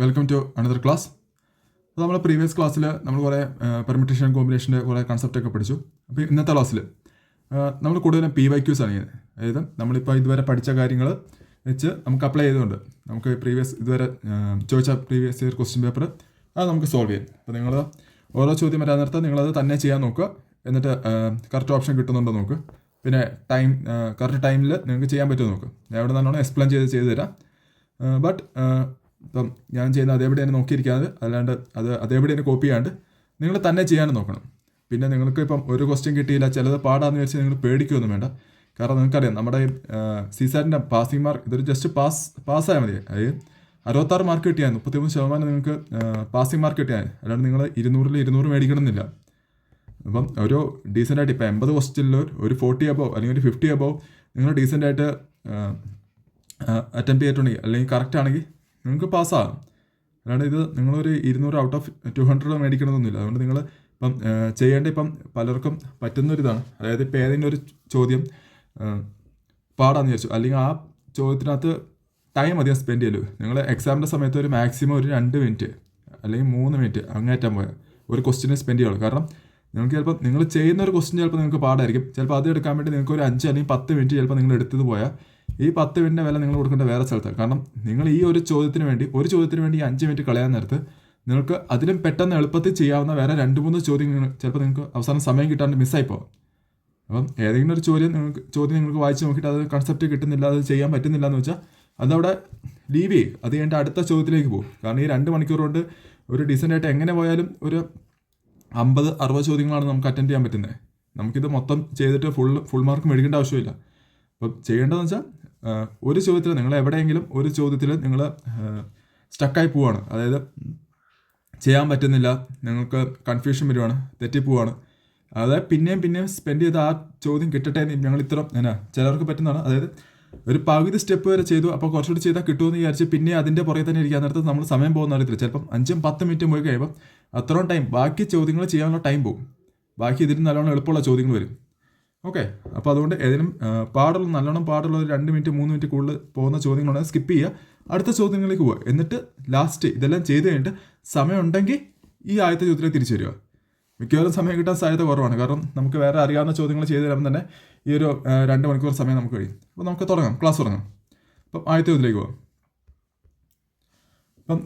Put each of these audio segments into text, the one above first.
Welcome to another class. അപ്പോൾ നമ്മൾ previous ക്ലാസ്സിൽ നമ്മൾ കുറേ പെർമിറ്റേഷൻ കോമ്പിനേഷൻ്റെ കുറേ കൺസെപ്റ്റൊക്കെ പഠിച്ചു. അപ്പോൾ ഇന്നത്തെ ക്ലാസ്സിൽ നമ്മൾ കൂടുതലും PYQs ആണ് ചെയ്യുന്നത്. അതായത് നമ്മളിപ്പോൾ ഇതുവരെ പഠിച്ച കാര്യങ്ങൾ വെച്ച് നമുക്ക് അപ്ലൈ ചെയ്തുകൊണ്ട് നമുക്ക് ഇതുവരെ ചോദിച്ച പ്രീവിയസ് ഇയർ ക്വസ്റ്റ്യൻ പേപ്പർ അത് നമുക്ക് സോൾവ് ചെയ്യാം. അപ്പോൾ നിങ്ങൾ ഓരോ ചോദ്യം വരാൻ നേരത്തെ നിങ്ങളത് തന്നെ ചെയ്യാൻ നോക്കുക. എന്നിട്ട് കറക്റ്റ് ഓപ്ഷൻ കിട്ടുന്നുണ്ടോ നോക്കുക. പിന്നെ കറക്റ്റ് ടൈമിൽ നിങ്ങൾക്ക് ചെയ്യാൻ പറ്റുമോ നോക്കുക. ഞാൻ ഇവിടെ നല്ലോണം എക്സ്പ്ലെയിൻ ചെയ്ത് തരാം. ബട്ട് ഇപ്പം ഞാൻ ചെയ്യുന്ന അതേപടിയാണ് നോക്കിയിരിക്കാതെ, അല്ലാണ്ട് അതേപടിയാണ് കോപ്പി ചെയ്യാണ്ട് നിങ്ങൾ തന്നെ ചെയ്യാനും നോക്കണം. പിന്നെ നിങ്ങൾക്ക് ഇപ്പം ഒരു ക്വസ്റ്റ്യൻ കിട്ടിയില്ല, ചിലത് പാടാന്ന് വെച്ച് നിങ്ങൾ പേടിക്കുകയൊന്നും വേണ്ട. കാരണം നിങ്ങൾക്കറിയാം നമ്മുടെ CSAT പാസിംഗ് മാർക്ക് ഇതൊരു ജസ്റ്റ് പാസ്സായാൽ മതി. അതായത് 66 മാർക്ക് കിട്ടിയാൽ 33% നിങ്ങൾക്ക് പാസിംഗ് മാർക്ക് കിട്ടിയാൽ, അല്ലാണ്ട് നിങ്ങൾ 200 മേടിക്കണമെന്നില്ല. അപ്പം ഒരു ഡീസൻ്റായിട്ട് ഇപ്പം 80 ക്വസ്റ്റ്യനിൽ ഒരു 40 അബോവ് അല്ലെങ്കിൽ ഒരു 50 അബോവ് നിങ്ങൾ ഡീസൻ്റായിട്ട് അറ്റംപ്റ്റ് ചെയ്തിട്ടുണ്ടെങ്കിൽ അല്ലെങ്കിൽ കറക്റ്റ് ആണെങ്കിൽ നിങ്ങൾക്ക് പാസ്സാകും. അല്ലാണ്ട് ഇത് നിങ്ങളൊരു 200 ഔട്ട് ഓഫ് 200 മേടിക്കണമെന്നൊന്നുമില്ല. അതുകൊണ്ട് നിങ്ങൾ ഇപ്പം ചെയ്യേണ്ട ഇപ്പം പലർക്കും പറ്റുന്നൊരിതാണ്. അതായത് ഇപ്പം ഏതെങ്കിലും ഒരു ചോദ്യം പാടാന്ന് വിചാരിച്ചു, അല്ലെങ്കിൽ ആ ചോദ്യത്തിനകത്ത് ടൈം അധികം സ്പെൻഡ് ചെയ്യല്ലോ. നിങ്ങൾ എക്സാമിൻ്റെ സമയത്ത് ഒരു മാക്സിമം ഒരു 2 മിനിറ്റ് അല്ലെങ്കിൽ 3 മിനിറ്റ് അങ്ങേറ്റം പോയാൽ ഒരു ക്വസ്റ്റിനെ സ്പെൻഡ് ചെയ്യുള്ളൂ. കാരണം നിങ്ങൾക്ക് ചിലപ്പോൾ നിങ്ങൾ ചെയ്യുന്ന ഒരു ക്വസ്റ്റ്യൻ ചിലപ്പോൾ നിങ്ങൾക്ക് പാടായിരിക്കും. ചിലപ്പോൾ അത് എടുക്കാൻ വേണ്ടി നിങ്ങൾക്ക് ഒരു 5 അല്ലെങ്കിൽ 10 മിനിറ്റ് ചിലപ്പോൾ നിങ്ങൾ എടുത്തത് പോയാൽ ഈ 10 മിനിറ്റിൻ്റെ വില നിങ്ങൾ കൊടുക്കേണ്ട വേറെ സ്ഥലത്താണ്. കാരണം നിങ്ങൾ ഈ ഒരു ചോദ്യത്തിന് വേണ്ടി ഈ 5 മിനിറ്റ് കളയാൻ നേരത്ത് നിങ്ങൾക്ക് അതിലും പെട്ടെന്ന് എളുപ്പത്തിൽ ചെയ്യാവുന്ന വേറെ 2-3 ചോദ്യങ്ങൾ ചിലപ്പോൾ നിങ്ങൾക്ക് അവസാനം സമയം കിട്ടാണ്ട് മിസ്സായി പോകും. അപ്പം ഏതെങ്കിലും ഒരു ചോദ്യം നിങ്ങൾക്ക് വായിച്ച് നോക്കിയിട്ട് അത് കൺസെപ്റ്റ് കിട്ടുന്നില്ല, അത് ചെയ്യാൻ പറ്റുന്നില്ല എന്ന് വെച്ചാൽ അതവിടെ ലീവ് ചെയ്യും. അത് കഴിഞ്ഞിട്ട് അടുത്ത ചോദ്യത്തിലേക്ക് പോകും. കാരണം ഈ 2 മണിക്കൂർ കൊണ്ട് ഒരു ഡീസൻ്റായിട്ട് എങ്ങനെ പോയാലും ഒരു 50-60 ചോദ്യങ്ങളാണ് നമുക്ക് അറ്റൻഡ് ചെയ്യാൻ പറ്റുന്നത്. നമുക്കിത് മൊത്തം ചെയ്തിട്ട് ഫുൾ മാർക്ക് മേടിക്കേണ്ട ആവശ്യമില്ല. അപ്പം ചെയ്യേണ്ടതെന്ന് വെച്ചാൽ ഒരു ചോദ്യത്തിൽ നിങ്ങൾ എവിടെയെങ്കിലും ഒരു ചോദ്യത്തിൽ നിങ്ങൾ സ്റ്റക്കായി പോവുകയാണ്, അതായത് ചെയ്യാൻ പറ്റുന്നില്ല, നിങ്ങൾക്ക് കൺഫ്യൂഷൻ വരുവാണ്, തെറ്റിപ്പോവാണ്, അതായത് പിന്നെയും സ്പെൻഡ് ചെയ്ത് ആ ചോദ്യം കിട്ടട്ടെ ഞങ്ങൾ ചിലർക്ക് പറ്റുന്നതാണ്. അതായത് ഒരു പകുതി സ്റ്റെപ്പ് വരെ ചെയ്തു, അപ്പോൾ കുറച്ചുകൂടി ചെയ്താൽ കിട്ടുമെന്ന് വിചാരിച്ച് പിന്നെ അതിൻ്റെ പുറകെ തന്നെ ഇരിക്കാൻ നേരത്ത് നമ്മൾ സമയം പോകുന്ന അറിയത്തില്ല. ചിലപ്പം 5-10 മിനിറ്റ് പോയി കഴിയുമ്പോൾ അത്രയും ടൈം ബാക്കി ചോദ്യങ്ങൾ ചെയ്യാനുള്ള ടൈം പോകും. ബാക്കി ഇതിന് നല്ലോണം എളുപ്പമുള്ള ചോദ്യങ്ങൾ വരും. ഓക്കെ, അപ്പോൾ അതുകൊണ്ട് ഏതെങ്കിലും നല്ലോണം പാടുള്ള ഒരു 2 മിനിറ്റ് 3 മിനിറ്റ് കൂടുതൽ പോകുന്ന ചോദ്യങ്ങളുണ്ടെങ്കിൽ സ്കിപ്പ് ചെയ്യുക, അടുത്ത ചോദ്യങ്ങളിലേക്ക് പോവുക. എന്നിട്ട് ലാസ്റ്റ് ഇതെല്ലാം ചെയ്ത് കഴിഞ്ഞിട്ട് സമയം ഉണ്ടെങ്കിൽ ഈ ആദ്യത്തെ ചോദ്യത്തിലേക്ക് തിരിച്ചു വരിക. മിക്കവാറും സമയം കിട്ടാൻ സാധ്യത കുറവാണ്. കാരണം നമുക്ക് വേറെ അറിയാവുന്ന ചോദ്യങ്ങൾ ചെയ്ത് തരുമ്പോൾ തന്നെ ഈ ഒരു 2 മണിക്കൂർ സമയം നമുക്ക് കഴിയും. അപ്പോൾ നമുക്ക് ക്ലാസ് തുടങ്ങാം. അപ്പം ആദ്യത്തെ ചോദ്യത്തിലേക്ക് പോകാം. അപ്പം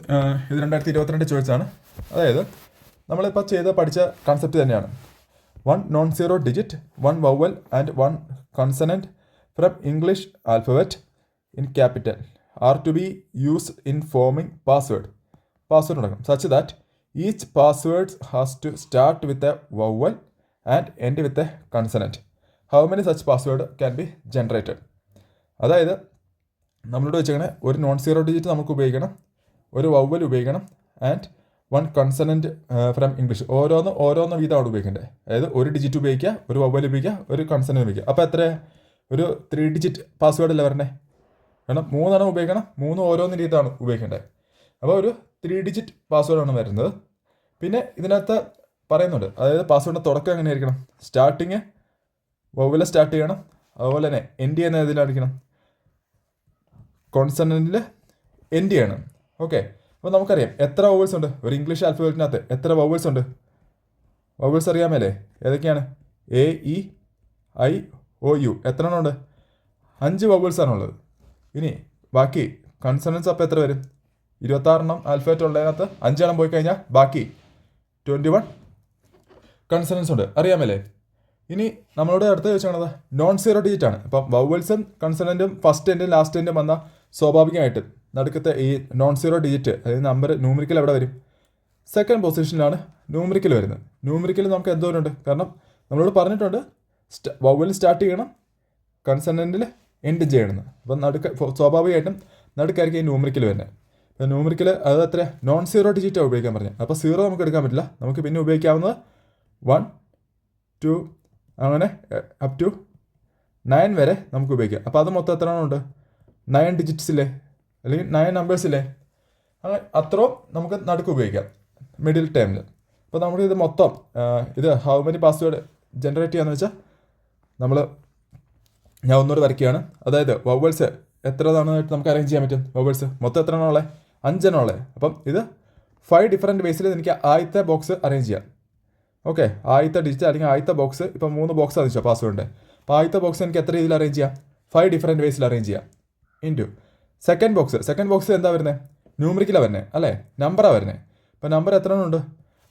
ഇത് 2022 ചോദിച്ചാണ്. അതായത് നമ്മളിപ്പോൾ പഠിച്ച കൺസെപ്റ്റ് തന്നെയാണ്. 1 non-zero digit, 1 vowel and 1 consonant from English alphabet in capital are to be used in forming password ഉണ്ടാക്കണം, such that each password has to start with a vowel and end with a consonant. How many such password can be generated? അതായത് നമ്മളോട് വെച്ചങ്ങനെ ഒരു non-zero digit നമുക്ക് ഉപയോഗിക്കണം, ഒരു vowel ഉപയോഗിക്കണം, and 1 consonant from English. ഓരോന്ന് വീതമാണ് ഉപയോഗിക്കേണ്ടത്. അതായത് ഒരു ഡിജിറ്റ് ഉപയോഗിക്കുക, ഒരു വവ്വൽ ഉപയോഗിക്കുക, ഒരു കൺസണൻറ്റ് ഉപയോഗിക്കുക. അപ്പോൾ എത്ര ഒരു 3 ഡിജിറ്റ് പാസ്വേഡ് അല്ല വരണേ. കാരണം 3 ഉപയോഗിക്കണം, 3 ഓരോന്ന് രീതിയാണ് ഉപയോഗിക്കേണ്ടത്. അപ്പോൾ ഒരു 3 ഡിജിറ്റ് പാസ്വേഡാണ് വരുന്നത്. പിന്നെ ഇതിനകത്ത് പറയുന്നുണ്ട്, അതായത് പാസ്വേഡിൻ്റെ തുടക്കം എങ്ങനെയായിരിക്കണം, സ്റ്റാർട്ടിങ് വവ്വൽ സ്റ്റാർട്ട് ചെയ്യണം, അതുപോലെ തന്നെ എൻഡ് ചെയ്യുന്ന ഇതിലായിരിക്കണം, കോൺസണൻറ്റിൽ എൻഡ് ചെയ്യണം. ഓക്കെ, അപ്പോൾ നമുക്കറിയാം എത്ര വവ്വൽസ് ഉണ്ട് ഒരു ഇംഗ്ലീഷ് ആൽഫബറ്റിനകത്ത്, എത്ര വവ്വൽസ് ഉണ്ട്. വവ്വൽസ് അറിയാമല്ലേ, ഏതൊക്കെയാണ്? AEIOU എത്ര എണ്ണം ഉണ്ട്? 5 വവ്വൽസാണുള്ളത്. ഇനി ബാക്കി കൺസണൻസ് അപ്പോൾ എത്ര വരും? 26 ആൽഫബറ്റ് ഉള്ളതിനകത്ത് 5 പോയി കഴിഞ്ഞാൽ ബാക്കി 21 കൺസണൻസ് ഉണ്ട്, അറിയാമല്ലേ. ഇനി നമ്മളോട് അടുത്ത് ചോദിച്ചാണത് non-zero ഡിജിറ്റ് ആണ്. അപ്പം വവ്വൽസും കൺസണൻറ്റും ഫസ്റ്റ് എൻഡും ലാസ്റ്റ് എൻഡും വന്നാൽ സ്വാഭാവികമായിട്ട് നടുക്കത്തെ ഈ non-zero ഡിജിറ്റ്, അതായത് നമ്പർ ന്യൂമറിക്കൽ എവിടെ വരും? സെക്കൻഡ് പൊസിഷനിലാണ് ന്യൂമറിക്കൽ വരുന്നത്. ന്യൂമറിക്കൽ നമുക്ക് എന്തോരുണ്ട്? കാരണം നമ്മളോട് പറഞ്ഞിട്ടുണ്ട് വവ്വൽ സ്റ്റാർട്ട് ചെയ്യണം, കൺസണൻറ്റിൽ എൻഡ് ചെയ്യണമെന്ന്. അപ്പം സ്വാഭാവികമായിട്ടും നടുക്കായിരിക്കും ഈ ന്യൂമറിക്കൽ വരുന്നത്. അപ്പോൾ ന്യൂമറിക്കൽ അത് എത്ര non-zero ഡിജിറ്റാണ് ഉപയോഗിക്കാൻ പറഞ്ഞത്. അപ്പോൾ 0 നമുക്ക് എടുക്കാൻ പറ്റില്ല. നമുക്ക് പിന്നെ ഉപയോഗിക്കാവുന്നത് 1, 2 അങ്ങനെ അപ് ടു 9 വരെ നമുക്ക് ഉപയോഗിക്കാം. അപ്പോൾ അത് മൊത്തം എത്ര ഉണ്ട്? 9 ഡിജിറ്റ്സില്ലേ, അല്ലെങ്കിൽ 9 നമ്പേഴ്സില്ലേ, അങ്ങനെ അത്രയും നമുക്ക് നടുക്ക് ഉപയോഗിക്കാം മിഡിൽ ടൈമിൽ. അപ്പോൾ നമുക്ക് ഇത് മൊത്തം ഇത് ഹൗ മെനി പാസ്വേഡ് ജനറേറ്റ് ചെയ്യാന്ന് വെച്ചാൽ ഞാൻ ഒന്നുകൂടെ വരയ്ക്കുകയാണ്. അതായത് വവ്വൽസ് എത്ര തവണയായിട്ട് നമുക്ക് അറേഞ്ച് ചെയ്യാൻ പറ്റും? വവ്വൽസ് മൊത്തം എത്ര ഉള്ളത്? 5 ഉള്ളത്. അപ്പം ഇത് 5 ഡിഫറെൻറ്റ് വേസിൽ എനിക്ക് ആദ്യത്തെ ബോക്സ് അറേഞ്ച് ചെയ്യാം. ഓക്കെ, ആദ്യത്തെ ഡിജിറ്റ് അല്ലെങ്കിൽ ആദ്യത്തെ ബോക്സ് ഇപ്പം 3 ബോക്സ് അറിയിച്ചോ പാസ്വേഡിൻ്റെ. അപ്പോൾ ആദ്യത്തെ ബോക്സ് എനിക്ക് എത്ര രീതിയിൽ അറേഞ്ച് ചെയ്യാം? 5 ഡിഫറെൻറ്റ് വേസിൽ അറേഞ്ച് ചെയ്യാം. ഇൻറ്റു സെക്കൻഡ് ബോക്സ് എന്താ വരുന്നത്? ന്യൂമറിക്കലാണ് വരുന്നത് അല്ലേ, നമ്പറാണ് വരുന്നത്. അപ്പോൾ നമ്പർ എത്ര എണ്ണം ഉണ്ട്?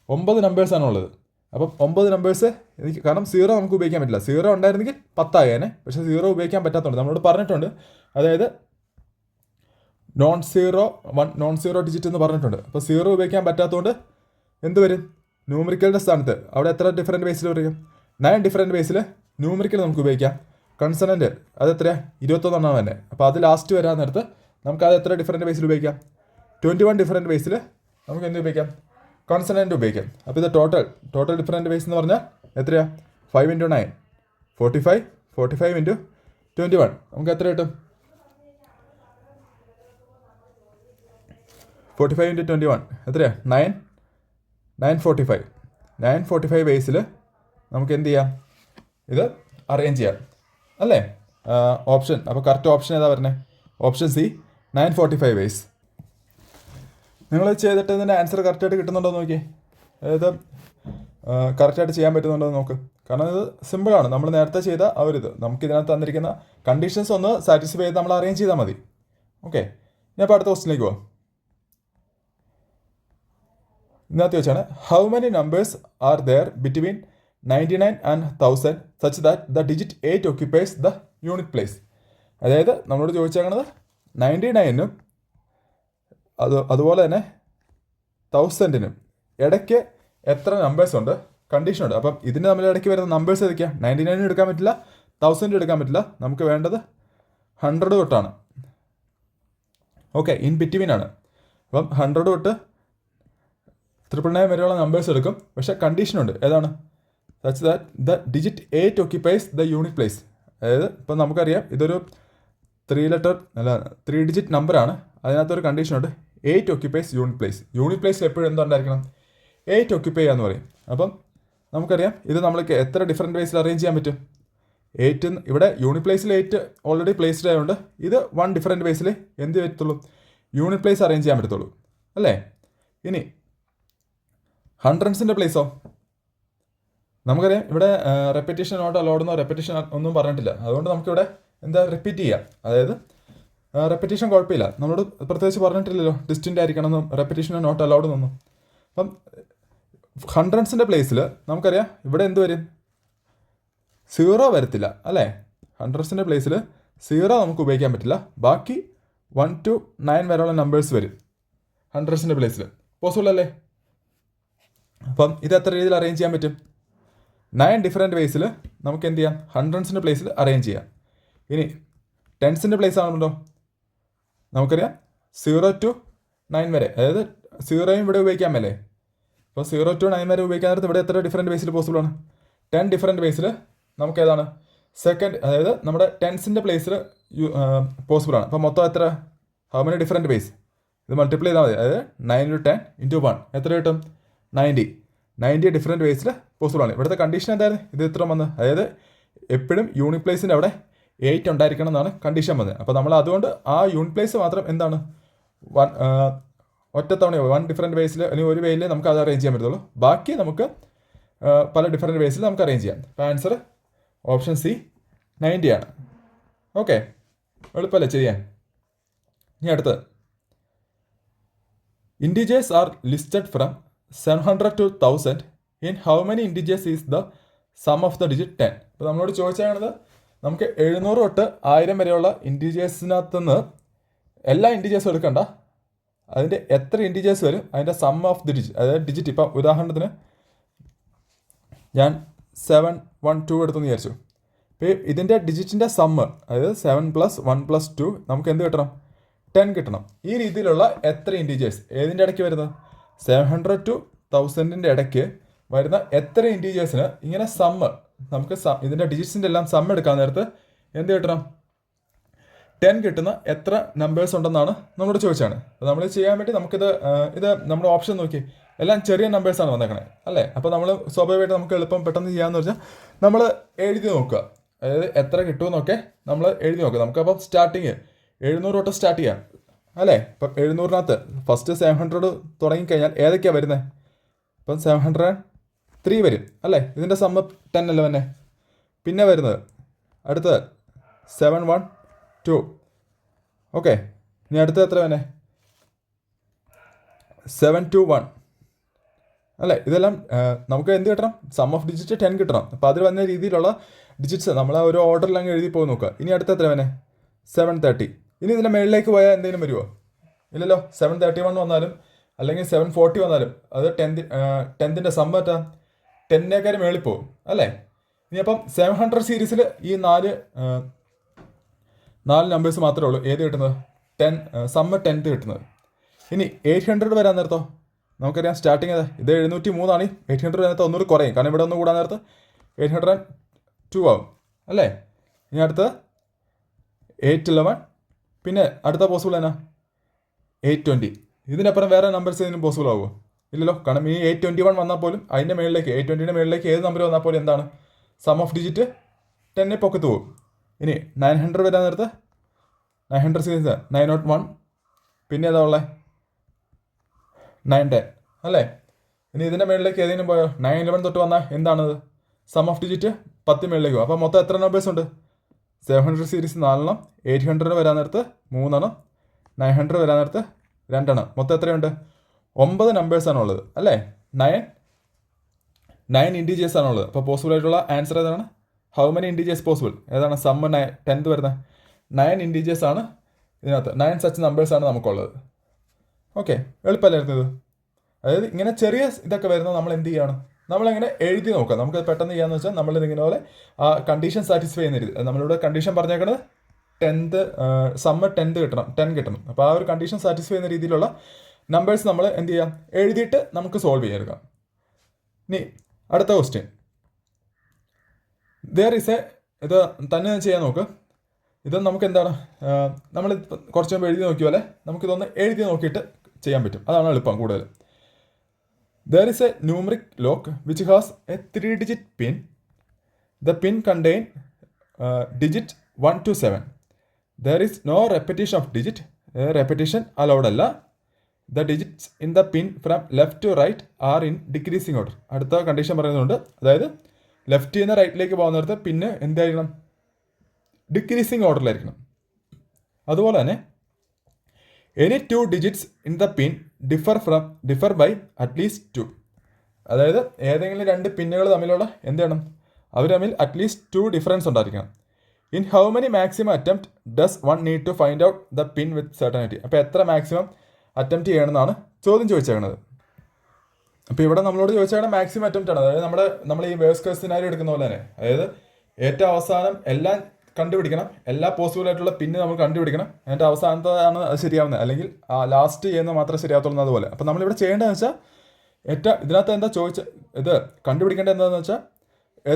9 നമ്പേഴ്സാണ് ഉള്ളത്. അപ്പം 9 നമ്പേഴ്സ് എനിക്ക്, കാരണം 0 നമുക്ക് ഉപയോഗിക്കാൻ പറ്റില്ല. 0 ഉണ്ടായിരുന്നെങ്കിൽ 10 ആയേനെ, പക്ഷേ 0 ഉപയോഗിക്കാൻ പറ്റാത്തതുകൊണ്ട് നമ്മളോട് പറഞ്ഞിട്ടുണ്ട്. അതായത് നോൺ സീറോ ഡിജിറ്റ് എന്ന് പറഞ്ഞിട്ടുണ്ട്. അപ്പോൾ 0 ഉപയോഗിക്കാൻ പറ്റാത്തതുകൊണ്ട് എന്ത് വരും? ന്യൂമറിക്കലിൻ്റെ സ്ഥാനത്ത് അവിടെ എത്ര ഡിഫറെൻറ്റ് വേസിൽ വരും? 9 ഡിഫറെൻറ്റ് വേസിൽ ന്യൂമറിക്കൽ നമുക്ക് ഉപയോഗിക്കാം. കൺസണൻറ്റ് അത് എത്രയാണ്? 21 തന്നെ. അപ്പോൾ അത് ലാസ്റ്റ് വരാൻ നേരത്ത് നമുക്ക് അത് എത്ര ഡിഫറെൻറ്റ് വേസിൽ ഉപയോഗിക്കാം? 21 ഡിഫറെൻറ്റ് വേസിൽ നമുക്ക് എന്ത് ഉപയോഗിക്കാം? കോൺസണൻറ്റ് ഉപയോഗിക്കാം. അപ്പോൾ ഇത് ടോട്ടൽ ഡിഫറെൻറ്റ് വേസ് എന്ന് പറഞ്ഞാൽ എത്രയാണ്? 5 × 9 45, 45 × 21 നമുക്ക് എത്ര കിട്ടും? 45 × 21 എത്രയാണ്? 945 വേസിൽ നമുക്ക് എന്ത് ചെയ്യാം? ഇത് അറേഞ്ച് ചെയ്യാം അല്ലേ? ഓപ്ഷൻ, അപ്പോൾ കറക്റ്റ് ഓപ്ഷൻ ഏതാ പറഞ്ഞത്? Option C, 945 ways. നിങ്ങൾ ചെയ്തിട്ട് ഇതിൻ്റെ ആൻസർ കറക്റ്റായിട്ട് കിട്ടുന്നുണ്ടോ എന്ന് നോക്കി. അതായത് കറക്റ്റായിട്ട് ചെയ്യാൻ പറ്റുന്നുണ്ടോ എന്ന് നോക്ക്. കാരണം ഇത് സിമ്പിളാണ്. നമ്മൾ നേരത്തെ ചെയ്ത ആ ഒരു ഇത് നമുക്ക് ഇതിനകത്ത് തന്നിരിക്കുന്ന കണ്ടീഷൻസ് ഒന്ന് സാറ്റിസ്ഫൈ ചെയ്ത് നമ്മൾ അറേഞ്ച് ചെയ്താൽ മതി. ഓക്കെ, ഞാൻ ഇപ്പോൾ അടുത്ത ക്വസ്റ്റിലേക്ക് പോവാം. ഇതിനകത്ത് വെച്ചാണ്, how many numbers are there between 99 and 1000 such that the digit 8 occupies the unit place. അതായത് നമ്മളോട് ചോദിച്ചേക്കണത് 99നും അതുപോലെ തന്നെ 1000നും ഇടയ്ക്ക് എത്ര നമ്പേഴ്സ് ഉണ്ട്, കണ്ടീഷൻ ഉണ്ട്. അപ്പം ഇതിന് തമ്മിൽ ഇടയ്ക്ക് വരുന്ന നമ്പേഴ്സ് ഏതൊക്കെയാണ്? 99 എടുക്കാൻ പറ്റില്ല, 1000 എടുക്കാൻ പറ്റില്ല. നമുക്ക് വേണ്ടത് 100 തൊട്ടാണ്. ഓക്കെ, ഇൻ ബിറ്റ്വീൻ ആണ്. അപ്പം 100 തൊട്ട് 999 വരെയുള്ള നമ്പേഴ്സ് എടുക്കും. പക്ഷേ കണ്ടീഷനുണ്ട്. ഏതാണ്? Such that the digit 8 occupies the unit place. അതായത് ഇപ്പം നമുക്കറിയാം ഇതൊരു 3 ഡിജിറ്റ് നമ്പറാണ്. അതിനകത്തൊരു കണ്ടീഷനുണ്ട്, 8 ഓക്യുപ്പൈസ് യൂണിറ്റ് പ്ലേസ്. യൂണിറ്റ് പ്ലേസിൽ എപ്പോഴും എന്തുണ്ടായിരിക്കണം? 8 ഓക്യുപ്പൈ ചെയ്യാന്ന് പറയും. അപ്പം നമുക്കറിയാം ഇത് നമ്മൾക്ക് എത്ര ഡിഫറെൻറ്റ് വേസിൽ അറേഞ്ച് ചെയ്യാൻ പറ്റും? 8 ഇവിടെ യൂണിറ്റ് പ്ലേസിൽ 8 ഓൾറെഡി പ്ലേസ്ഡ് ആയതുകൊണ്ട് ഇത് 1 ഡിഫറെൻറ്റ് വേസിൽ എന്ത് പറ്റത്തുള്ളൂ? യൂണിറ്റ് പ്ലേസ് അറേഞ്ച് ചെയ്യാൻ പറ്റത്തുള്ളൂ അല്ലേ? ഇനി ഹൺഡ്രഡ്സിൻ്റെ പ്ലേസോ? നമുക്കറിയാം ഇവിടെ റെപ്പിറ്റേഷൻ നോട്ട് അലൗഡ് റെപ്പിറ്റേഷൻ ഒന്നും പറഞ്ഞിട്ടില്ല. അതുകൊണ്ട് നമുക്കിവിടെ എന്താ റിപ്പീറ്റ് ചെയ്യാം. അതായത് റെപ്പിറ്റേഷൻ കുഴപ്പമില്ല, നമ്മളോട് പ്രത്യേകിച്ച് പറഞ്ഞിട്ടില്ലല്ലോ ഡിസ്റ്റൻ്റ് ആയിരിക്കണം എന്നും റെപ്പിറ്റേഷൻ നോട്ട് അലൗഡ് എന്നൊന്നും. അപ്പം ഹൺഡ്രഡ്സിൻ്റെ പ്ലേസിൽ നമുക്കറിയാം ഇവിടെ എന്ത് വരും? 0 വരത്തില്ല അല്ലേ? ഹൺഡ്രഡ്സിൻ്റെ പ്ലേസിൽ 0 നമുക്ക് ഉപയോഗിക്കാൻ പറ്റില്ല. ബാക്കി 1 to 9 വരെയുള്ള നമ്പേഴ്സ് വരും ഹൺഡ്രഡ്സിൻ്റെ പ്ലേസിൽ. പോസിബിൾ അല്ലേ? അപ്പം ഇത് എത്ര രീതിയിൽ അറേഞ്ച് ചെയ്യാൻ പറ്റും? 9 ഡിഫറെൻറ്റ് വേസിൽ നമുക്ക് എന്ത് ചെയ്യാം? ഹൺഡ്രഡ്സിൻ്റെ പ്ലേസിൽ അറേഞ്ച് ചെയ്യാം. ഇനി ടെൻസിൻ്റെ പ്ലേസ് ആണല്ലോ, നമുക്കറിയാം 0 to 9 വരെ, അതായത് 0യും ഇവിടെ ഉപയോഗിക്കാമല്ലേ. അപ്പോൾ 0 to 9 വരെ ഉപയോഗിക്കാൻ നേരത്ത് ഇവിടെ എത്ര ഡിഫറെൻറ്റ് വേസിൽ പോസിബിൾ ആണ്? 10 ഡിഫറെൻറ്റ് വേസിൽ നമുക്ക് ഏതാണ്? സെക്കൻഡ്, അതായത് നമ്മുടെ ടെൻസിൻ്റെ പ്ലേസിൽ പോസിബിൾ ആണ്. അപ്പോൾ മൊത്തം എത്ര? How many different ways? ഇത് മൾട്ടിപ്ലൈ ചെയ്താൽ മതി. അതായത് 9 × 10 × 1 എത്ര കിട്ടും? 90 ഡിഫറെൻറ്റ് വേസിൽ പോസിബിൾ ആണ്. ഇവിടുത്തെ കണ്ടീഷൻ എന്തായിരുന്നു? ഇത് ഇത്ര വന്ന്, അതായത് എപ്പോഴും യൂണിറ്റ് പ്ലേസിൻ്റെ അവിടെ 8 ഉണ്ടായിരിക്കണം എന്നാണ് കണ്ടീഷൻ വന്നത്. അപ്പോൾ നമ്മൾ അതുകൊണ്ട് ആ യൂണിറ്റ് പ്ലേസ് മാത്രം എന്താണ്? ഒറ്റത്തവണയോ 1 ഡിഫറെൻറ്റ് വേസിൽ അല്ലെങ്കിൽ ഒരു വേയിൽ നമുക്ക് അത് അറേഞ്ച് ചെയ്യാൻ പറ്റത്തുള്ളൂ. ബാക്കി നമുക്ക് പല ഡിഫറെൻറ്റ് വേസിൽ നമുക്ക് അറേഞ്ച് ചെയ്യാം. അപ്പോൾ ആൻസർ ഓപ്ഷൻ സി 90 ആണ്. ഓക്കെ, എളുപ്പമല്ലേ ചെയ്യാൻ? ഇനി അടുത്തത്, integers R listed from 700 to 1000 in how many integers is the sum of the digit 10. അപ്പോൾ നമ്മളോട് ചോദിച്ചാണത് നമുക്ക് 700 തൊട്ട് 1000 വരെയുള്ള ഇൻഡിജേഴ്സിനകത്ത് നിന്ന് എല്ലാ ഇൻഡിജേഴ്സും എടുക്കണ്ട, അതിൻ്റെ എത്ര ഇൻഡിജേഴ്സ് വരും അതിൻ്റെ സം ഓഫ് ദി ഡിജിറ്റ്. അതായത് ഡിജിറ്റ് ഇപ്പം ഉദാഹരണത്തിന് ഞാൻ 712 എടുത്തെന്ന് വിചാരിച്ചു. ഇപ്പോൾ ഇതിൻ്റെ ഡിജിറ്റിൻ്റെ സമ്മ്, അതായത് 7 + 1 + 2 നമുക്ക് എന്ത് കിട്ടണം? 10 കിട്ടണം. ഈ രീതിയിലുള്ള എത്ര ഇൻഡിജേഴ്സ് ഏതിൻ്റെ ഇടയ്ക്ക് വരുന്നത്? 700 to 1000ൻ്റെ ഇടയ്ക്ക് വരുന്ന എത്ര ഇൻഡിജേഴ്സിന് ഇങ്ങനെ സമ്മ് നമുക്ക് ഇതിൻ്റെ ഡിജിറ്റ്സിൻ്റെ എല്ലാം സം എടുക്കാൻ നേരത്ത് എന്ത് കിട്ടണം? 10 കിട്ടുന്ന എത്ര നമ്പേഴ്സ് ഉണ്ടെന്നാണ് നമ്മളോട് ചോദിച്ചാണ്. അപ്പോൾ നമ്മൾ ചെയ്യാൻ വേണ്ടി ഇത് നമ്മുടെ ഓപ്ഷൻ നോക്കി എല്ലാം ചെറിയ നമ്പേഴ്സാണ് വന്നേക്കണേ അല്ലേ. അപ്പോൾ നമ്മൾ സ്വാഭാവികമായിട്ട് നമുക്ക് എളുപ്പം പെട്ടെന്ന് ചെയ്യാമെന്ന് വെച്ചാൽ നമ്മൾ എഴുതി നോക്കുക, അതായത് എത്ര കിട്ടുമെന്നൊക്കെ നമ്മൾ എഴുതി നോക്കുക. നമുക്കപ്പം സ്റ്റാർട്ടിങ് 700 തൊട്ട് സ്റ്റാർട്ട് ചെയ്യാം. അല്ലേ? ഇപ്പം 700-നകത്ത് ഫസ്റ്റ് 700 തുടങ്ങിക്കഴിഞ്ഞാൽ ഏതൊക്കെയാണ് വരുന്നത്? ഇപ്പം 703 വരും അല്ലേ? ഇതിൻ്റെ സമ്മ് 10 അല്ലേ തന്നെ? പിന്നെ വരുന്നത് അടുത്തത് 712. ഓക്കെ, ഇനി അടുത്തത് എത്ര തന്നെ? 721 അല്ലേ? ഇതെല്ലാം നമുക്ക് എന്ത് കിട്ടണം? സം ഓഫ് ഡിജിറ്റ് 10 കിട്ടണം. അപ്പോൾ അതിൽ വന്ന രീതിയിലുള്ള ഡിജിറ്റ്സ് നമ്മൾ ആ ഒരു ഓർഡറിൽ അങ്ങ് എഴുതി പോയി നോക്കുക. ഇനി അടുത്ത എത്ര വേണേ? 730. ഇനി ഇതിൻ്റെ മുകളിലേക്ക് പോയാൽ എന്തെങ്കിലും വരുമോ? ഇല്ലല്ലോ. 731 വന്നാലും അല്ലെങ്കിൽ 740 വന്നാലും അത് 10ൻ്റെ സമ്മറ്റ 10-നേക്കാൾ മേളിൽ പോകും അല്ലേ? ഇനി അപ്പം 700 സീരീസിൽ ഈ നാല് നമ്പേഴ്സ് മാത്രമേ ഉള്ളൂ ഏത് കിട്ടുന്നത്? 10 സമ്മ് 10th കിട്ടുന്നത്. ഇനി 800 വരാൻ നേരത്തോ നമുക്കറിയാം സ്റ്റാർട്ടിങ് ഇത് 703 ആണ്. 800 വരാൻ നേരത്തെ ഒന്നുകൂടി കുറയും, കാരണം ഇവിടെ ഒന്ന് കൂടാൻ നേരത്ത് 802 ആവും അല്ലേ? ഇനി അടുത്ത് 811, പിന്നെ അടുത്ത പോസിബിൾ എന്നാ 820. ഇതിനപ്പുറം വേറെ നമ്പേഴ്സ് ഇതിനും പോസിബിൾ ആവുമോ? ഇല്ലല്ലോ, കാരണം ഈ 821 വന്നാൽ പോലും അതിൻ്റെ മേളിലേക്ക് 820ൻ്റെ മേളിലേക്ക് ഏത് നമ്പർ വന്നാൽ പോലും എന്താണ്? സം ഓഫ് ഡിജിറ്റ് 10 പൊക്കത്ത് പോകും. ഇനി 900 വരാൻ നേരത്ത് 900 സീരീസ് 901, പിന്നെ ഏതാ ഉള്ളത്? 910 അല്ലേ? ഇനി ഇതിൻ്റെ മേളിലേക്ക് ഏതെങ്കിലും പോയോ? 911 തൊട്ട് വന്നാൽ എന്താണത്? സം ഓഫ് ഡിജിറ്റ് 10 മേളിലേക്ക് പോകും. അപ്പോൾ മൊത്തം എത്ര നമ്പേഴ്സ് ഉണ്ട്? 700 സീരീസ് 4 എണ്ണം, 800 വരാൻ നേരത്ത് 3 എണ്ണം, 900 വരാൻ നേരത്ത് 2 എണ്ണം. മൊത്തം എത്രയുണ്ട്? 9 നമ്പേഴ്സാണ് ഉള്ളത് അല്ലേ? 9 ഇൻറ്റീജേഴ്സ് ആണുള്ളത്. അപ്പോൾ പോസിബിൾ ആയിട്ടുള്ള ആൻസർ ഏതാണ്? How many integers possible? ഏതാണ് സമ്മ് 10th വരുന്നത്? 9 ഇൻറ്റീജേഴ്സ് ആണ് ഇതിനകത്ത്. 9 സച്ച് നമ്പേഴ്സാണ് നമുക്കുള്ളത്. ഓക്കെ, എളുപ്പമല്ലായിരുന്നു ഇത്? അതായത് ഇങ്ങനെ ചെറിയ ഇതൊക്കെ വരുന്നത് നമ്മൾ എന്ത് ചെയ്യാണ്? നമ്മളങ്ങനെ എഴുതി നോക്കുക. നമുക്ക് പെട്ടെന്ന് ചെയ്യാന്ന് വെച്ചാൽ നമ്മളിതിങ്ങനെ പോലെ ആ കണ്ടീഷൻ സാറ്റിസ്ഫൈ ചെയ്യുന്ന രീതി. നമ്മളിവിടെ കണ്ടീഷൻ പറഞ്ഞേക്കുന്നത് 10th സമ്മ് 10th കിട്ടണം, 10 കിട്ടണം. അപ്പോൾ ആ ഒരു കണ്ടീഷൻ സാറ്റിസ്ഫൈ ചെയ്യുന്ന രീതിയിലുള്ള നമ്പേഴ്സ് നമ്മൾ എന്ത് ചെയ്യാം? എഴുതിയിട്ട് നമുക്ക് സോൾവ് ചെയ്യാം. ഇനി അടുത്ത ക്വസ്റ്റ്യൻ. ഇത് തന്നെ ചെയ്യാൻ നോക്ക്. ഇത് നമുക്ക് എന്താണ്, നമ്മൾ കുറച്ച് മുമ്പ് എഴുതി നോക്കിയ പോലെ നമുക്കിതൊന്ന് എഴുതി നോക്കിയിട്ട് ചെയ്യാൻ പറ്റും. അതാണ് എളുപ്പം കൂടുതൽ. There is a numeric lock which has a 3-digit pin. The pin contain digit 1 to 7. There is no repetition of digit. Repetition allowed alla. The digits in the pin from left to right are in decreasing order. അടുത്ത condition പറയുന്നുണ്ട്. അതായത് ലെഫ്റ്റിൽ നിന്ന് റൈറ്റിലേക്ക് പോകുന്നിടത്ത് പിന്നെ എന്തായിരിക്കണം? Decreasing ഓർഡറിലായിരിക്കണം. അതുപോലെ തന്നെ any 2 digits in the pin differ by at least 2. അതായത് ഏതെങ്കിലും 2 പിന്നുകൾ തമ്മിലുള്ള എന്ത് ചെയ്യണം? അവർ തമ്മിൽ അറ്റ്ലീസ്റ്റ് 2 ഡിഫറൻസ് ഉണ്ടായിരിക്കണം. In how many maximum attempt does one need to find out the pin with certainty? അപ്പോൾ എത്ര മാക്സിമം അറ്റംപ്റ്റ് ചെയ്യണമെന്നാണ് ചോദ്യം ചോദിച്ചേക്കുന്നത്. അപ്പോൾ ഇവിടെ നമ്മളോട് ചോദിച്ചാൽ മാക്സിമം അറ്റംപ്റ്റ് ആണ്. അതായത് നമ്മൾ ഈ വേഴ്സ് കേസ് സിനാരിയോ എടുക്കുന്ന പോലെ തന്നെ, അതായത് ഏറ്റവും അവസാനം എല്ലാം കണ്ടുപിടിക്കണം, എല്ലാ പോസിബിൾ ആയിട്ടുള്ള പിന്നെ നമ്മൾ കണ്ടുപിടിക്കണം, എന്നിട്ട് അവസാനത്താണ് അത് ശരിയാവുന്നത്, അല്ലെങ്കിൽ ലാസ്റ്റ് ചെയ്യുന്നത് മാത്രമേ ശരിയാകത്തുള്ളൂ അതുപോലെ. അപ്പോൾ നമ്മളിവിടെ ചെയ്യേണ്ടതെന്ന് വെച്ചാൽ ഇതിനകത്ത് എന്താ ഇത് കണ്ടുപിടിക്കേണ്ടത് എന്താണെന്ന് വെച്ചാൽ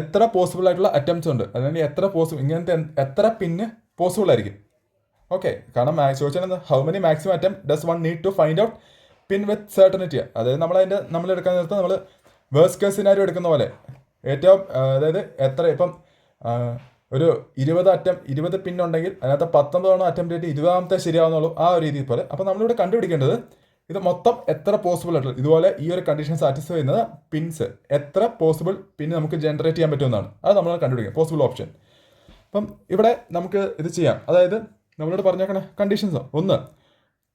എത്ര പോസിബിൾ ആയിട്ടുള്ള അറ്റംപ്റ്റ്സ് ഉണ്ട്, അല്ലെങ്കിൽ ഇങ്ങനത്തെ എത്ര പിന്നെ പോസിബിൾ ആയിരിക്കും. ഓക്കെ, കാരണം ചോദിച്ചാൽ how many maximum attempt does one need to find out pin with certainty. അതായത് നമ്മൾ എടുക്കാൻ നേരത്തെ നമ്മൾ വേഴ്സ് കേസ് സിനാരിയോ എടുക്കുന്ന പോലെ ഏറ്റവും അതായത് എത്ര ഇപ്പം ഒരു 20 പിന്നുണ്ടെങ്കിൽ അതിനകത്ത് 19 അറ്റംപ്റ്റ് ചെയ്തിട്ട് 20ാമത്തെ ശരിയാവുന്നുള്ളൂ, ആ ഒരു രീതിയിൽ പോലെ. അപ്പോൾ നമ്മളിവിടെ കണ്ടുപിടിക്കേണ്ടത് ഇത് മൊത്തം എത്ര പോസിബിൾ ആയിട്ടുള്ള ഇതുപോലെ ഈ ഒരു കണ്ടീഷൻ സാറ്റിസ്ഫൈ ചെയ്യുന്നത് പിൻസ് എത്ര പോസിബിൾ പിന്നെ നമുക്ക് ജനറേറ്റ് ചെയ്യാൻ പറ്റുമെന്നാണ്. അത് നമ്മൾ കണ്ടുപിടിക്കുക, പോസിബിൾ ഓപ്ഷൻ. അപ്പം ഇവിടെ നമുക്ക് ഇത് ചെയ്യാം. അതായത് നമ്മളിവിടെ പറഞ്ഞേക്കണ കണ്ടീഷൻസ് ഒന്ന്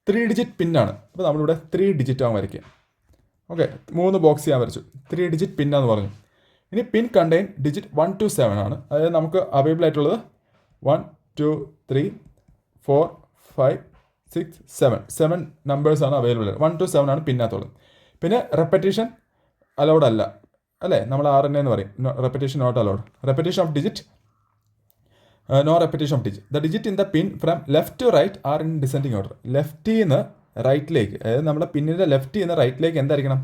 3 ഡിജിറ്റ് പിന്നാണ്. അപ്പോൾ നമ്മളിവിടെ 3 ഡിജിറ്റ് ആകും വരയ്ക്കുക. ഓക്കെ, 3 ബോക്സ് ഞാൻ വരച്ചു. 3 ഡിജിറ്റ് പിന്നാന്ന് പറഞ്ഞു. ഇനി പിൻ കണ്ടെയ്ൻ ഡിജിറ്റ് 1 to 7 ആണ്. അതായത് നമുക്ക് അവൈലബിൾ ആയിട്ടുള്ളത് 1 2 3 4 5 6 7 നമ്പേഴ്സാണ് അവൈലബിൾ. 1 to 7 ആണ് പിന്നകത്തുള്ളത്. പിന്നെ റെപ്പറ്റീഷൻ അലൗഡ് അല്ലേ? നമ്മൾ RNA എന്ന് പറയും. Repetition not allowed. Repetition of digit no repetition of digit. The digit in the pin from left to right are in descending order. ലെഫ്റ്റിൽ നിന്ന് റൈറ്റിലേക്ക്, അതായത് നമ്മുടെ പിന്നിൻ്റെ ലെഫ്റ്റിൽ നിന്ന് റൈറ്റിലേക്ക് എന്തായിരിക്കണം?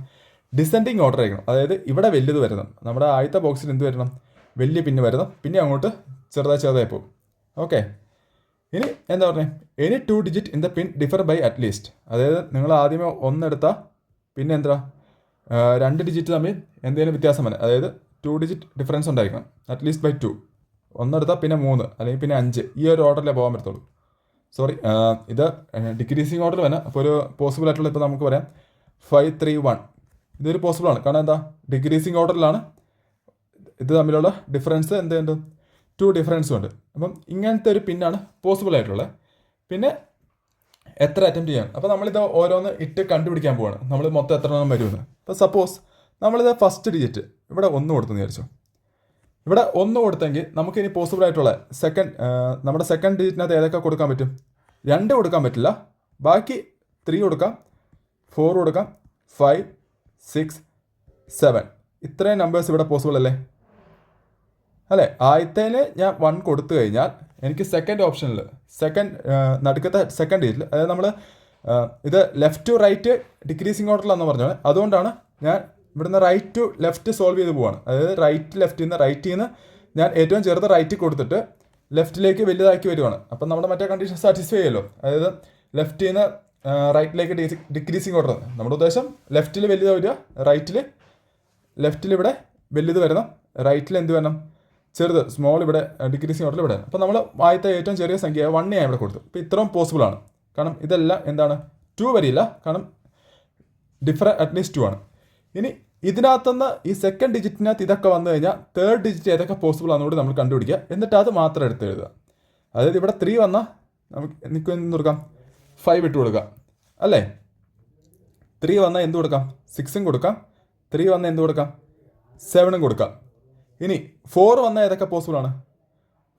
ഡിസെൻഡിങ് ഓർഡർ ആയിരിക്കണം. അതായത് ഇവിടെ വലുത് വരണം, നമ്മുടെ ആദ്യത്തെ ബോക്സിൽ എന്ത് വരണം? വലിയ പിന്ന് വരണം, പിന്നെ അങ്ങോട്ട് ചെറുതായി പോകും. ഓക്കെ, ഇനി എന്താ പറഞ്ഞത്? Any 2 digit in the pin differ by at least. അതായത് നിങ്ങൾ ആദ്യമേ 1 എടുത്താൽ പിന്നെ എന്താ 2 ഡിജിറ്റ് തമ്മിൽ എന്തെങ്കിലും വ്യത്യാസം വരണം. അതായത് 2 ഡിജിറ്റ് ഡിഫറൻസ് ഉണ്ടായിരിക്കണം, അറ്റ്ലീസ്റ്റ് ബൈ 2. 1 എടുത്താൽ പിന്നെ 3 അല്ലെങ്കിൽ പിന്നെ 5, ഈ ഒരു ഓർഡറിലേ പോകാൻ പറ്റത്തുള്ളൂ. സോറി, ഇത് ഡിക്രീസിങ് ഓർഡർ തന്നെ. അപ്പോൾ ഒരു പോസിബിൾ ആയിട്ടുള്ള ഇപ്പോൾ നമുക്ക് പറയാം 531. ഇതൊരു പോസിബിളാണ്. കാരണം എന്താ, ഡിക്രീസിങ് ഓർഡറിലാണ്. ഇത് തമ്മിലുള്ള ഡിഫറൻസ് എന്തുണ്ട്, 2 ഡിഫറൻസും ഉണ്ട്. അപ്പം ഇങ്ങനത്തെ ഒരു പിന്നാണ് പോസിബിൾ ആയിട്ടുള്ളത്. പിന്നെ എത്ര അറ്റംപ്റ്റ് ചെയ്യാൻ. അപ്പോൾ നമ്മളിത് ഓരോന്ന് ഇട്ട് കണ്ടുപിടിക്കാൻ പോവാണ്, നമ്മൾ മൊത്തം എത്ര എണ്ണം വരുമെന്ന്. അപ്പോൾ സപ്പോസ് നമ്മളിത് ഫസ്റ്റ് ഡിജിറ്റ് ഇവിടെ 1 കൊടുത്തെന്ന് വിചാരിച്ചു. ഇവിടെ 1 കൊടുത്തെങ്കിൽ നമുക്കിനി പോസിബിൾ ആയിട്ടുള്ള നമ്മുടെ സെക്കൻഡ് ഡിജിറ്റിനകത്ത് ഏതൊക്കെ കൊടുക്കാൻ പറ്റും? 2 കൊടുക്കാൻ പറ്റില്ല. ബാക്കി 3 കൊടുക്കാം, 4 കൊടുക്കാം, 5, 6, 7. ഇത്രയും നമ്പേഴ്സ് ഇവിടെ പോസിബിൾ അല്ലേ? അല്ലേ? ആദ്യത്തേന് ഞാൻ 1 കൊടുത്തു കഴിഞ്ഞാൽ എനിക്ക് സെക്കൻഡ് ഓപ്ഷനിൽ നടുക്കത്തെ സെക്കൻഡ് ഡിജിറ്റിൽ, അതായത് നമ്മൾ ഇത് ലെഫ്റ്റ് ടു റൈറ്റ് ഡിക്രീസിങ് ഓർഡറിലാണെന്ന് പറഞ്ഞത്. അതുകൊണ്ടാണ് ഞാൻ ഇവിടുന്ന് റൈറ്റ് ടു ലെഫ്റ്റ് സോൾവ് ചെയ്ത് പോവാണ്. അതായത് റൈറ്റിൽ നിന്ന് ഞാൻ ഏറ്റവും ചെറുത് റൈറ്റിൽ കൊടുത്തിട്ട് ലെഫ്റ്റിലേക്ക് വലുതാക്കി വരുവാണ്. അപ്പം നമ്മുടെ മറ്റേ കണ്ടീഷൻ സാറ്റിസ്ഫൈ ചെയ്യുമല്ലോ. അതായത് ലെഫ്റ്റിൽ നിന്ന് റൈറ്റിലേക്ക് ഡിക്രീസിങ് ഓർഡർ. നമ്മുടെ ഉദ്ദേശം ലെഫ്റ്റിൽ വലുത് വരിക, ലെഫ്റ്റിൽ ഇവിടെ വലുത് വരണം, റൈറ്റിൽ എന്ത് വരണം, ചെറുത് സ്മോൾ ഇവിടെ ഡിക്രീസിങ് ഓർഡറിൽ ഇവിടെ. അപ്പോൾ നമ്മൾ ആദ്യത്തെ ഏറ്റവും ചെറിയ സംഖ്യ 1 ഞാൻ ഇവിടെ കൊടുത്തു. അപ്പോൾ ഇത്രയും പോസിബിളാണ്. കാരണം ഇതെല്ലാം എന്താണ്, 2 വരില്ല. കാരണം അറ്റ്ലീസ്റ്റ് 2 ആണ്. ഇനി ഇതിനകത്തുനിന്ന് ഈ സെക്കൻഡ് ഡിജിറ്റിനകത്ത് ഇതൊക്കെ വന്നു കഴിഞ്ഞാൽ തേർഡ് ഡിജിറ്റ് ഏതൊക്കെ പോസിബിൾ ആണെന്നുകൂടി നമ്മൾ കണ്ടുപിടിക്കുക. എന്നിട്ട് അത് മാത്രം എടുത്ത് എഴുതുക. അതായത് ഇവിടെ 3 വന്നാൽ നമുക്ക് എന്ത് കൊടുക്കാം, 5 ഇട്ട് കൊടുക്കാം അല്ലേ? 3 വന്നാൽ എന്ത് കൊടുക്കാം, 6ഉം കൊടുക്കാം. 3 വന്നാൽ എന്ത് കൊടുക്കാം, 7ഉം കൊടുക്കാം. ഇനി 4 വന്നാൽ ഏതൊക്കെ പോസിബിളാണ്?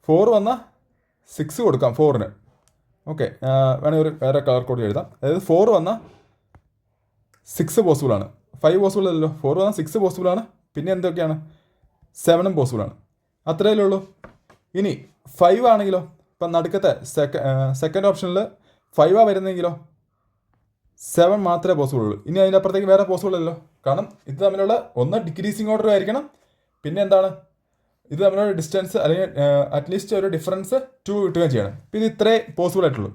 4 വന്നാൽ 6 കൊടുക്കാം 4ന്. ഓക്കെ, വേണമെങ്കിൽ ഒരു വേറെ കളർ കോഡ് എഴുതാം. അതായത് 4 വന്നാൽ 6 പോസിബിളാണ്. 5 പോസിബിൾ അല്ലല്ലോ. 4 വന്നാൽ 6 പോസിബിളാണ്. പിന്നെ എന്തൊക്കെയാണ്, 7ഉം പോസിബിളാണ്. അത്രയല്ലേ ഉള്ളൂ. ഇനി 5 ആണെങ്കിലോ, ഇപ്പം നടുക്കത്തെ സെക്കൻഡ് ഓപ്ഷനിൽ 5 വരുന്നെങ്കിലോ 7 മാത്രമേ പോസിബിൾ ഉള്ളൂ. ഇനി അതിൻ്റെ അപ്പുറത്തേക്ക് വേറെ പോസിബിൾ അല്ലല്ലോ. കാരണം ഇത് തമ്മിലുള്ള ഒന്ന് ഡിക്രീസിങ് ഓർഡർ ആയിരിക്കണം. പിന്നെ എന്താണ്, ഇത് തമ്മിലുള്ള ഡിസ്റ്റൻസ് അല്ലെങ്കിൽ അറ്റ്ലീസ്റ്റ് ഒരു ഡിഫറൻസ് 2 കിട്ടുകയും ചെയ്യണം. അപ്പോൾ ഇത് ഇത്രേ പോസിബിൾ ആയിട്ടുള്ളൂ.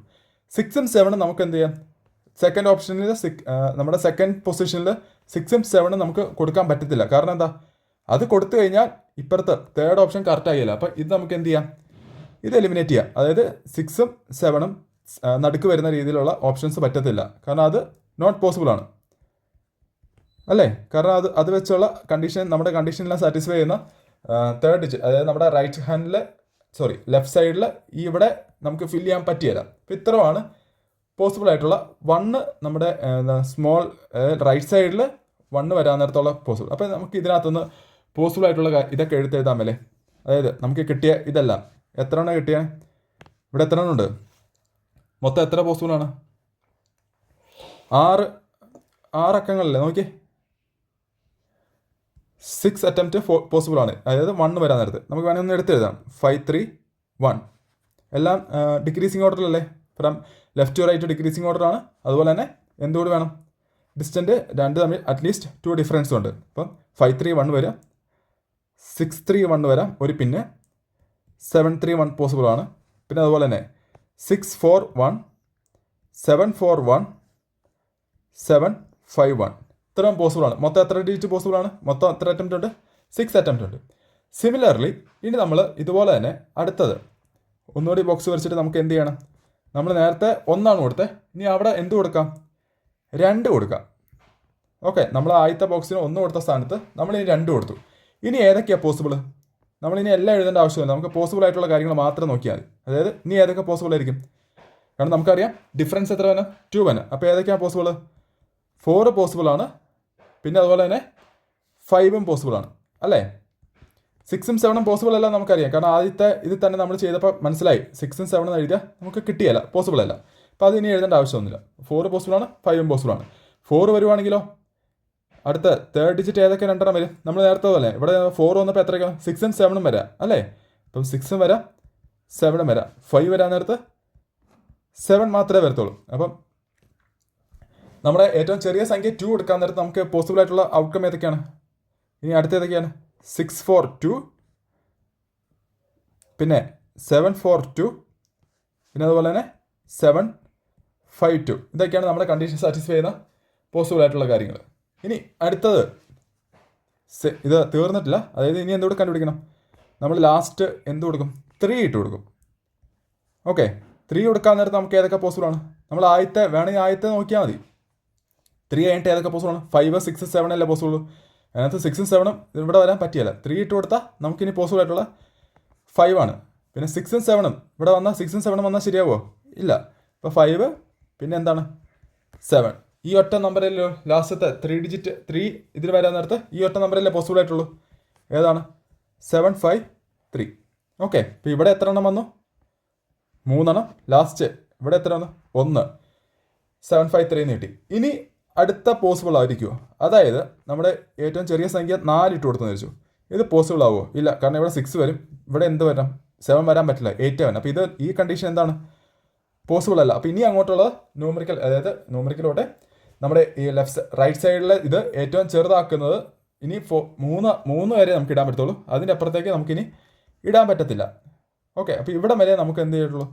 6ഉം 7ഉം നമുക്ക് എന്ത് ചെയ്യാം, സെക്കൻഡ് ഓപ്ഷനിൽ നമ്മുടെ സെക്കൻഡ് പൊസിഷനിൽ 6ഉം 7ഉം നമുക്ക് കൊടുക്കാൻ പറ്റത്തില്ല. കാരണം എന്താ, അത് കൊടുത്തു കഴിഞ്ഞാൽ ഇപ്പുറത്ത് തേർഡ് ഓപ്ഷൻ കറക്റ്റ് ആകില്ല. അപ്പോൾ ഇത് നമുക്ക് എന്ത് ചെയ്യാം, ഇത് എലിമിനേറ്റ് ചെയ്യാം. അതായത് 6ഉം 7ഉം നടുക്ക് വരുന്ന രീതിയിലുള്ള ഓപ്ഷൻസ് പറ്റത്തില്ല. കാരണം അത് നോട്ട് പോസിബിൾ ആണ് അല്ലേ? കാരണം അത് വെച്ചുള്ള കണ്ടീഷൻ, നമ്മുടെ കണ്ടീഷനെല്ലാം സാറ്റിസ്ഫൈ ചെയ്യുന്ന തേർഡ് ഡിജിറ്റ്, അതായത് നമ്മുടെ ലെഫ്റ്റ് സൈഡിൽ ഇവിടെ നമുക്ക് ഫില്ല് ചെയ്യാൻ പറ്റിയല്ല. അപ്പോൾ ഇത്രയാണ് പോസിബിൾ ആയിട്ടുള്ള 1 നമ്മുടെ സ്മോൾ റൈറ്റ് സൈഡിൽ 1 വരാൻ നേരത്തുള്ള പോസിബിൾ. അപ്പോൾ നമുക്ക് ഇതിനകത്തുനിന്ന് പോസിബിൾ ആയിട്ടുള്ള ഇതൊക്കെ എഴുതാമല്ലേ? അതായത് നമുക്ക് കിട്ടിയ ഇതെല്ലാം എത്ര എണ്ണം കിട്ടിയ, ഇവിടെ എത്ര എണ്ണം ഉണ്ട്, മൊത്തം എത്ര പോസിബിളാണ്, 6 അക്കങ്ങളല്ലേ? നോക്കി, 6 അറ്റംപ്റ്റ് പോസിബിൾ ആണ്. അതായത് 1 വരാൻ നേരത്ത് നമുക്ക് വേണമെങ്കിൽ ഒന്ന് എടുത്തെഴുതാം. 5, 3, 1 എല്ലാം ഡിക്രീസിങ് ഓർഡറിലല്ലേ? From left to right decreasing ഓർഡറാണ്. അതുപോലെ തന്നെ എന്തുകൂടി വേണം, ഡിസ്റ്റൻറ്റ് 2 തമ്മിൽ അറ്റ്ലീസ്റ്റ് 2 ഡിഫറൻസും ഉണ്ട്. അപ്പം 5, 3, 1 വരാം, 6, 3, 1 വരാം ഒരു. പിന്നെ 7, 3, 1 പോസിബിൾ ആണ്. പിന്നെ അതുപോലെ തന്നെ 6, 4, 1, 7, 4, 1, 7, 5, 1 ഇത്രയും പോസിബിൾ ആണ്. മൊത്തം എത്ര ഡിജിറ്റ് പോസിബിൾ ആണ്, മൊത്തം എത്ര അറ്റംപ്റ്റ് ഉണ്ട്, 6 അറ്റംപ്റ്റ് ഉണ്ട്. സിമിലർലി ഇനി നമ്മൾ ഇതുപോലെ തന്നെ അടുത്തത് ഒന്നുകൂടി ബോക്സ് വരച്ചിട്ട് നമുക്ക് എന്ത് ചെയ്യണം, നമ്മൾ നേരത്തെ 1 കൊടുത്തത്, ഇനി അവിടെ എന്ത് കൊടുക്കാം, 2 കൊടുക്കാം. ഓക്കെ, നമ്മൾ ആദ്യത്തെ ബോക്സിന് 1 കൊടുത്ത സ്ഥാനത്ത് നമ്മളിനി 2 കൊടുത്തു. ഇനി ഏതൊക്കെയാണ് പോസിബിൾ, നമ്മളിനി എല്ലാം എഴുതേണ്ട ആവശ്യമില്ല. നമുക്ക് പോസിബിൾ ആയിട്ടുള്ള കാര്യങ്ങൾ മാത്രം നോക്കിയാൽ മതി. അതായത് ഇനി ഏതൊക്കെ പോസിബിൾ ആയിരിക്കും, കാരണം നമുക്കറിയാം ഡിഫറൻസ് എത്ര വേണം, 2 വേണം. അപ്പോൾ ഏതൊക്കെയാണ് പോസിബിൾ, 4 പോസിബിൾ ആണ്. പിന്നെ അതുപോലെ തന്നെ 5ഉം പോസിബിൾ ആണ് അല്ലേ? 6ഉം 7ഉം പോസിബിൾ അല്ല നമുക്കറിയാം. കാരണം ആദ്യത്തെ ഇതിൽ തന്നെ നമ്മൾ ചെയ്തപ്പോൾ മനസ്സിലായി 6ഉം 7ഉം എഴുതിയാൽ നമുക്ക് കിട്ടിയല്ല, പോസിബിൾ അല്ല. അപ്പോൾ അത് ഇനി എഴുതേണ്ട ആവശ്യമൊന്നുമില്ല. 4 പോസിബിൾ ആണ്, 5ഉം പോസിബിൾ ആണ്. 4 വരുവാണെങ്കിലോ അടുത്ത തേർഡ് ഡിജിറ്റ് ഏതൊക്കെ 2 എണ്ണം വരും, നമ്മൾ നേരത്തെ പോലെ ഇവിടെ 4 വന്നപ്പോൾ എത്രയ്ക്കാണ്, 6ഉം 7ഉം വരാം അല്ലേ? അപ്പം 6ഉം വരാം, 7ഉം വരാം. 5 വരാൻ നേരത്ത് 7 മാത്രമേ വരത്തുള്ളൂ. അപ്പം നമ്മുടെ ഏറ്റവും ചെറിയ സംഖ്യ 2 എടുക്കാൻ നേരത്ത് നമുക്ക് പോസിബിൾ ആയിട്ടുള്ള ഔട്ട്കം ഏതൊക്കെയാണ്, ഇനി അടുത്ത ഏതൊക്കെയാണ്, 6, 4, 2, പിന്നെ 7, 4, 2, പിന്നെ അതുപോലെ തന്നെ 7, 5, 2 ഇതൊക്കെയാണ് നമ്മുടെ കണ്ടീഷൻ സാറ്റിസ്ഫൈ ചെയ്യുന്ന പോസിബിൾ ആയിട്ടുള്ള കാര്യങ്ങൾ. ഇനി അടുത്തത് ഇത് തീർന്നിട്ടില്ല. അതായത് ഇനി എന്തുകൂടെ കണ്ടുപിടിക്കണം, നമ്മൾ ലാസ്റ്റ് എന്ത് കൊടുക്കും, 3 ഇട്ട് കൊടുക്കും. ഓക്കെ, 3 കൊടുക്കാൻ നേരത്ത് നമുക്ക് ഏതൊക്കെ പോസിബിൾ ആണ്? നമ്മൾ വേണമെങ്കിൽ ആദ്യത്തെ നോക്കിയാൽ മതി. 3 കഴിഞ്ഞിട്ട് ഏതൊക്കെ പോസിബിൾ ആണ്? 5, 6, 7 അല്ലേ പോസിബിൾ. അതിനകത്ത് 6ഉം 7ഉം ഇവിടെ വരാൻ പറ്റിയല്ല. 3 ഇട്ട് കൊടുത്താൽ നമുക്കിനി പോസിബിൾ ആയിട്ടുള്ള 5 ആണ്. പിന്നെ 6ഉം 7ഉം ഇവിടെ വന്നാൽ 6ഉം 7ഉം വന്നാൽ ശരിയാവുമോ? ഇല്ല. ഇപ്പോൾ 5 പിന്നെ എന്താണ് 7. ഈ ഒറ്റ നമ്പറല്ലോ ലാസ്റ്റത്തെ 3 ഡിജിറ്റ് 3 ഇതിൽ വരാൻ നേരത്ത് ഈ ഒറ്റ നമ്പറല്ലേ പോസിബിൾ ആയിട്ടുള്ളൂ. ഏതാണ്? 7, 5, 3. ഓക്കെ. ഇപ്പോൾ ഇവിടെ എത്ര എണ്ണം വന്നു? 3 എണ്ണം. ലാസ്റ്റ് ഇവിടെ എത്ര വന്നു? 1. 7, 5, 3 നീട്ടി. ഇനി അടുത്ത പോസിബിൾ ആയിരിക്കുമോ? അതായത് നമ്മുടെ ഏറ്റവും ചെറിയ സംഖ്യ 4 ഇട്ട് കൊടുത്തെന്ന് വെച്ചു. ഇത് പോസിബിൾ ആവുമോ? ഇല്ല. കാരണം ഇവിടെ 6 വരും, ഇവിടെ എന്ത് വരണം? 7 വരാൻ പറ്റില്ല, 8 വരണം. അപ്പോൾ ഈ കണ്ടീഷൻ എന്താണ്? പോസിബിൾ അല്ല. അപ്പോൾ ഇനി അങ്ങോട്ടുള്ളത് ന്യൂമറിക്കൽ, അതായത് ന്യൂമറിക്കലോട്ടെ നമ്മുടെ ഈ റൈറ്റ് സൈഡിൽ ഇത് ഏറ്റവും ചെറുതാക്കുന്നത് ഇനി 3 വരെ നമുക്ക് ഇടാൻ പറ്റത്തുള്ളൂ. അതിൻ്റെ അപ്പുറത്തേക്ക് നമുക്കിനി ഇടാൻ പറ്റത്തില്ല. ഓക്കെ. അപ്പോൾ ഇവിടെ വരെ നമുക്ക് എന്ത് ചെയ്തിട്ടുള്ളൂ?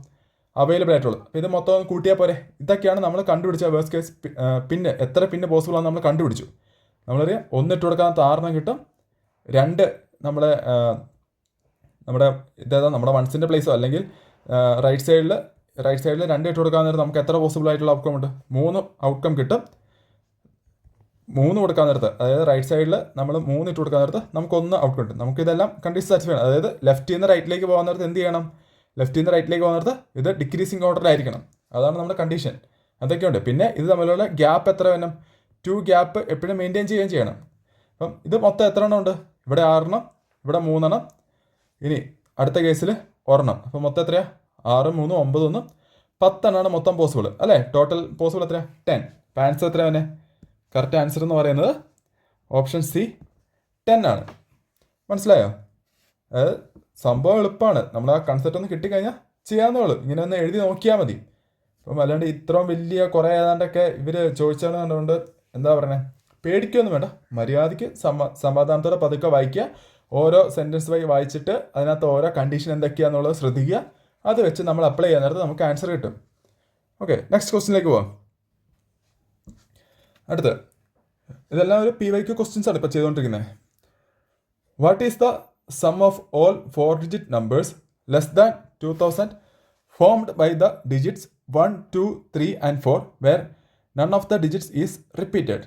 അവൈലബിൾ ആയിട്ടുള്ളൂ. അപ്പോൾ ഇത് മൊത്തം കൂട്ടിയാൽ പോരെ. ഇതൊക്കെയാണ് നമ്മൾ കണ്ടുപിടിച്ച വേഴ്സ്റ്റ് കേസ് പിന്നെ എത്ര പിന്നെ പോസിബിൾ ആണെന്ന് നമ്മൾ കണ്ടുപിടിച്ചു. നമ്മളൊരു 1 ഇട്ട് കൊടുക്കാൻ 6 കിട്ടും. 2 നമ്മുടെ ഇതേതാ നമ്മുടെ വൺസിൻ്റെ പ്ലേസോ അല്ലെങ്കിൽ റൈറ്റ് സൈഡിൽ 2 ഇട്ട് കൊടുക്കാൻ നേരത്ത് നമുക്ക് എത്ര പോസിബിൾ ആയിട്ടുള്ള ഔട്ട്കം ഉണ്ട്? 3 ഔട്ട്കം കിട്ടും. 3 കൊടുക്കാൻ നേരത്ത്, അതായത് റൈറ്റ് സൈഡിൽ നമ്മൾ 3 ഇട്ട് കൊടുക്കാൻ നേരത്ത് നമുക്ക് 1 ഔട്ട്കം കിട്ടും. നമുക്കിതെല്ലാം കണ്ടീഷൻ സാറ്റിസ്ഫൈ ചെയ്യണം. അതായത് ലെഫ്റ്റിൽ നിന്ന് റൈറ്റിലേക്ക് പോകാൻ നേരത്ത് എന്ത് ചെയ്യണം? ലെഫ്റ്റിൽ നിന്ന് റൈറ്റിലേക്ക് പോകാൻ നേരത്ത് ഇത് ഡിക്രീസിങ് ഓർഡറിലായിരിക്കണം. അതാണ് നമ്മുടെ കണ്ടീഷൻ. അതൊക്കെയുണ്ട്. പിന്നെ ഇത് തമ്മിലുള്ള ഗ്യാപ്പ് എത്ര വേണം? 2 ഗ്യാപ്പ് എപ്പോഴും മെയിൻറ്റെയിൻ ചെയ്യുകയും ചെയ്യണം. അപ്പം ഇത് മൊത്തം എത്ര എണ്ണം ഉണ്ട്? ഇവിടെ 6 എണ്ണം, ഇവിടെ 3 എണ്ണം, ഇനി അടുത്ത കേസിൽ 1 എണ്ണം. അപ്പം മൊത്തം എത്രയാണ്? 6, 3, 9, 1, 10 എണ്ണമാണ് മൊത്തം പോസിബിൾ അല്ലേ? ടോട്ടൽ പോസിബിൾ എത്രയാണ്? 10. അപ്പം ആൻസർ എത്ര തന്നെ? കറക്റ്റ് ആൻസർ എന്ന് പറയുന്നത് ഓപ്ഷൻ സി 10 ആണ്. മനസ്സിലായോ? അതായത് സംഭവം എളുപ്പമാണ്. നമ്മൾ ആ കൺസെപ്റ്റ് ഒന്ന് കിട്ടിക്കഴിഞ്ഞാൽ ചെയ്യാവുന്നേ ഉള്ളൂ. ഇങ്ങനെ ഒന്ന് എഴുതി നോക്കിയാൽ മതി. അപ്പം അല്ലാണ്ട് ഇത്രയും വലിയ കുറേ ഏതാണ്ടൊക്കെ ഇവർ ചോദിച്ചാണ് കണ്ടുകൊണ്ട് എന്താ പറയണേ, പേടിക്കൊന്നും വേണ്ട. മര്യാദയ്ക്ക് സമാധാനത്തോടെ പതുക്കെ വായിക്കുക. ഓരോ സെൻറ്റൻസ് വഴി വായിച്ചിട്ട് അതിനകത്ത് ഓരോ കണ്ടീഷൻ എന്തൊക്കെയാണെന്നുള്ളത് ശ്രദ്ധിക്കുക. അത് വെച്ച് നമ്മൾ അപ്ലൈ ചെയ്യാൻ നേരത്ത് നമുക്ക് ആൻസർ കിട്ടും. ഓക്കെ, നെക്സ്റ്റ് ക്വസ്റ്റിനിലേക്ക് പോവാം. അടുത്ത് ഇതെല്ലാം ഒരു PYQ ക്വസ്റ്റ്യൻസ് ആണ് ഇപ്പോൾ ചെയ്തുകൊണ്ടിരിക്കുന്നത്. What is the sum of all 4-digit numbers less than 2000 formed by the digits 1, 2, 3 and 4 where none of the digits is repeated?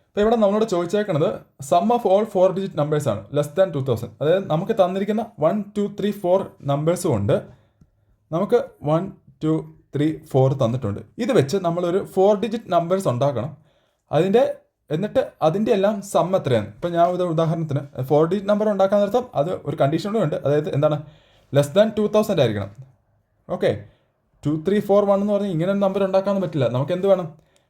അപ്പോൾ ഇവിടെ നമ്മളോട് ചോദിച്ചേക്കുന്നത് sum of all 4-digit numbers ആണ്, ലെസ് ദാൻ 2000. അതായത് നമുക്ക് തന്നിരിക്കുന്ന 1, 2, 3, 4 നമ്പേഴ്സും ഉണ്ട്. നമുക്ക് 1, 2, 3, 4 തന്നിട്ടുണ്ട്. ഇത് വെച്ച് നമ്മളൊരു 4-digit നമ്പേഴ്സ് ഉണ്ടാക്കണം. എന്നിട്ട് അതിൻ്റെ എല്ലാം സം എത്രയാണ്? ഇപ്പം ഞാൻ ഒരു ഉദാഹരണത്തിന് 4-digit നമ്പർ ഉണ്ടാക്കാൻ നേരത്തും അത് ഒരു കണ്ടീഷനും ഉണ്ട്. അതായത് എന്താണ്? ലെസ് ദാൻ 2000 ആയിരിക്കണം. ഓക്കെ, 2, 3, 4, 1 എന്ന് പറഞ്ഞാൽ ഇങ്ങനെ ഒരു നമ്പർ ഉണ്ടാക്കാൻ പറ്റില്ല. നമുക്ക് എന്ത് വേണം?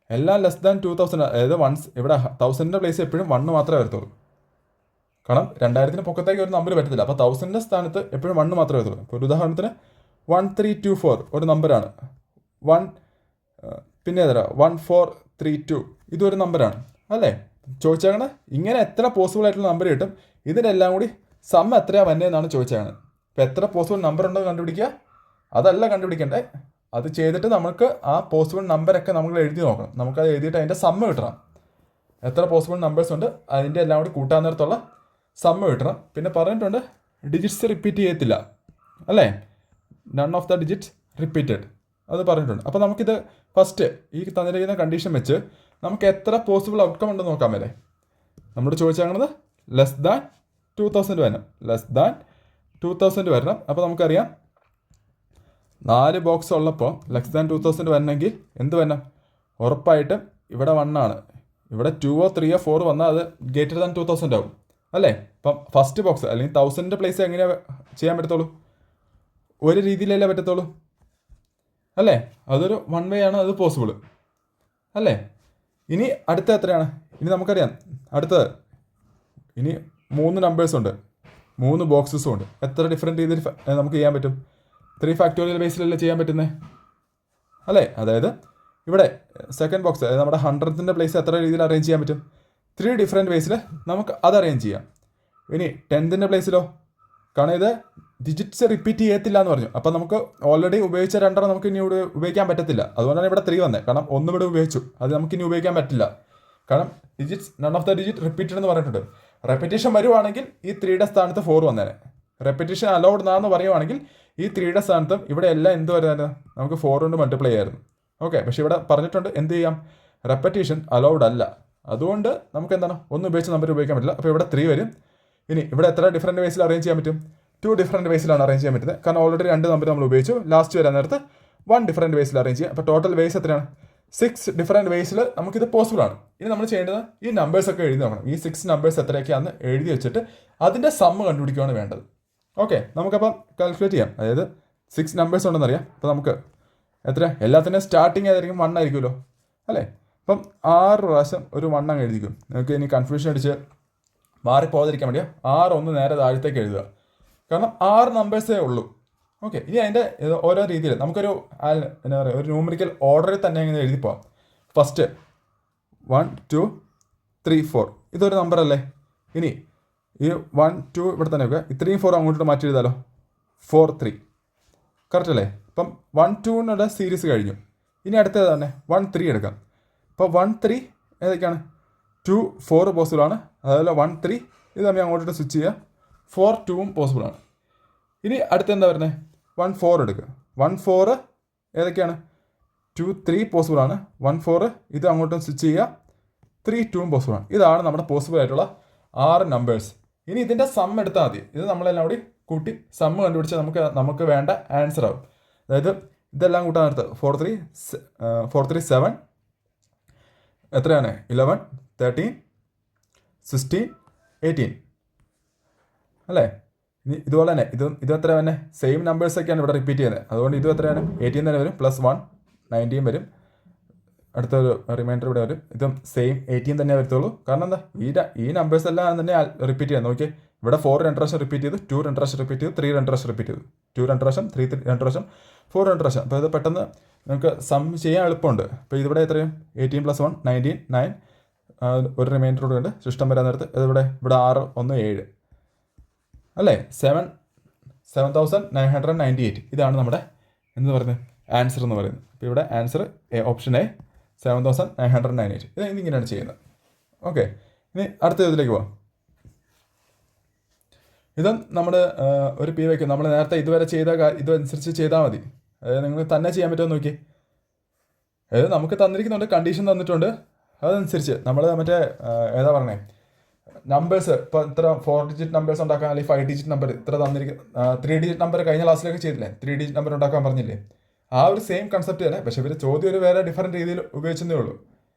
എല്ലാം ലെസ് ദാൻ 2000. അതായത് ഇവിടെ 1000ൻ്റെ പ്ലേസ് എപ്പോഴും 1 മാത്രമേ വരത്തുള്ളൂ. കാരണം 2000 പൊക്കത്തേക്ക് ഒരു നമ്പർ പറ്റത്തില്ല. അപ്പോൾ 1000ൻ്റെ സ്ഥാനത്ത് എപ്പോഴും 1 മാത്രമേ വരത്തുള്ളൂ. ഇപ്പോൾ ഒരു ഉദാഹരണത്തിന് 1324 ഒരു നമ്പറാണ്. 1 പിന്നെ ഏതാ 1432 ഇതൊരു നമ്പറാണ് അല്ലേ? ചോദിച്ചേക്കണേ ഇങ്ങനെ എത്ര പോസിബിൾ ആയിട്ടുള്ള നമ്പർ കിട്ടും, ഇതിനെല്ലാം കൂടി സം എത്രയാണ് വന്നതെന്നാണ് ചോദിച്ചേക്കണത്. ഇപ്പോൾ എത്ര പോസിബിൾ നമ്പർ ഉണ്ടോ കണ്ടുപിടിക്കുക, അതല്ല കണ്ടുപിടിക്കണ്ടേ. അത് ചെയ്തിട്ട് നമുക്ക് ആ പോസിബിൾ നമ്പറൊക്കെ നമ്മൾ എഴുതി നോക്കണം. നമുക്കത് എഴുതിയിട്ട് അതിൻ്റെ സമ്മ് കിട്ടണം. എത്ര പോസിബിൾ നമ്പേഴ്സ് ഉണ്ട് അതിൻ്റെ എല്ലാം കൂടി കൂട്ടാൻ നേരത്തുള്ള സമ്മ് കിട്ടണം. പിന്നെ പറഞ്ഞിട്ടുണ്ട് ഡിജിറ്റ്സ് റിപ്പീറ്റ് ചെയ്യത്തില്ല അല്ലേ? None of the digits repeated അത് പറഞ്ഞിട്ടുണ്ട്. അപ്പോൾ നമുക്കിത് ഫസ്റ്റ് ഈ തന്നിരിക്കുന്ന കണ്ടീഷൻ വെച്ച് നമുക്ക് എത്ര പോസിബിൾ ഔട്ട്കം ഉണ്ടെന്ന് നോക്കാൻ മേലെ. നമ്മളോട് ചോദിച്ചാൽ ലെസ് ദാൻ 2000 വരണം, ലെസ് ദാൻ 2000 വരണം. അപ്പോൾ നമുക്കറിയാം 4 ബോക്സ് ഉള്ളപ്പോൾ ലെസ് ദാൻ 2000 വരണമെങ്കിൽ എന്ത് വരണം? ഉറപ്പായിട്ടും ഇവിടെ 1 ആണ്. ഇവിടെ 2, 3, 4 വന്നാൽ അത് ഗ്രേറ്റർ ദാൻ 2000 ആവും അല്ലേ? അപ്പം ഫസ്റ്റ് ബോക്സ് അല്ലെങ്കിൽ 1000ൻ്റെ പ്ലേസ് എങ്ങനെയാണ് ചെയ്യാൻ പറ്റത്തുള്ളൂ? ഒരു രീതിയിലല്ലേ പറ്റത്തുള്ളൂ അല്ലേ? അതൊരു 1 വേ ആണ്, അത് പോസിബിൾ അല്ലേ? ഇനി അടുത്ത എത്രയാണ്? ഇനി നമുക്കറിയാം അടുത്തത് ഇനി 3 നമ്പേഴ്സ് ഉണ്ട്, 3 ബോക്സസും ഉണ്ട്. എത്ര ഡിഫറെൻറ്റ് രീതിയിൽ നമുക്ക് ചെയ്യാൻ പറ്റും? 3 ഫാക്ടോറിയൽ ബേസിലല്ലേ ചെയ്യാൻ പറ്റുന്നത് അല്ലേ? അതായത് ഇവിടെ സെക്കൻഡ് ബോക്സ്, അതായത് നമ്മുടെ 100ൻ്റെ പ്ലേസ് എത്ര രീതിയിൽ അറേഞ്ച് ചെയ്യാൻ പറ്റും? 3 ഡിഫറെൻറ്റ് വേസിൽ നമുക്ക് അത് അറേഞ്ച് ചെയ്യാം. ഇനി 10ൻ്റെ പ്ലേസിലോ? കാരണം ഇത് ഡിജിറ്റ്സ് റിപ്പീറ്റ് ചെയ്യത്തില്ല എന്ന് പറഞ്ഞു. അപ്പോൾ നമുക്ക് ഓൾറെഡി ഉപയോഗിച്ച 2 നമുക്ക് ഇനി ഇവിടെ ഉപയോഗിക്കാൻ പറ്റത്തില്ല. അതുകൊണ്ടാണ് ഇവിടെ 3 വന്നത്. കാരണം 1 ഇവിടെ ഉപയോഗിച്ചു, അത് നമുക്ക് ഇനി ഉപയോഗിക്കാൻ പറ്റില്ല. കാരണം digits none of the digit repeated എന്ന് പറഞ്ഞിട്ടുണ്ട്. റെപ്പിറ്റേഷൻ വരുവാണെങ്കിൽ ഈ 3യുടെ സ്ഥാനത്ത് 4 വന്നേനെ. റെപ്പിറ്റേഷൻ അലൗഡ് എന്നാന്ന് പറയുവാണെങ്കിൽ ഈ 3യുടെ സ്ഥാനത്തും ഇവിടെ എല്ലാം എന്ത് വരുന്നത് നമുക്ക് 4 കൊണ്ട് മൾട്ടിപ്ലൈ ചെയ്യായിരുന്നു. ഓക്കെ, പക്ഷേ ഇവിടെ പറഞ്ഞിട്ടുണ്ട് എന്ത് ചെയ്യാം, റെപ്പറ്റീഷൻ അലൗഡ് അല്ല. അതുകൊണ്ട് നമുക്ക് എന്താണ് ഒന്ന് ഉപയോഗിച്ച് നമ്പർ ഉപയോഗിക്കാൻ പറ്റില്ല. അപ്പോൾ ഇവിടെ 3 വരും. ഇനി ഇവിടെ എത്ര ഡിഫറൻറ്റ് വേസിൽ അറേഞ്ച് ചെയ്യാൻ പറ്റും? 2 ഡിഫറൻറ്റ് വേസിലാണ് അറേഞ്ച് ചെയ്യാൻ പറ്റുന്നത്. കാരണം ഓൾറെഡി 2 നമ്പർ നമ്മൾ ഉപയോഗിച്ചു. ലാസ്റ്റ് വരാൻ നേരത്ത് 1 ഡിഫറൻറ്റ് വേസിൽ അറേഞ്ച് ചെയ്യാം. അപ്പോൾ ടോട്ടൽ വേസ് എത്രയാണ്? 6 ഡിഫറൻറ്റ് വേസിൽ നമുക്കിത് പോസിബിൾ ആണ്. ഇനി നമ്മൾ ചെയ്യേണ്ടത് ഈ നമ്പേഴ്സൊക്കെ എഴുതി നോക്കണം. ഈ 6 നമ്പേഴ്സ് എത്രയൊക്കെയാണെന്ന് എഴുതി വെച്ചിട്ട് അതിൻ്റെ സമ്മ് കണ്ടുപിടിക്കുകയാണ് വേണ്ടത്. ഓക്കെ, നമുക്കപ്പം കാൽക്കുലേറ്റ് ചെയ്യാം. അതായത് 6 നമ്പേഴ്സ് ഉണ്ടെന്നറിയാം. അപ്പോൾ നമുക്ക് എത്ര എല്ലാത്തിൻ്റെയും സ്റ്റാർട്ടിങ് ഏതായിരിക്കും? 1 ആയിരിക്കുമല്ലോ അല്ലേ? അപ്പം 6 പ്രാവശ്യം ഒരു 1 അങ്ങ് എഴുതിക്കും. നിങ്ങൾക്ക് ഇനി കൺഫ്യൂഷൻ അടിച്ച് മാറിപ്പോകാതിരിക്കാൻ വേണ്ടിയാ 6 ഒന്ന് നേരെ താഴത്തേക്ക് എഴുതുക. കാരണം 6 നമ്പേഴ്സേ ഉള്ളൂ. ഓക്കെ, ഇനി അതിൻ്റെ ഓരോ രീതിയിൽ നമുക്കൊരു എന്താ പറയുക, ഒരു ന്യൂമറിക്കൽ ഓർഡറിൽ തന്നെ ഇങ്ങനെ എഴുതി പോവാം. ഫസ്റ്റ് 1 2 3 4 ഇതൊരു നമ്പർ അല്ലേ? ഇനി ഈ 1 2 ഇവിടെ തന്നെ വെക്കുക. 3 4 അങ്ങോട്ട് മാറ്റി എഴുതാലോ. 4 3 കറക്റ്റ് അല്ലേ? ഇപ്പം 1 2 സീരീസ് കഴിഞ്ഞു. ഇനി അടുത്തത് തന്നെ 1 3 എടുക്കാം. അപ്പോൾ 1 3 ഏതൊക്കെയാണ്? 2 4 പോസിബിളാണ്. അതുപോലെ 1 3 ഇത് തമ്മിൽ അങ്ങോട്ടിട്ട് സ്വിച്ച് ചെയ്യുക. 4 2 പോസിബിളാണ്. ഇനി അടുത്ത എന്താ വരുന്നത്? 1 4 എടുക്കുക. 1 4 ഏതൊക്കെയാണ്? 2 3 പോസിബിളാണ്. 1 4 ഇത് അങ്ങോട്ടും സ്വിച്ച് ചെയ്യുക. 3 2 പോസിബിളാണ്. ഇതാണ് നമ്മുടെ പോസിബിൾ ആയിട്ടുള്ള 6 നമ്പേഴ്സ്. ഇനി ഇതിൻ്റെ സം എടുത്താൽ മതി. ഇത് നമ്മളെല്ലാം കൂടി കൂട്ടി സമ്മ് കണ്ടുപിടിച്ചാൽ നമുക്ക് വേണ്ട ആൻസർ ആവും. അതായത് ഇതെല്ലാം കൂട്ടാൻ നേരത്ത് 4 3 7 എത്രയാണ്? 11 13 16 18 അല്ലേ? ഇനി ഇതുപോലെ തന്നെ ഇത് എത്ര തന്നെ സെയിം നമ്പേഴ്സൊക്കെയാണ് ഇവിടെ റിപ്പീറ്റ് ചെയ്യുന്നത്. അതുകൊണ്ട് ഇതും എത്രയാണ്? 18 തന്നെ വരും. +1 19 വരും. അടുത്തൊരു റിമൈൻഡർ ഇവിടെ വരും. ഇതും സെയിം 18 തന്നെ വരത്തുള്ളൂ. കാരണം എന്താ, ഈ നമ്പേഴ്സ് എല്ലാം തന്നെ റിപ്പീറ്റ് ചെയ്യാം. നോക്കിയേ, ഇവിടെ 4 2 പ്രാവശ്യം റിപ്പീറ്റ് ചെയ്തു, 2 2 പ്രാവശ്യം റിപ്പീറ്റ് ചെയ്തു, 3 2 പ്രാവശ്യം റിപ്പീറ്റ് ചെയ്തു, 2 2 പ്രാവശ്യം, 3 2 പ്രാവശ്യം, 4 2 പ്രാവശ്യം. അപ്പോൾ ഇത് പെട്ടെന്ന് നമുക്ക് സം ചെയ്യാൻ എളുപ്പമുണ്ട്. അപ്പോൾ ഇതിവിടെ എത്രയും 18 +1 19 9 ഒരു റിമൈൻഡർ കൂടെ ഉണ്ട്. സിസ്റ്റം വരാൻ നേരത്ത് ഇവിടെ 6 1 7 അല്ലേ? 7998 ഇതാണ് നമ്മുടെ എന്ന് പറയുന്നത് ആൻസർ എന്ന് പറയുന്നത്. അപ്പോൾ ഇവിടെ ആൻസർ ഓപ്ഷൻ എ 7998. ഇതിങ്ങനെയാണ് ചെയ്യുന്നത്. ഓക്കെ, ഇനി അടുത്ത ഇതിലേക്ക് പോവാം. ഇത് നമ്മൾ ഒരു പി വയ്ക്കും. നമ്മൾ നേരത്തെ ഇതുവരെ ചെയ്ത ഇതനുസരിച്ച് ചെയ്താൽ മതി. അതായത് നിങ്ങൾ തന്നെ ചെയ്യാൻ പറ്റുമോ നോക്കി. അതായത് നമുക്ക് തന്നിരിക്കുന്നുണ്ട്, കണ്ടീഷൻ തന്നിട്ടുണ്ട്. അതനുസരിച്ച് നമ്മൾ മറ്റേ ഏതാ പറഞ്ഞേ നമ്പേഴ്സ് ഇപ്പോൾ ഇത്ര 4 ഡിജിറ്റ് നമ്പേഴ്സ് ഉണ്ടാക്കാൻ, അല്ലെങ്കിൽ 5 ഡിജിറ്റ് നമ്പർ ഇത്ര തന്നിരിക്കും. 3 ഡിജിറ്റ് നമ്പർ കഴിഞ്ഞ ക്ലാസ്സിലൊക്കെ ചെയ്തില്ലേ? 3 ഡിജിറ്റ് നമ്പർ ഉണ്ടാക്കാൻ പറഞ്ഞില്ലേ? ആ ഒരു സെയിം കൺസെപ്റ്റ് തന്നെ. പക്ഷേ ഇവർ ചോദ്യം ഒരു വേറെ ഡിഫറൻറ്റ് രീതിയിൽ ഉപയോഗിച്ചതേ ഉള്ളൂ.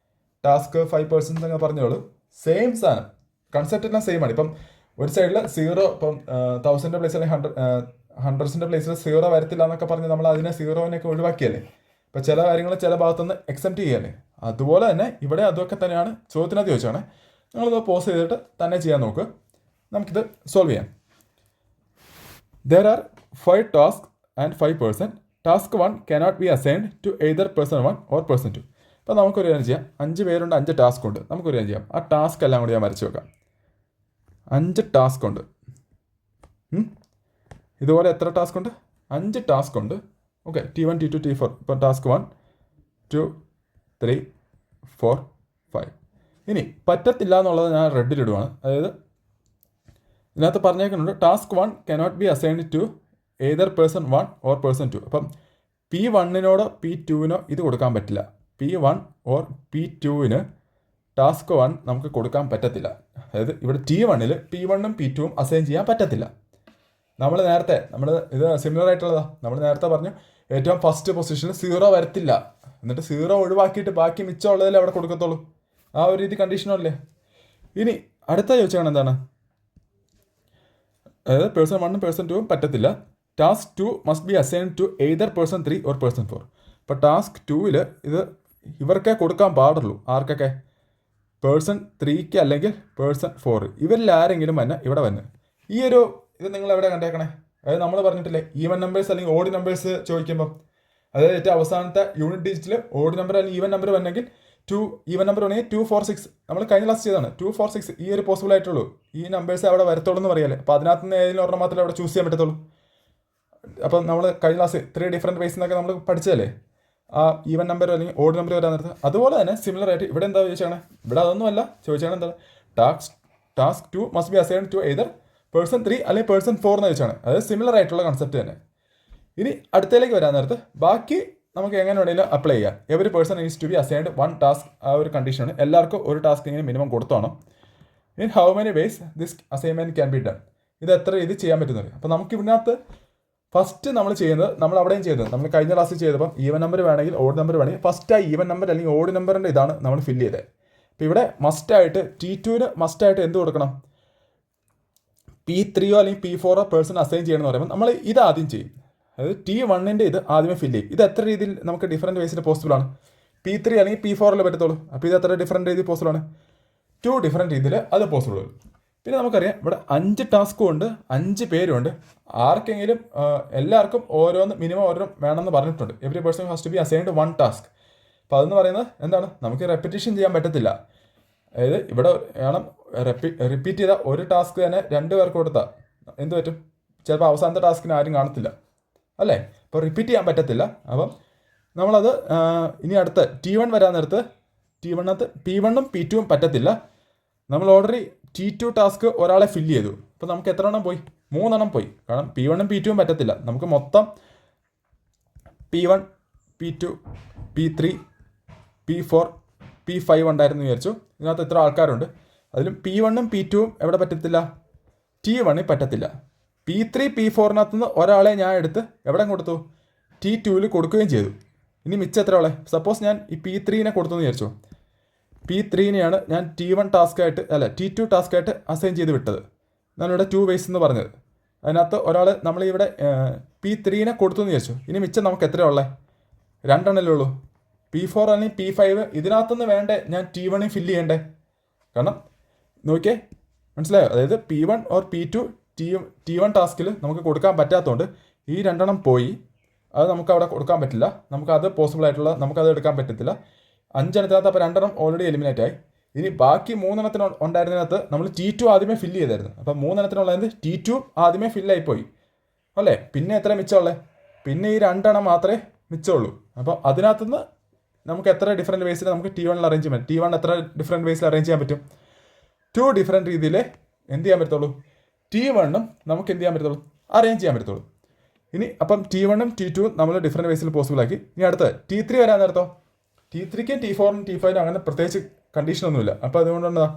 ടാസ്ക് 5% എന്നൊക്കെ പറഞ്ഞോളൂ. സെയിം സാധനം, കൺസെപ്റ്റ് എല്ലാം സെയിം ആണ്. ഇപ്പം ഒരു സൈഡിൽ 0, ഇപ്പം 1000 പ്ലേസ് അല്ലെങ്കിൽ 100 പ്ലേസിൽ 0 വരത്തില്ല എന്നൊക്കെ പറഞ്ഞ് നമ്മൾ അതിനെ 0-നെയൊക്കെ ഒഴിവാക്കിയല്ലേ? ഇപ്പം ചില കാര്യങ്ങൾ ചില ഭാഗത്തുനിന്ന് എക്സെപ്റ്റ് ചെയ്യല്ലേ? അതുപോലെ തന്നെ ഇവിടെ അതൊക്കെ തന്നെയാണ് ചോദ്യത്തിനകത്ത് ചോദിച്ചാണ്. നിങ്ങളിത് പോസ് ചെയ്തിട്ട് തന്നെ ചെയ്യാൻ നോക്ക്. നമുക്കിത് സോൾവ് ചെയ്യാം. There are 5 tasks and 5 person. Task 1 cannot be assigned to either person 1 or person 2. അപ്പോൾ നമുക്കൊരു കാര്യം ചെയ്യാം. 5 പേരുണ്ട്, 5 ടാസ്ക് ഉണ്ട്. നമുക്കൊരു കാര്യം ചെയ്യാം. ആ ടാസ്ക് എല്ലാം കൂടി ഞാൻ വരച്ച് വെക്കാം. 5 ടാസ്ക് ഉണ്ട്. ഇതുപോലെ എത്ര ടാസ്ക് ഉണ്ട്? 5 ടാസ്ക് ഉണ്ട്. Okay, T1 T2 T4. ഇപ്പം ടാസ്ക് 1 2 3 4 5. ഇനി പറ്റത്തില്ല എന്നുള്ളത് ഞാൻ റെഡിലിടുവാണ്. അതായത് ഇതിനകത്ത് പറഞ്ഞേക്കുന്നുണ്ട് task 1 cannot be assigned to either person 1 or person 2. അപ്പം P1-നോടോ P2-നോ ഇത് കൊടുക്കാൻ പറ്റില്ല. P1 ഓർ P2-ന് ടാസ്ക് 1 നമുക്ക് കൊടുക്കാൻ പറ്റത്തില്ല. അതായത് ഇവിടെ T1-ൽ P1-ഉം P2-ഉം അസൈൻ ചെയ്യാൻ പറ്റത്തില്ല. നമ്മൾ ഇത് സിമിലർ ആയിട്ടുള്ളതാണ്. നമ്മൾ നേരത്തെ പറഞ്ഞു ഏറ്റവും ഫസ്റ്റ് പൊസിഷനിൽ 0 വരത്തില്ല. എന്നിട്ട് 0 ഒഴിവാക്കിയിട്ട് ബാക്കി മിച്ചമുള്ളതിൽ അവിടെ കൊടുക്കത്തുള്ളൂ. ആ ഒരു രീതി കണ്ടീഷനല്ലേ. ഇനി അടുത്ത ചോദിച്ചാണ് എന്താണ്, അതായത് പേഴ്സൺ 1ഉം പേഴ്സൺ 2ഉം പറ്റത്തില്ല. Task 2 must be assign to either person 3 or person 4. ഇപ്പോൾ ടാസ്ക് 2-ൽ ഇത് ഇവർക്കേ കൊടുക്കാൻ പാടുള്ളൂ. ആർക്കൊക്കെ? പേഴ്സൺ 3-ക്ക് അല്ലെങ്കിൽ പേഴ്സൺ 4. ഇവരിൽ ആരെങ്കിലും വന്ന് ഇവിടെ വന്ന് ഈ ഒരു ഇത് നിങ്ങൾ എവിടെ കണ്ടേക്കണേ? അതായത് നമ്മൾ പറഞ്ഞിട്ടില്ലേ ഈവൻ നമ്പേഴ്സ് അല്ലെങ്കിൽ ഓഡ് നമ്പേഴ്സ് ചോദിക്കുമ്പോൾ, അതായത് ഏറ്റവും അവസാനത്തെ യൂണിറ്റ് ഡിജിറ്റിൽ ഓഡ് നമ്പർ അല്ലെങ്കിൽ ഈവൻ നമ്പർ വന്നെങ്കിൽ 2 ഈവൻ നമ്പർ വേണമെങ്കിൽ 2 4 6 നമ്മൾ കഴിഞ്ഞ ക്ലാസ് ചെയ്താണ്. 2 4 6 ഈ ഒരു പോസിബിൾ ആയിട്ടുള്ളൂ. ഈ നമ്പേഴ്സ് അവിടെ വരത്തുള്ളൂ എന്ന് പറയാല്ലേ. അപ്പോൾ അതിനകത്ത് നിന്ന് ഏതെങ്കിലും ഒരെണ്ണം മാത്രമേ അവിടെ ചൂസ് ചെയ്യാൻ പറ്റത്തുള്ളൂ. അപ്പം നമ്മൾ കഴിഞ്ഞ ക്ലാസ് 3 ഡിഫറൻറ്റ് വേസ് എന്നൊക്കെ നമ്മൾ പഠിച്ചതല്ലേ, ആ ഈവൻ നമ്പർ അല്ലെങ്കിൽ ഓഡ് നമ്പർ വരാൻ നേരത്ത്. അതുപോലെ തന്നെ സിമിലർ ആയിട്ട് ഇവിടെ എന്താ ചോദിച്ചാണ്? ഇവിടെ അതൊന്നുമല്ല ചോദിച്ചാണ്. എന്താണ് task 2 must be assign to either person 3 അല്ലെങ്കിൽ പേഴ്സൺ 4 എന്ന് ചോദിച്ചാണ്. അതായത് സിമിലർ ആയിട്ടുള്ള കൺസെപ്റ്റ് തന്നെ. ഇനി അടുത്തതിലേക്ക് വരാൻ നേരത്ത് ബാക്കി നമുക്ക് എങ്ങനെ വേണമെങ്കിലും അപ്ലൈ ചെയ്യാം. Every person is to be assigned one task. ആ ഒരു കണ്ടീഷനാണ്. എല്ലാവർക്കും ഒരു ടാസ്ക് ഇങ്ങനെ മിനിമം കൊടുത്തോണം. In how many ways this assignment can be done. ഇത് എത്ര ഇത് ചെയ്യാൻ പറ്റുന്നത്. അപ്പോൾ നമുക്ക് ഇതിനകത്ത് ഫസ്റ്റ് നമ്മൾ ചെയ്യുന്നത്, നമ്മൾ അവിടെയും ചെയ്തത്, നമ്മൾ കഴിഞ്ഞ ക്ലാസ്സിൽ ചെയ്തപ്പം ഈവൻ നമ്പർ വേണമെങ്കിൽ ഓഡ് നമ്പർ വേണമെങ്കിൽ ഫസ്റ്റ് ആ ഈവൻ നമ്പർ അല്ലെങ്കിൽ ഓഡ് നമ്പറിൻ്റെ ഇതാണ് നമ്മൾ ഫില്ല് ചെയ്തത്. അപ്പോൾ ഇവിടെ മസ്റ്റായിട്ട് T2ന് മസ്റ്റായിട്ട് എന്ത് കൊടുക്കണം, P3 അല്ലെങ്കിൽ P4 പേഴ്സൺ അസൈൻ ചെയ്യണമെന്ന് പറയുമ്പോൾ നമ്മൾ ഇത് ആദ്യം ചെയ്യും. അതായത് T1ൻ്റെ ഇത് ആദ്യമേ ഫില്ല് ചെയ്യും. ഇത് എത്ര രീതിയിൽ നമുക്ക് ഡിഫറൻറ്റ് വേസിൽ പോസിബിൾ ആണ്. P3 അല്ലെങ്കിൽ P4 പറ്റത്തുള്ളൂ. അപ്പോൾ ഇത് എത്ര ഡിഫറൻറ്റ് രീതിയിൽ പോസിബിൾ ആണ്, 2 ഡിഫറൻറ്റ് രീതിയിൽ അത് പോസിബിൾ ആണ്. പിന്നെ നമുക്കറിയാം ഇവിടെ 5 ടാസ്കും ഉണ്ട്, 5 പേരും ഉണ്ട്. ആർക്കെങ്കിലും എല്ലാവർക്കും ഓരോന്ന് മിനിമം ഓരോ വേണമെന്ന് പറഞ്ഞിട്ടുണ്ട്. Every person has to be assigned 1 task. അപ്പോൾ അതെന്ന് പറയുന്നത് എന്താണ്, നമുക്ക് റെപ്പിറ്റേഷൻ ചെയ്യാൻ പറ്റത്തില്ല. അതായത് ഇവിടെ വേണം റിപ്പീറ്റ് ചെയ്താൽ ഒരു ടാസ്ക് തന്നെ 2 പേർക്ക് കൊടുത്താൽ എന്ത് പറ്റും, ചിലപ്പോൾ അവസാനത്തെ ടാസ്കിന് ആരും കാണത്തില്ല അല്ലേ. അപ്പോൾ റിപ്പീറ്റ് ചെയ്യാൻ പറ്റത്തില്ല. അപ്പം നമ്മളത് ഇനി അടുത്ത T1 വരാൻ നേരത്ത് T1 P1ഉം P2ഉം പറ്റത്തില്ല. നമ്മൾ ഓൾറെഡി T2 ടാസ്ക് ഒരാളെ ഫില്ല് ചെയ്തു. അപ്പോൾ നമുക്ക് എത്ര എണ്ണം പോയി, 3 എണ്ണം പോയി. കാരണം P1ഉം P2ഉം പറ്റത്തില്ല. നമുക്ക് മൊത്തം P1 P2 P3 P4 P5 ഉണ്ടായിരുന്നു വിചാരിച്ചു. ഇതിനകത്ത് ഇത്ര ആൾക്കാരുണ്ട്. അതിലും P1ഉം P2ഉം എവിടെ പറ്റത്തില്ല, T1ൽ പറ്റത്തില്ല. P3 P4 നിന്ന് ഒരാളെ ഞാൻ എടുത്ത് എവിടെ കൊടുത്തു, T2ൽ കൊടുക്കുകയും ചെയ്തു. ഇനി മിച്ചം എത്ര ആളെ, സപ്പോസ് ഞാൻ ഈ P3നെ കൊടുത്തു എന്ന് വിചാരിച്ചു. P3നെയാണ് ഞാൻ T1 ടാസ്ക്കായിട്ട് അല്ല T2 ടാസ്ക്കായിട്ട് അസൈൻ ചെയ്ത് വിട്ടത്. ഞാനിവിടെ 2 വേസ് എന്ന് പറഞ്ഞത്. അതിനകത്ത് ഒരാൾ നമ്മളിവിടെ P3നെ കൊടുത്തു എന്ന് വിചാരിച്ചു. ഇനി മിച്ചം നമുക്ക് എത്രയാണ് ഉള്ളത്, 2 എണ്ണല്ലേ ഉള്ളൂ. P4 അല്ലെങ്കിൽ P5 ഇതിനകത്തുനിന്ന് വേണ്ടേ ഞാൻ T1ൽ ഫില്ല് ചെയ്യണ്ടേ. കാരണം നോക്കിയേ, മനസ്സിലായോ. അതായത് P1 ഓർ P2 T1 ടാസ്കിൽ നമുക്ക് കൊടുക്കാൻ പറ്റാത്തതുകൊണ്ട് ഈ 2 എണ്ണം പോയി. അത് നമുക്ക് അവിടെ കൊടുക്കാൻ പറ്റില്ല. നമുക്കത് പോസിബിൾ ആയിട്ടുള്ള നമുക്കത് എടുക്കാൻ പറ്റത്തില്ല. 5 എണ്ണത്തിനകത്ത് അപ്പോൾ 2 എണ്ണം ഓൾറെഡി എലിമിനേറ്റ് ആയി. ഇനി ബാക്കി 3 എണ്ണത്തിന് ഉണ്ടായിരുന്നതിനകത്ത് നമ്മൾ T2 ആദ്യമേ ഫില്ല് ചെയ്തായിരുന്നു. അപ്പോൾ 3 എണ്ണത്തിനുള്ളത് T2 ആദ്യമേ ഫില്ലായി പോയി അല്ലേ. പിന്നെ എത്ര മിച്ചമുള്ളത്, പിന്നെ ഈ 2 എണ്ണം മാത്രമേ മിച്ചമുള്ളൂ. അപ്പോൾ അതിനകത്തുനിന്ന് നമുക്ക് എത്ര ഡിഫറൻറ്റ് വേസിൽ നമുക്ക് T1ൽ അറേഞ്ച് ചെയ്യാൻ പറ്റും. T1 എത്ര ഡിഫറൻറ്റ് വേസിൽ അറേഞ്ച് ചെയ്യാൻ പറ്റും, 2 ഡിഫറൻറ്റ് രീതിയിൽ എന്ത് ചെയ്യാൻ പറ്റത്തുള്ളൂ, T1ഉം നമുക്ക് എന്ത് ചെയ്യാൻ പറ്റത്തുള്ളൂ, അറേഞ്ച് ചെയ്യാൻ പറ്റത്തുള്ളൂ. ഇനി അപ്പം T1ഉം T2ഉം നമ്മൾ ഡിഫറൻറ്റ് വേസിൽ പോസിബിൾ ആക്കി. ഇനി അടുത്ത് T3 വരാൻ നേരത്തോ, T3ക്കും T4നും T5നും അങ്ങനെ പ്രത്യേകിച്ച് കണ്ടീഷനൊന്നുമില്ല. അപ്പോൾ അതുകൊണ്ട് എന്താ,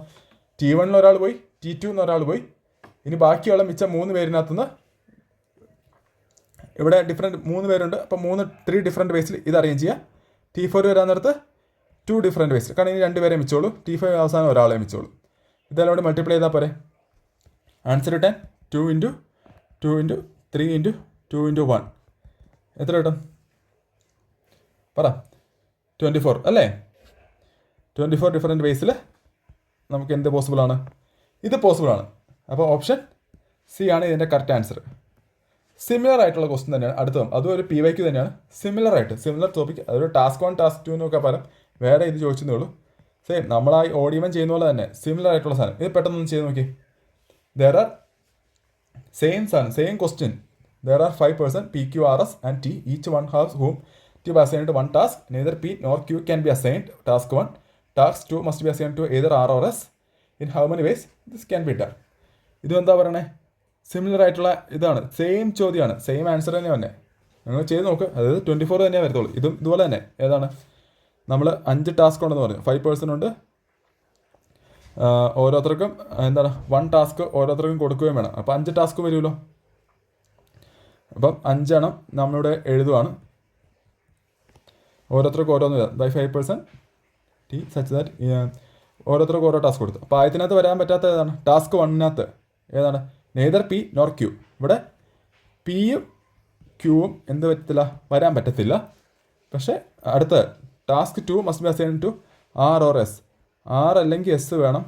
T1ൽ ഒരാൾ പോയി, T2 ഒരാൾ പോയി. ഇനി ബാക്കിയുള്ള മിച്ചം 3 പേരിനകത്തുനിന്ന് ഇവിടെ ഡിഫറൻറ്റ് 3 പേരുണ്ട്. അപ്പോൾ 3 ഡിഫറൻറ്റ് വേസിൽ ഇത് അറേഞ്ച് ചെയ്യുക. T4 വരാൻ നേരത്ത് 2 ഡിഫറൻറ്റ് വേസിൽ, കാരണം ഇനി 2 പേരെ മിച്ചോളൂ. T5 അവസാനം ഒരാളെ മിച്ചോളൂ. ഇതെല്ലാം കൂടി മൾട്ടിപ്ലൈ ചെയ്താൽ പോരെ. ആൻസർ കിട്ടാൻ 2 × 2 × 3 × 2 × 1 എത്ര കിട്ടും പറ, 24 അല്ലേ. 24 ഡിഫറൻറ്റ് വേസിൽ നമുക്ക് എന്ത് പോസിബിളാണ്, ഇത് പോസിബിളാണ്. അപ്പോൾ ഓപ്ഷൻ സി ആണ് ഇതിൻ്റെ കറക്റ്റ് ആൻസർ. സിമിലർ ആയിട്ടുള്ള ക്വസ്റ്റ്യൻ തന്നെയാണ് അടുത്തതും, അതും ഒരു PYQ തന്നെയാണ്. സിമിലർ ടോപ്പിക്, അതൊരു ടാസ്ക് 1 ടാസ്ക് 2 എന്നൊക്കെ പകരം വേറെ ഇത് ചോദിച്ചതേ ഉള്ളൂ. സെയിം നമ്മളായി ഓഡിയവൻ ചെയ്യുന്ന പോലെ തന്നെ സിമിലർ ആയിട്ടുള്ള സാധനം. ഇത് പെട്ടെന്ന് ചെയ്ത് നോക്കി. There are same question. There are 5 person P, Q, R, S and T. Each one has whom to be assigned one task. Neither P nor Q can be assigned task 1. Task 2 must be assigned to either R or S. In how many ways this can be done? ഇത് എന്താ പറയണേ, similar ആയിട്ടുള്ള ഇതാണ്, same ചോദ്യമാണ്, same answer തന്നെ. നിങ്ങൾ ചെയ്ത് നോക്ക്. അതായത് 24 തന്നെയാണ് വരത്തുള്ളൂ. ഇതുപോലെ തന്നെ ഏതാണ്, നമ്മൾ 5 ടാസ്ക് ഉണ്ടെന്ന് പറഞ്ഞു. 5 പേഴ്സൺ ഉണ്ട്. ഓരോരുത്തർക്കും എന്താണ് 1 ടാസ്ക് ഓരോരുത്തർക്കും കൊടുക്കുകയും വേണം. അപ്പോൾ 5 ടാസ്ക് വരുമല്ലോ. അപ്പം 5 എണ്ണം നമ്മളിവിടെ എഴുതുവാണ്. ഓരോരുത്തർക്കും ഓരോന്ന് വരാം. By 5 person T such that ഓരോരുത്തർക്കും ഓരോ ടാസ്ക് കൊടുത്തു. അപ്പോൾ ആദ്യത്തിനകത്ത് വരാൻ പറ്റാത്ത ഏതാണ്, ടാസ്ക് 1 ഏതാണ്, നെയ്തർ P നോർ Q. ഇവിടെ Pയും Qവും എന്ത് പറ്റത്തില്ല, വരാൻ പറ്റത്തില്ല. പക്ഷേ അടുത്ത task 2 must be assigned to R or S. R അല്ലെങ്കിൽ S വേണം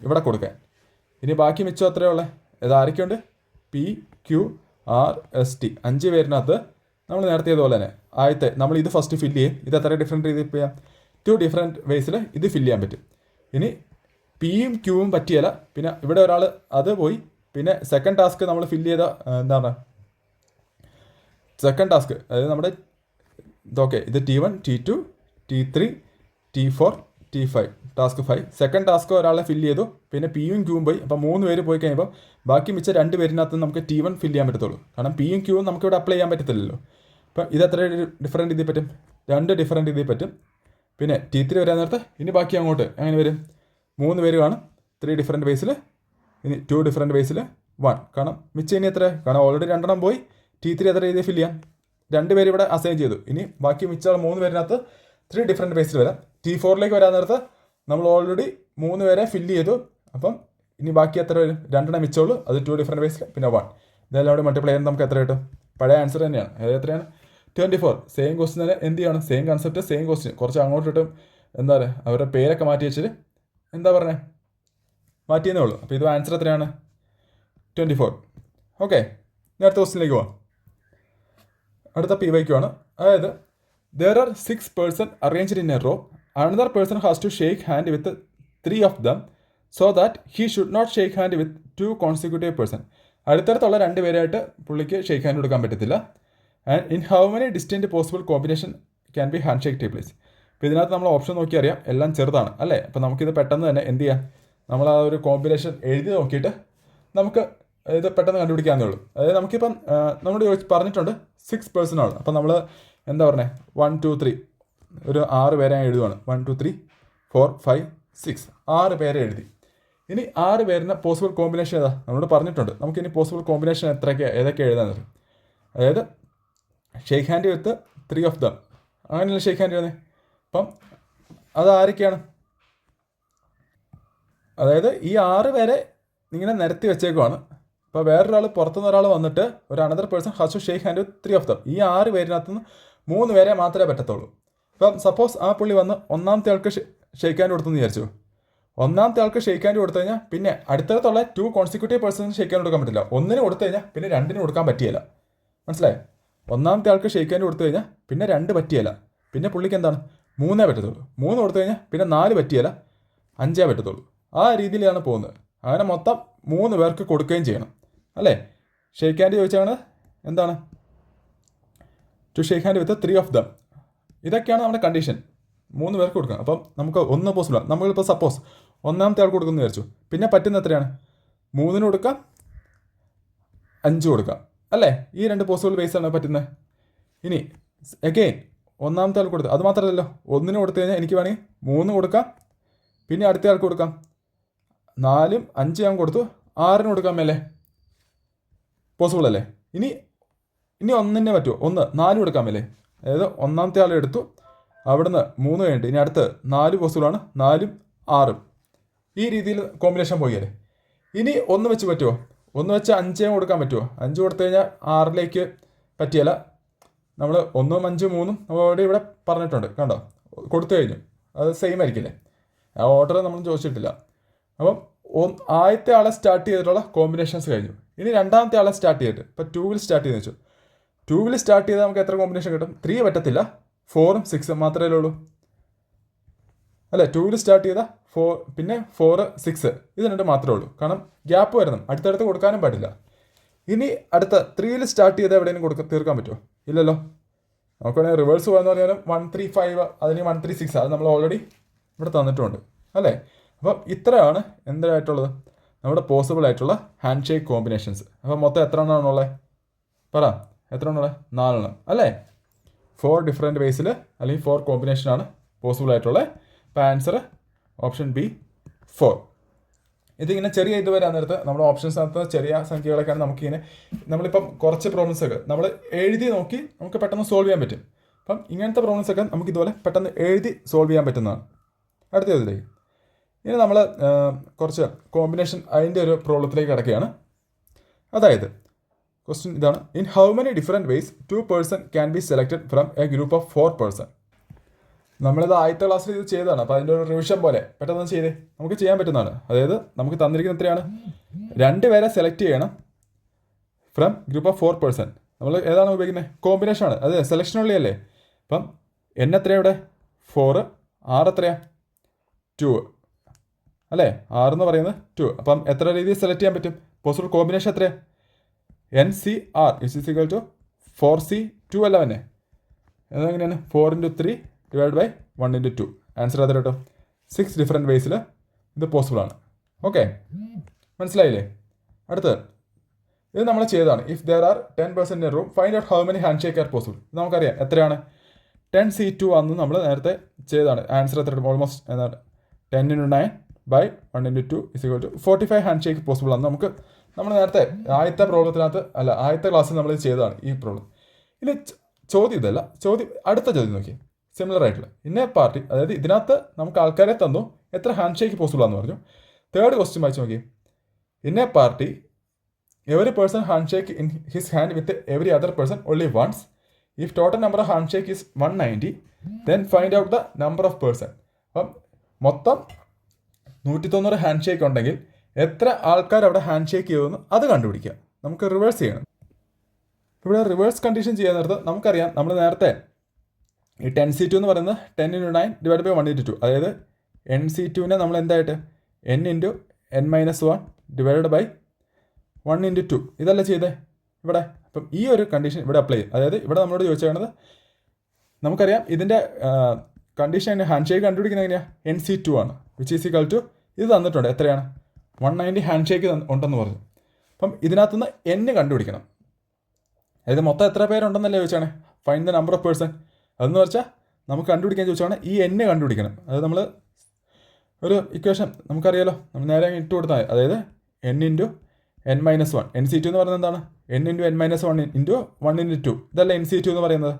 ഇവിടെ കൊടുക്കാൻ. ഇനി ബാക്കി മിച്ചം എത്രയേ ഉള്ളത്, ഇത് ആരൊക്കെയുണ്ട്, P Q R S T. 5 പേരിനകത്ത് നമ്മൾ നേരത്തെ ഇതുപോലെ തന്നെ ആദ്യത്തെ നമ്മൾ ഇത് ഫസ്റ്റ് ഫില്ല് ചെയ്യും. ഇത് എത്ര ഡിഫറൻറ്റ് രീതിയിൽ ചെയ്യാം, 2 ഡിഫറൻറ്റ് വേസിൽ ഇത് ഫില്ല് ചെയ്യാൻ പറ്റും. ഇനി Pയും Qവും പറ്റിയല്ല, പിന്നെ ഇവിടെ ഒരാൾ അത് പോയി. പിന്നെ സെക്കൻഡ് ടാസ്ക് നമ്മൾ ഫില്ല് ചെയ്ത എന്താണ് സെക്കൻഡ് ടാസ്ക്, അതായത് നമ്മുടെ ഇതൊക്കെ ഇത് T1 T2 T3 T4 T5 task 5. Second task ഒരാളെ ഫില്ല് ചെയ്തു, പിന്നെ പിയും ക്യൂവും പോയി. അപ്പോൾ 3 പേര് പോയി കഴിയുമ്പോൾ ബാക്കി മിച്ച 2 പേരിനകത്ത് നമുക്ക് T1 ഫില്ല് ചെയ്യാൻ പറ്റത്തുള്ളൂ. കാരണം പിയും ക്യൂവും നമുക്കിവിടെ അപ്ലൈ ചെയ്യാൻ പറ്റത്തില്ലല്ലോ. അപ്പം ഇത് എത്ര ഡിഫറൻറ്റ് ഇതിൽ പറ്റും? 2 ഡിഫറൻറ്റ് ഇതിൽ പറ്റും. പിന്നെ T3 വരാൻ നേരത്ത് ഇനി ബാക്കി അങ്ങോട്ട് എങ്ങനെ വരും? 3 പേര് കാണും, 3 ഡിഫറൻറ്റ് ബേസിൽ, ഇനി 2 ഡിഫറൻറ്റ് ബേസിൽ 1. കാരണം മിച്ച ഇനി എത്ര? കാരണം ഓൾറെഡി 2 പോയി. T3 എത്ര രീതിയിൽ ഫില്ല് ചെയ്യാം? 2 പേര് ഇവിടെ അസൈൻ ചെയ്തു. ഇനി ബാക്കി മിച്ച 3 പേരിനകത്ത് 3 ഡിഫറൻറ്റ് ബേസിൽ വരാം. T4ലേക്ക് വരാൻ നേരത്ത് നമ്മൾ ഓൾറെഡി 3 പേരെ ഫില്ല് ചെയ്തു. അപ്പം ഇനി ബാക്കി എത്ര വരും? 2 മിച്ചുള്ളൂ. അത് 2 ഡിഫറൻറ്റ് ബേസിൽ, പിന്നെ 1. ഇതെല്ലാം കൂടി മൾട്ടിപ്ലൈ ചെയ്യുന്നത് നമുക്ക് എത്ര കിട്ടും? പഴയ ആൻസർ തന്നെയാണ്. അതായത് എത്രയാണ്? 24. സെയിം ക്വസ്റ്റ്യൻ തന്നെ എന്ത് ചെയ്യണം? സെയിം കൺസെപ്റ്റ്, സെയിം ക്വസ്റ്റ്യൻ, കുറച്ച് അങ്ങോട്ട് ഇട്ടും എന്താ പറയുക, അവരുടെ പേരൊക്കെ മാറ്റി വെച്ചിട്ട് എന്താ പറഞ്ഞത്, മാറ്റിയെന്നേ ഉള്ളൂ. അപ്പോൾ ഇത് ആൻസർ എത്രയാണ്? 24. ഓക്കെ, ഇനി അടുത്ത ക്വസ്റ്റ്യനിലേക്ക് പോവാം. അടുത്ത PYQ ആണ്. അതായത് there are 6 person arranged in a row. Another person has to shake hand with 3 of them so that he should not shake hand with 2 consecutive person. അടുത്തടുത്തുള്ള 2 പേരായിട്ട് പുള്ളിക്ക് ഷേക്ക് ഹാൻഡ് കൊടുക്കാൻ പറ്റത്തില്ല. And in how many distant possible combination can be hand shake take place. അപ്പോൾ ഇതിനകത്ത് നമ്മൾ option നോക്കി അറിയാം, എല്ലാം ചെറുതാണ് അല്ലേ. അപ്പോൾ നമുക്കിത് പെട്ടെന്ന് തന്നെ എന്ത് ചെയ്യാം, നമ്മൾ ആ ഒരു കോമ്പിനേഷൻ എഴുതി നോക്കിയിട്ട് നമുക്ക് ഇത് പെട്ടെന്ന് കണ്ടുപിടിക്കാവുന്നേ ഉള്ളൂ. അതായത് നമുക്കിപ്പം നമ്മൾ പറഞ്ഞിട്ടുണ്ട് 6 പേഴ്സണാണ്. അപ്പം നമ്മൾ എന്താ പറഞ്ഞത്, 1 2 3 ഒരു 6 പേരെ എഴുതുവാണ്. 1 2 3 4 5 6 6 പേരെ എഴുതി. ഇനി 6 പേരിന് പോസിബിൾ കോമ്പിനേഷൻ ഏതാ നമ്മളോട് പറഞ്ഞിട്ടുണ്ട്. നമുക്കിനി പോസിബിൾ കോമ്പിനേഷൻ ഏതൊക്കെ എഴുതാൻ. അതായത് shake hand with 3 of dum, അങ്ങനെയല്ല ഷേക്ക് ഹാൻഡ് ചെയ്യുന്നത്. അപ്പം അത് ആരൊക്കെയാണ്? അതായത് ഈ 6 പേരെ ഇങ്ങനെ നിരത്തി വെച്ചേക്കുവാണ്. അപ്പോൾ വേറൊരാൾ പുറത്തുനിന്ന് ഒരാൾ വന്നിട്ട് ഒരു another person has to shake hand with 3 of them. ഈ 6 പേരിനകത്ത് നിന്ന് 3 പേരെ മാത്രമേ പറ്റത്തുള്ളൂ. അപ്പം സപ്പോസ് ആ പുള്ളി വന്ന് ഒന്നാമത്തെ ആൾക്ക് ഷേക്ക് ഹാൻഡ് കൊടുത്തെന്ന് വിചാരിച്ചു. ഒന്നാമത്തെ ആൾക്ക് ഷേക്ക് ഹാൻഡ് കൊടുത്തു കഴിഞ്ഞാൽ പിന്നെ അടുത്തടുത്തുള്ള 2 കോൺസിക്യൂട്ടീവ് പേഴ്സൺസ് ഷേക്ക് ഹാൻഡ് കൊടുക്കാൻ പറ്റില്ല. ഒന്നിന് കൊടുത്തു കഴിഞ്ഞാൽ പിന്നെ 2 കൊടുക്കാൻ പറ്റിയല്ല. മനസ്സിലായോ? ഒന്നാമത്തെ ആൾക്ക് ഷേക്ക് ഹാൻഡ് കൊടുത്തു കഴിഞ്ഞാൽ പിന്നെ 2 പറ്റിയല്ല. പിന്നെ പുള്ളിക്ക് എന്താണ്? 3 പറ്റത്തുള്ളൂ. 3 കൊടുത്തു കഴിഞ്ഞാൽ പിന്നെ 4 പറ്റിയല്ല, 5 പറ്റത്തുള്ളൂ. ആ രീതിയിലാണ് പോകുന്നത്. അങ്ങനെ മൊത്തം 3 പേർക്ക് കൊടുക്കുകയും ചെയ്യണം അല്ലേ. ഷേക്ക് ഹാൻഡ് ചോദിച്ചാണ് എന്താണ്? To shake hand with 3 of them. ഇതൊക്കെയാണ് നമ്മുടെ കണ്ടീഷൻ. 3 പേർക്ക് കൊടുക്കണം. അപ്പം നമുക്ക് ഒന്ന് പോസിബിളാണ്. നമ്മളിപ്പോൾ സപ്പോസ് ഒന്നാമത്തെ ആൾക്ക് കൊടുക്കുമെന്ന് വിചാരിച്ചു. പിന്നെ പറ്റുന്ന എത്രയാണ്? 3 കൊടുക്കാം, 5 കൊടുക്കാം അല്ലേ. ഈ 2 പോസിബിൾ ബേസാണ് പറ്റുന്നത്. ഇനി എഗെയിൻ ഒന്നാമത്തെ ആൾക്ക് കൊടുത്തു. അത് മാത്രമല്ലല്ലോ, 1 കൊടുത്തു കഴിഞ്ഞാൽ എനിക്ക് വേണമെങ്കിൽ 3 കൊടുക്കാം, പിന്നെ അടുത്ത ആൾക്ക് കൊടുക്കാം. 4 5 ഞാൻ കൊടുത്തു, 6 കൊടുക്കാം മേലെ. പോസിബിൾ അല്ലേ. ഇനി 1 പറ്റുമോ? 4 കൊടുക്കാൻ മേലെ. അതായത് ഒന്നാമത്തെ ആൾ എടുത്തു, അവിടുന്ന് 3 കഴിഞ്ഞിട്ട് ഇനി അടുത്ത് 4 പോസിബിളാണ്, 4ഉം 6ഉം. ഈ രീതിയിൽ കോമ്പിനേഷൻ പോയല്ലേ. ഇനി 1 വെച്ച് പറ്റുമോ? 1 വെച്ച് 5 കൊടുക്കാൻ പറ്റുമോ? 5 കൊടുത്തു കഴിഞ്ഞാൽ 6ലേക്ക് പറ്റിയല്ല. നമ്മൾ 1ഉം 5ഉം 3ഉം നമ്മൾ ഇവിടെ പറഞ്ഞിട്ടുണ്ട്, കണ്ടോ, കൊടുത്തു കഴിഞ്ഞു. അത് സെയിം ആയിരിക്കില്ലേ. ആ ഓർഡർ നമ്മൾ ചോദിച്ചിട്ടില്ല. അപ്പം ആദ്യത്തെ ആളെ സ്റ്റാർട്ട് ചെയ്തിട്ടുള്ള കോമ്പിനേഷൻസ് കഴിഞ്ഞു. ഇനി രണ്ടാമത്തെ ആളെ സ്റ്റാർട്ട് ചെയ്തിട്ട് ഇപ്പോൾ 2 സ്റ്റാർട്ട് ചെയ്തെന്ന് വെച്ചു. 2 സ്റ്റാർട്ട് ചെയ്താൽ നമുക്ക് എത്ര കോമ്പിനേഷൻ കിട്ടും? 3 പറ്റത്തില്ല, 4ഉം 6ഉം മാത്രമേ ഉള്ളൂ അല്ലേ. 2 സ്റ്റാർട്ട് ചെയ്താൽ 4, പിന്നെ 4 6 ഇത് 2 മാത്രമേ ഉള്ളൂ. കാരണം ഗ്യാപ്പ് വരണം, അടുത്തടുത്ത് കൊടുക്കാനും പാടില്ല. ഇനി അടുത്ത 3 സ്റ്റാർട്ട് ചെയ്താൽ എവിടെയെങ്കിലും തീർക്കാൻ പറ്റുമോ? ഇല്ലല്ലോ. നമുക്ക് വേണമെങ്കിൽ റിവേഴ്സ് പോകാന്ന് പറഞ്ഞാലും 1 3 5 അതിന് 1 3 6 അത് നമ്മൾ ഓൾറെഡി ഇവിടെ തന്നിട്ടുമുണ്ട് അല്ലേ. അപ്പം ഇത്രയാണ് എന്തായിട്ടുള്ളത് നമ്മുടെ പോസിബിൾ ആയിട്ടുള്ള ഹാൻഡ് ഷേക്ക് കോമ്പിനേഷൻസ്. അപ്പം മൊത്തം എത്ര എണ്ണമാണുള്ളത്? പറ, എത്ര എണ്ണമുള്ളത്? 4 എണ്ണം അല്ലേ. 4 ഡിഫറെൻറ്റ് വേസിൽ അല്ലെങ്കിൽ 4 കോമ്പിനേഷനാണ് പോസിബിൾ ആയിട്ടുള്ളത്. അപ്പോൾ ആൻസർ ഓപ്ഷൻ ബി 4. ഇതിങ്ങനെ ചെറിയ ഇത് വരാൻ നേരത്ത് നമ്മുടെ ഓപ്ഷൻസിനകത്ത് ചെറിയ സംഖ്യകളൊക്കെയാണ് നമുക്കിങ്ങനെ നമ്മളിപ്പം കുറച്ച് പ്രോബ്ലംസൊക്കെ നമ്മൾ എഴുതി നോക്കി നമുക്ക് പെട്ടെന്ന് സോൾവ് ചെയ്യാൻ പറ്റും. അപ്പം ഇങ്ങനത്തെ പ്രോബ്ലംസൊക്കെ നമുക്ക് ഇതുപോലെ പെട്ടെന്ന് എഴുതി സോൾവ് ചെയ്യാൻ പറ്റുന്നതാണ്. അടുത്ത ഇതിലേക്ക് ഇനി നമ്മൾ കുറച്ച് കോമ്പിനേഷൻ അതിൻ്റെ ഒരു പ്രോബ്ലത്തിലേക്ക് കിടക്കുകയാണ്. അതായത് ക്വസ്റ്റ്യൻ ഇതാണ്: in how many different ways 2 person can be selected from A group of 4 person. നമ്മളിത് ആദ്യത്തെ ക്ലാസ്സിൽ ഇത് ചെയ്തതാണ്. അപ്പോൾ അതിൻ്റെ ഒരു റിവിഷൻ പോലെ പെട്ടെന്ന് ചെയ്തേ നമുക്ക് ചെയ്യാൻ പറ്റുന്നതാണ്. അതായത് നമുക്ക് തന്നിരിക്കുന്ന എത്രയാണ്? 2 പേരെ സെലക്ട് ചെയ്യണം ഫ്രം ഗ്രൂപ്പ് ഓഫ് 4 പേഴ്സൺ. നമ്മൾ ഏതാണ് ഉപയോഗിക്കുന്നത്? കോമ്പിനേഷനാണ്. അതെ, സെലക്ഷൻ ഉള്ളി അല്ലേ. അപ്പം എൻ എത്രയാണ് ഇവിടെ? 4. 6 എത്രയാണ്? 2 അല്ലേ. 6 എന്ന് പറയുന്നത് 2. അപ്പം എത്ര രീതിയിൽ സെലക്ട് ചെയ്യാൻ പറ്റും? പോസിബിൾ കോമ്പിനേഷൻ എത്രയാണ്? NCR is equal to 4C2 അല്ല തന്നെ. അതെങ്ങനെയാണ്? 4 × 3 / 1 × 2. ആൻസർ അത് കേട്ടോ. 6 ഡിഫറെൻറ്റ് വേസിൽ ഇത് പോസിബിളാണ്. ഓക്കെ, മനസ്സിലായില്ലേ? അടുത്തത് ഇത് നമ്മൾ ചെയ്തതാണ്. If there are 10% in room find out how many hand shake R possible. നമുക്കറിയാം എത്രയാണ് 10C2 ആണെന്ന് നമ്മൾ നേരത്തെ ചെയ്തതാണ്. ആൻസർ എത്ര കിട്ടും? ഓൾമോസ്റ്റ് എന്താണ് 10×9/1×2 = 45 ഹാൻഡ് ഷേക്ക് പോസിബിൾ ആണ്. നമ്മൾ നേരത്തെ ആദ്യത്തെ പ്രോബ്ലത്തിനകത്ത് ആദ്യത്തെ ക്ലാസ്സിൽ നമ്മൾ ചെയ്തതാണ് ഈ പ്രോബ്ലം. ഇനി ചോദ്യം ഇതല്ല, അടുത്ത ചോദ്യം നോക്കി. സിമിലർ ആയിട്ടുള്ള ഇന്ന പാർട്ടി, അതായത് ഇതിനകത്ത് നമുക്ക് ആൾക്കാരെ തന്നു എത്ര ഹാൻഡ് ഷേക്ക് പോസിബിൾ ആണെന്ന് പറഞ്ഞു. തേർഡ് ക്വസ്റ്റ്യൻ വായിച്ച് നോക്കി. ഇന്ന party every person hand shake in his hand with every other person only once. If total number of hand shake is 190 then find out the number of person. അപ്പം മൊത്തം 190 hand shake ഉണ്ടെങ്കിൽ എത്ര ആൾക്കാർ അവിടെ hand shake ചെയ്യുമെന്ന് അത് കണ്ടുപിടിക്കുക. നമുക്ക് റിവേഴ്സ് ചെയ്യണം. ഇവിടെ റിവേഴ്സ് കണ്ടീഷൻ ചെയ്യാൻ നേരത്ത് നമുക്കറിയാം, നമ്മൾ നേരത്തെ ഈ 10C2 എന്ന് പറയുന്നത് 10×9/1×2, അതായത് NC2നെ നമ്മൾ എന്തായിട്ട് n×n-1/1×2 ഇതല്ല ചെയ്തേ ഇവിടെ. അപ്പം ഈ ഒരു കണ്ടീഷൻ ഇവിടെ അപ്ലൈ ചെയ്യും. അതായത് ഇവിടെ നമ്മളോട് ചോദിച്ചത് നമുക്കറിയാം ഇതിൻ്റെ കണ്ടീഷൻ ഹാൻഡ് ഷേക്ക് കണ്ടുപിടിക്കുന്നത് എങ്ങനെയാണ്? NC2 ആണ്, വിച്ച് ഈസ് ഈക്വൽ ടു ഇത് തന്നിട്ടുണ്ട് എത്രയാണ് 190 ഹാൻഡ് ഷേക്ക് ഉണ്ടെന്ന് പറഞ്ഞു. അപ്പം ഇതിനകത്തുനിന്ന് n കണ്ടുപിടിക്കണം. അതായത് മൊത്തം എത്ര പേരുണ്ടെന്നല്ലേ ചോദിച്ചാണ് find the number of person. അതെന്ന് വെച്ചാൽ നമുക്ക് കണ്ടുപിടിക്കാൻ ചോദിച്ചാണ് ഈ n കണ്ടുപിടിക്കണം. അത് നമ്മൾ ഒരു ഇക്വേഷൻ നമുക്കറിയാലോ, നമ്മൾ നേരെ ഇട്ട് കൊടുത്താൽ അതായത് n×n-1. NC2 എന്ന് പറയുന്നത് എന്താണ്? n×n-1 × 1×2 ഇതല്ല NC2 എന്ന് പറയുന്നത്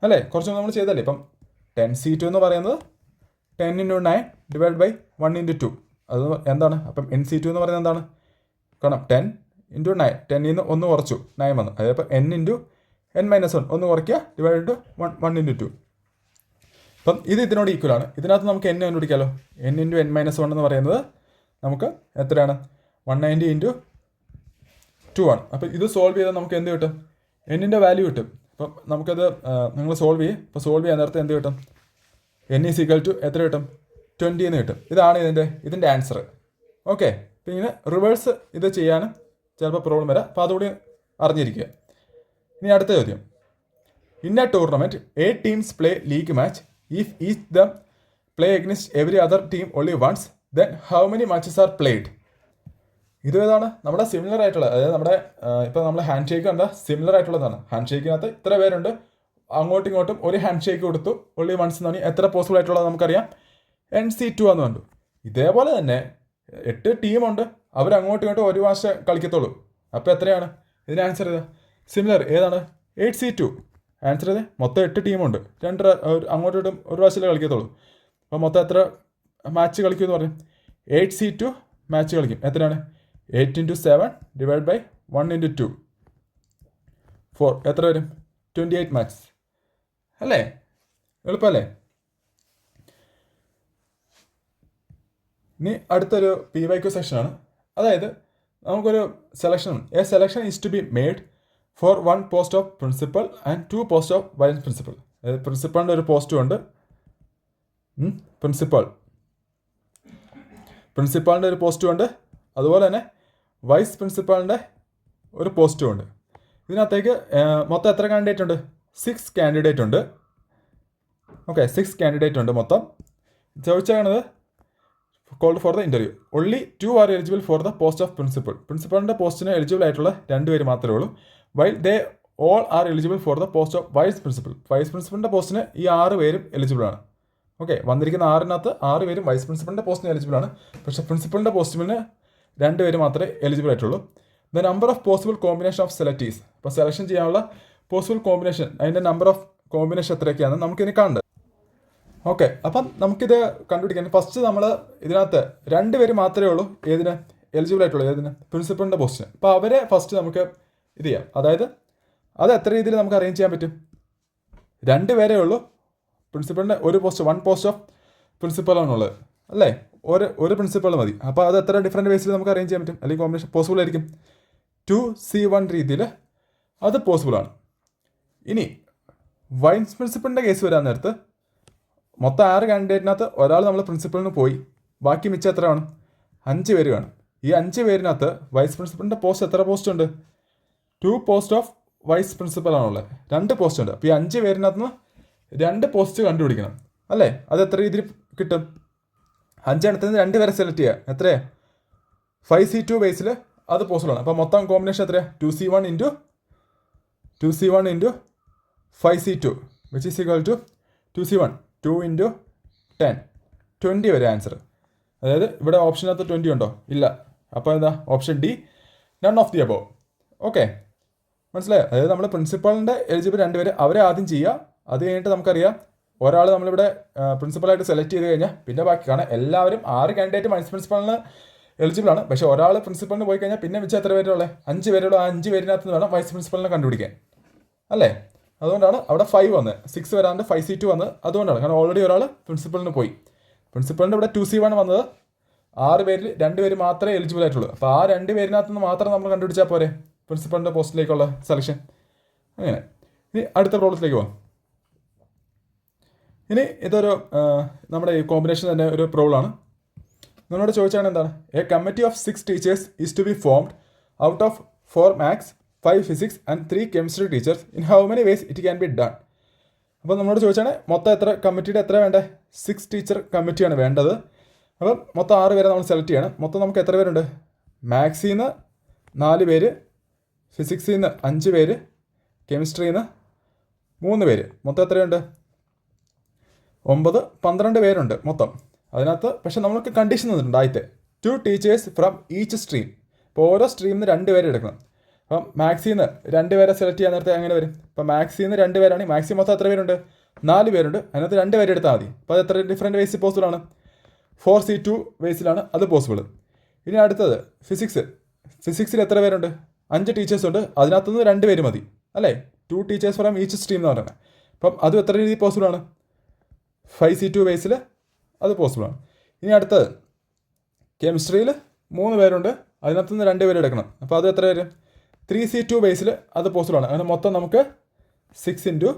അല്ലേ? കുറച്ച് നമ്മൾ ചെയ്തല്ലേ. ഇപ്പം 10C2 എന്ന് പറയുന്നത് 10×9/1×2 അത് എന്താണ്? അപ്പം NC2 എന്ന് പറയുന്നത് എന്താണ്? കാരണം 10×9, 10ൽ നിന്ന് 1 കുറച്ചു 9 വന്നു. അതായത് n×n-1 ഒന്ന് കുറയ്ക്കുക /1×2. അപ്പം ഇതിനോട് ഈക്വലാണ്. ഇതിനകത്ത് നമുക്ക് n കണ്ടുപിടിക്കാമല്ലോ. n×n-1 എന്ന് പറയുന്നത് നമുക്ക് എത്രയാണ്? 190 × 2 ആണ്. അപ്പം ഇത് സോൾവ് ചെയ്താൽ നമുക്ക് എന്ത് കിട്ടും? n-ൻ്റെ വാല്യൂ കിട്ടും. അപ്പം നമുക്കത് നിങ്ങൾ സോൾവ് ചെയ്യും. അപ്പോൾ സോൾവ് ചെയ്യാൻ നേരത്തെ എന്ത് കിട്ടും? n = എത്ര കിട്ടും? 20 എന്ന് കിട്ടും. ഇതാണ് ഇതിൻ്റെ ആൻസർ. ഓക്കെ, അപ്പം ഇങ്ങനെ റിവേഴ്സ് ഇത് ചെയ്യാനും ചിലപ്പോൾ പ്രോബ്ലം വരാം. അപ്പോൾ അതുകൂടി അറിഞ്ഞിരിക്കുക. ഇനി അടുത്ത ചോദ്യം. In a tournament 8 teams play league match. If each them play against every other team only once then how many matches are played. ഇത് ഏതാണ്? നമ്മുടെ സിമിലർ ആയിട്ടുള്ള, അതായത് നമ്മുടെ ഇപ്പോൾ നമ്മൾ ഹാൻഡ് ഷേക്ക് കണ്ട സിമിലർ ആയിട്ടുള്ളതാണ്. ഹാൻഡ് ഷേക്കിനകത്ത് ഇത്ര പേരുണ്ട്, അങ്ങോട്ടും ഇങ്ങോട്ടും ഒരു ഹാൻഡ് ഷേക്ക് കൊടുത്തു ഓൺലി വൺസ് എന്ന് പറഞ്ഞാൽ എത്ര പോസിബിൾ ആയിട്ടുള്ളത് നമുക്കറിയാം NC2 എന്ന് കണ്ടു. ഇതേപോലെ തന്നെ 8 ടീമുണ്ട്, അവർ അങ്ങോട്ടും ഇങ്ങോട്ടും ഒരു പ്രാവശ്യം കളിക്കത്തുള്ളൂ. അപ്പോൾ എത്രയാണ് ഇതിന് ആൻസർ? ചെയ്താൽ സിമിലർ ഏതാണ്? 8C2 ആൻസർ ചെയ്തേ. മൊത്തം 8 ടീമുണ്ട്, അങ്ങോട്ടും ഇങ്ങോട്ടും ഒരു പ്രാവശ്യമല്ലേ കളിക്കത്തുള്ളൂ. അപ്പോൾ മൊത്തം എത്ര മാച്ച് കളിക്കും എന്ന് പറഞ്ഞു? 8C2 മാച്ച് കളിക്കും. എത്രയാണ്? 8×7/1×2 4 എത്ര വരും? 28 മാച്ച് അല്ലേ? എളുപ്പമല്ലേ? ഇനി അടുത്തൊരു PYQ സെക്ഷനാണ്. അതായത് നമുക്കൊരു selection, a selection is to be made for 1 post of principal and 2 post of vice principal. അതായത് പ്രിൻസിപ്പളിൻ്റെ ഒരു പോസ്റ്റും ഉണ്ട്, പ്രിൻസിപ്പാളിൻ്റെ ഒരു പോസ്റ്റും ഉണ്ട്, അതുപോലെ തന്നെ വൈസ് പ്രിൻസിപ്പാളിൻ്റെ ഒരു പോസ്റ്റും ഉണ്ട്. ഇതിനകത്തേക്ക് മൊത്തം എത്ര കാൻഡിഡേറ്റ് ഉണ്ട്? 6 കാൻഡിഡേറ്റ് ഉണ്ട്. ഓക്കെ, 6 കാൻഡിഡേറ്റ് ഉണ്ട് മൊത്തം. ചോദിച്ചാണത് called for the interview. Only 2 are eligible for the post of principal. പ്രിൻസിപ്പളിൻ്റെ പോസ്റ്റിന് എലിജിബിൾ ആയിട്ടുള്ള 2 പേര് മാത്രമേ ഉള്ളൂ. While they all are eligible for the post of vice principal. Vice പ്രിൻസിപ്പലിൻ്റെ പോസ്റ്റിന് ഈ 6 പേരും എലിജിബിൾ ആണ്. ഓക്കെ, വന്നിരിക്കുന്ന 6-നകത്ത് 6 പേരും വൈസ് പ്രിൻസിപ്പലിൻ്റെ പോസ്റ്റിന് എലിജിബിൾ ആണ്. പക്ഷേ പ്രിൻസിപ്പലിൻ്റെ പോസ്റ്റിന് 2 പേര് മാത്രമേ എലിജിബിൾ ആയിട്ടുള്ളൂ. The number of possible combination of selectees. അപ്പോൾ സെലക്ഷൻ ചെയ്യാനുള്ള പോസിബിൾ കോമ്പിനേഷൻ, അതിൻ്റെ നമ്പർ ഓഫ് കോമ്പിനേഷൻ എത്രയൊക്കെയാണെന്ന് നമുക്കിനി കാണേണ്ടത്. ഓക്കെ, അപ്പം നമുക്കിത് കണ്ടുപിടിക്കാൻ ഫസ്റ്റ് നമ്മൾ ഇതിനകത്ത് 2 പേര് മാത്രമേ ഉള്ളൂ ഏതിന് എലിജിബിൾ ആയിട്ടുള്ളൂ, ഏതിന്? പ്രിൻസിപ്പളിൻ്റെ പോസ്റ്റിന്. അപ്പോൾ അവരെ ഫസ്റ്റ് നമുക്ക് ഇത് ചെയ്യാം. അതായത് അത് എത്ര രീതിയിൽ നമുക്ക് അറേഞ്ച് ചെയ്യാൻ പറ്റും? 2 പേരേ ഉള്ളൂ പ്രിൻസിപ്പളിൻ്റെ ഒരു പോസ്റ്റ്, 1 പോസ്റ്റ് ഓഫ് പ്രിൻസിപ്പളാണുള്ളത് അല്ലേ? ഒരു പ്രിൻസിപ്പൾ മതി. അപ്പോൾ അത് എത്ര ഡിഫറെൻറ്റ് വേസിൽ നമുക്ക് അറേഞ്ച് ചെയ്യാൻ പറ്റും, അല്ലെങ്കിൽ കോമ്പിനേഷൻ പോസിബിൾ ആയിരിക്കും? 2C1 രീതിയിൽ അത് പോസിബിളാണ്. ഇനി വൈസ് പ്രിൻസിപ്പളിൻ്റെ കേസ് വരാൻ നേരത്ത് മൊത്തം 6 കാൻഡിഡേറ്റിനകത്ത് ഒരാൾ നമ്മൾ പ്രിൻസിപ്പളിന് പോയി, ബാക്കി മിച്ചം എത്ര കാണും? 5 പേര് കാണും. ഈ 5 പേരിനകത്ത് വൈസ് പ്രിൻസിപ്പളിൻ്റെ പോസ്റ്റ് എത്ര പോസ്റ്റ് ഉണ്ട്? 2 പോസ്റ്റ് ഓഫ് വൈസ് പ്രിൻസിപ്പളാണുള്ളത്, 2 പോസ്റ്റ് ഉണ്ട്. അപ്പോൾ ഈ 5 പേരിനകത്ത് നിന്ന് 2 പോസ്റ്റ് കണ്ടുപിടിക്കണം അല്ലേ? അത് എത്ര രീതിയിൽ കിട്ടും? 5 എണ്ണത്തിൽ നിന്ന് 2 പേരെ സെലക്ട് ചെയ്യുക. എത്രയാണ്? 5C2 ബേസിൽ അത് പോസിബിളാണ്. അപ്പോൾ മൊത്തം കോമ്പിനേഷൻ എത്രയാണ്? 2C1 into 5C2 which is equal to 2C1 2 into 10 20 വരെ ആൻസർ. അതായത് ഇവിടെ ഓപ്ഷനകത്ത് 20 ഉണ്ടോ? ഇല്ല. അപ്പോൾ എന്താ? Option D, none of the above. Okay, മനസ്സിലായോ? അതായത് നമ്മൾ പ്രിൻസിപ്പളിൻ്റെ എലിജിബിൾ 2 പേര് അവരെ ആദ്യം ചെയ്യുക. അത് കഴിഞ്ഞിട്ട് നമുക്കറിയാം ഒരാൾ നമ്മളിവിടെ പ്രിൻസിപ്പളായിട്ട് സെലക്ട് ചെയ്ത് കഴിഞ്ഞാൽ പിന്നെ ബാക്കി കാണാം എല്ലാവരും 6 കാൻഡിഡേറ്റ് വൈസ് പ്രിൻസിപ്പളിന് എലിജിബിൾ ആണ്. പക്ഷേ ഒരാൾ പ്രിൻസിപ്പളിന് പോയി കഴിഞ്ഞാൽ പിന്നെ മിച്ചം എത്ര പേരുള്ളത്? 5 പേരുള്ള. ആ 5 പേരിനകത്ത് നിന്ന് വേണം വൈസ് പ്രിൻസിപ്പളിനെ കണ്ടുപിടിക്കാൻ, അല്ലേ? അതുകൊണ്ടാണ് അവിടെ 5 വന്നത്, 6 വരാണ്ട് 5C2 വന്നത്. അതുകൊണ്ടാണ്, കാരണം ഓൾറെഡി ഒരാൾ പ്രിൻസിപ്പളിന് പോയി. പ്രിൻസിപ്പളിൻ്റെ ഇവിടെ 2C1 വന്നത്. 6 പേരിൽ 2 പേര് മാത്രമേ എലിജിബിൾ ആയിട്ടുള്ളൂ. അപ്പോൾ ആ 2 പേരിനകത്ത് നിന്ന് മാത്രം നമ്മൾ കണ്ടുപിടിച്ചാൽ പോരെ പ്രിൻസിപ്പളിൻ്റെ പോസ്റ്റിലേക്കുള്ള സെലക്ഷൻ. അങ്ങനെ ഇനി അടുത്ത പ്രോബ്ലത്തിലേക്ക് പോകാം. ഇനി ഇതൊരു നമ്മുടെ ഈ കോമ്പിനേഷൻ തന്നെ ഒരു പ്രോബ്ലമാണ്. നമ്മളോട് ചോദിച്ചാണ് എന്താണ്? A committee of 6 teachers is to be formed out of 4 maths 5 physics and 3 chemistry teachers in how many ways it can be done. അപ്പോൾ നമ്മളോട് ചോദിച്ചാണ് മൊത്തം എത്ര കമ്മിറ്റിയുടെ എത്ര വേണ്ടേ? 6 ടീച്ചർ കമ്മിറ്റിയാണ് വേണ്ടത്. അപ്പം മൊത്തം 6 പേരെ നമ്മൾ സെലക്ട് ചെയ്യണം. മൊത്തം നമുക്ക് എത്ര പേരുണ്ട്? മാത്സിൽ നിന്ന് 4 പേര്, ഫിസിക്സിൽ നിന്ന് 5 പേര്, കെമിസ്ട്രിയിൽ നിന്ന് 3 പേര്. മൊത്തം എത്രയുണ്ട്? 9 12 പേരുണ്ട് മൊത്തം. അതിനകത്ത് പക്ഷേ നമ്മൾക്ക് കണ്ടീഷൻ തന്നിട്ടുണ്ട്. ആദ്യത്തെ 2 ടീച്ചേഴ്സ് ഫ്രം ഈച്ച് സ്ട്രീം. ഇപ്പോൾ ഓരോ സ്ട്രീമിൽ നിന്ന് 2 പേരെ എടുക്കണം. അപ്പം മാത്സിൽ നിന്ന് 2 പേരെ സെലക്ട് ചെയ്യാൻ നേരത്തെ എങ്ങനെ വരും? ഇപ്പം മാത്സിൽ നിന്ന് 2 പേരാണെങ്കിൽ മാത്സിൽ മൊത്തം എത്ര പേരുണ്ട്? 4 പേരുണ്ട്. അതിനകത്ത് 2 പേര് എടുത്താൽ മതി. അപ്പോൾ അത് എത്ര ഡിഫറെൻറ്റ് വേസിൽ പോസിബിളാണ്? 4C2 വേസിലാണ് അത് പോസിബിൾ. ഇനി അടുത്തത് ഫിസിക്സിൽ എത്ര പേരുണ്ട്? 5 ടീച്ചേഴ്സ് ഉണ്ട്. അതിനകത്ത് നിന്ന് 2 പേര് മതി, അല്ലേ? 2 ടീച്ചേഴ്സ് ഫ്രം ഈച്ച് സ്ട്രീം എന്ന് പറയുന്നത്. അപ്പം അതും എത്ര രീതി പോസിബിളാണ്? 5C2 വേസിൽ അത് പോസിബിളാണ്. ഇനി അടുത്തത് കെമിസ്ട്രിയിൽ 3 പേരുണ്ട്. അതിനകത്ത് നിന്ന് 2 പേര് എടുക്കണം. അപ്പോൾ അത് എത്ര വരും? 3C2 ബേസിൽ അത് പോസിബിളാണ്. അങ്ങനെ മൊത്തം നമുക്ക് 6 ഇൻറ്റു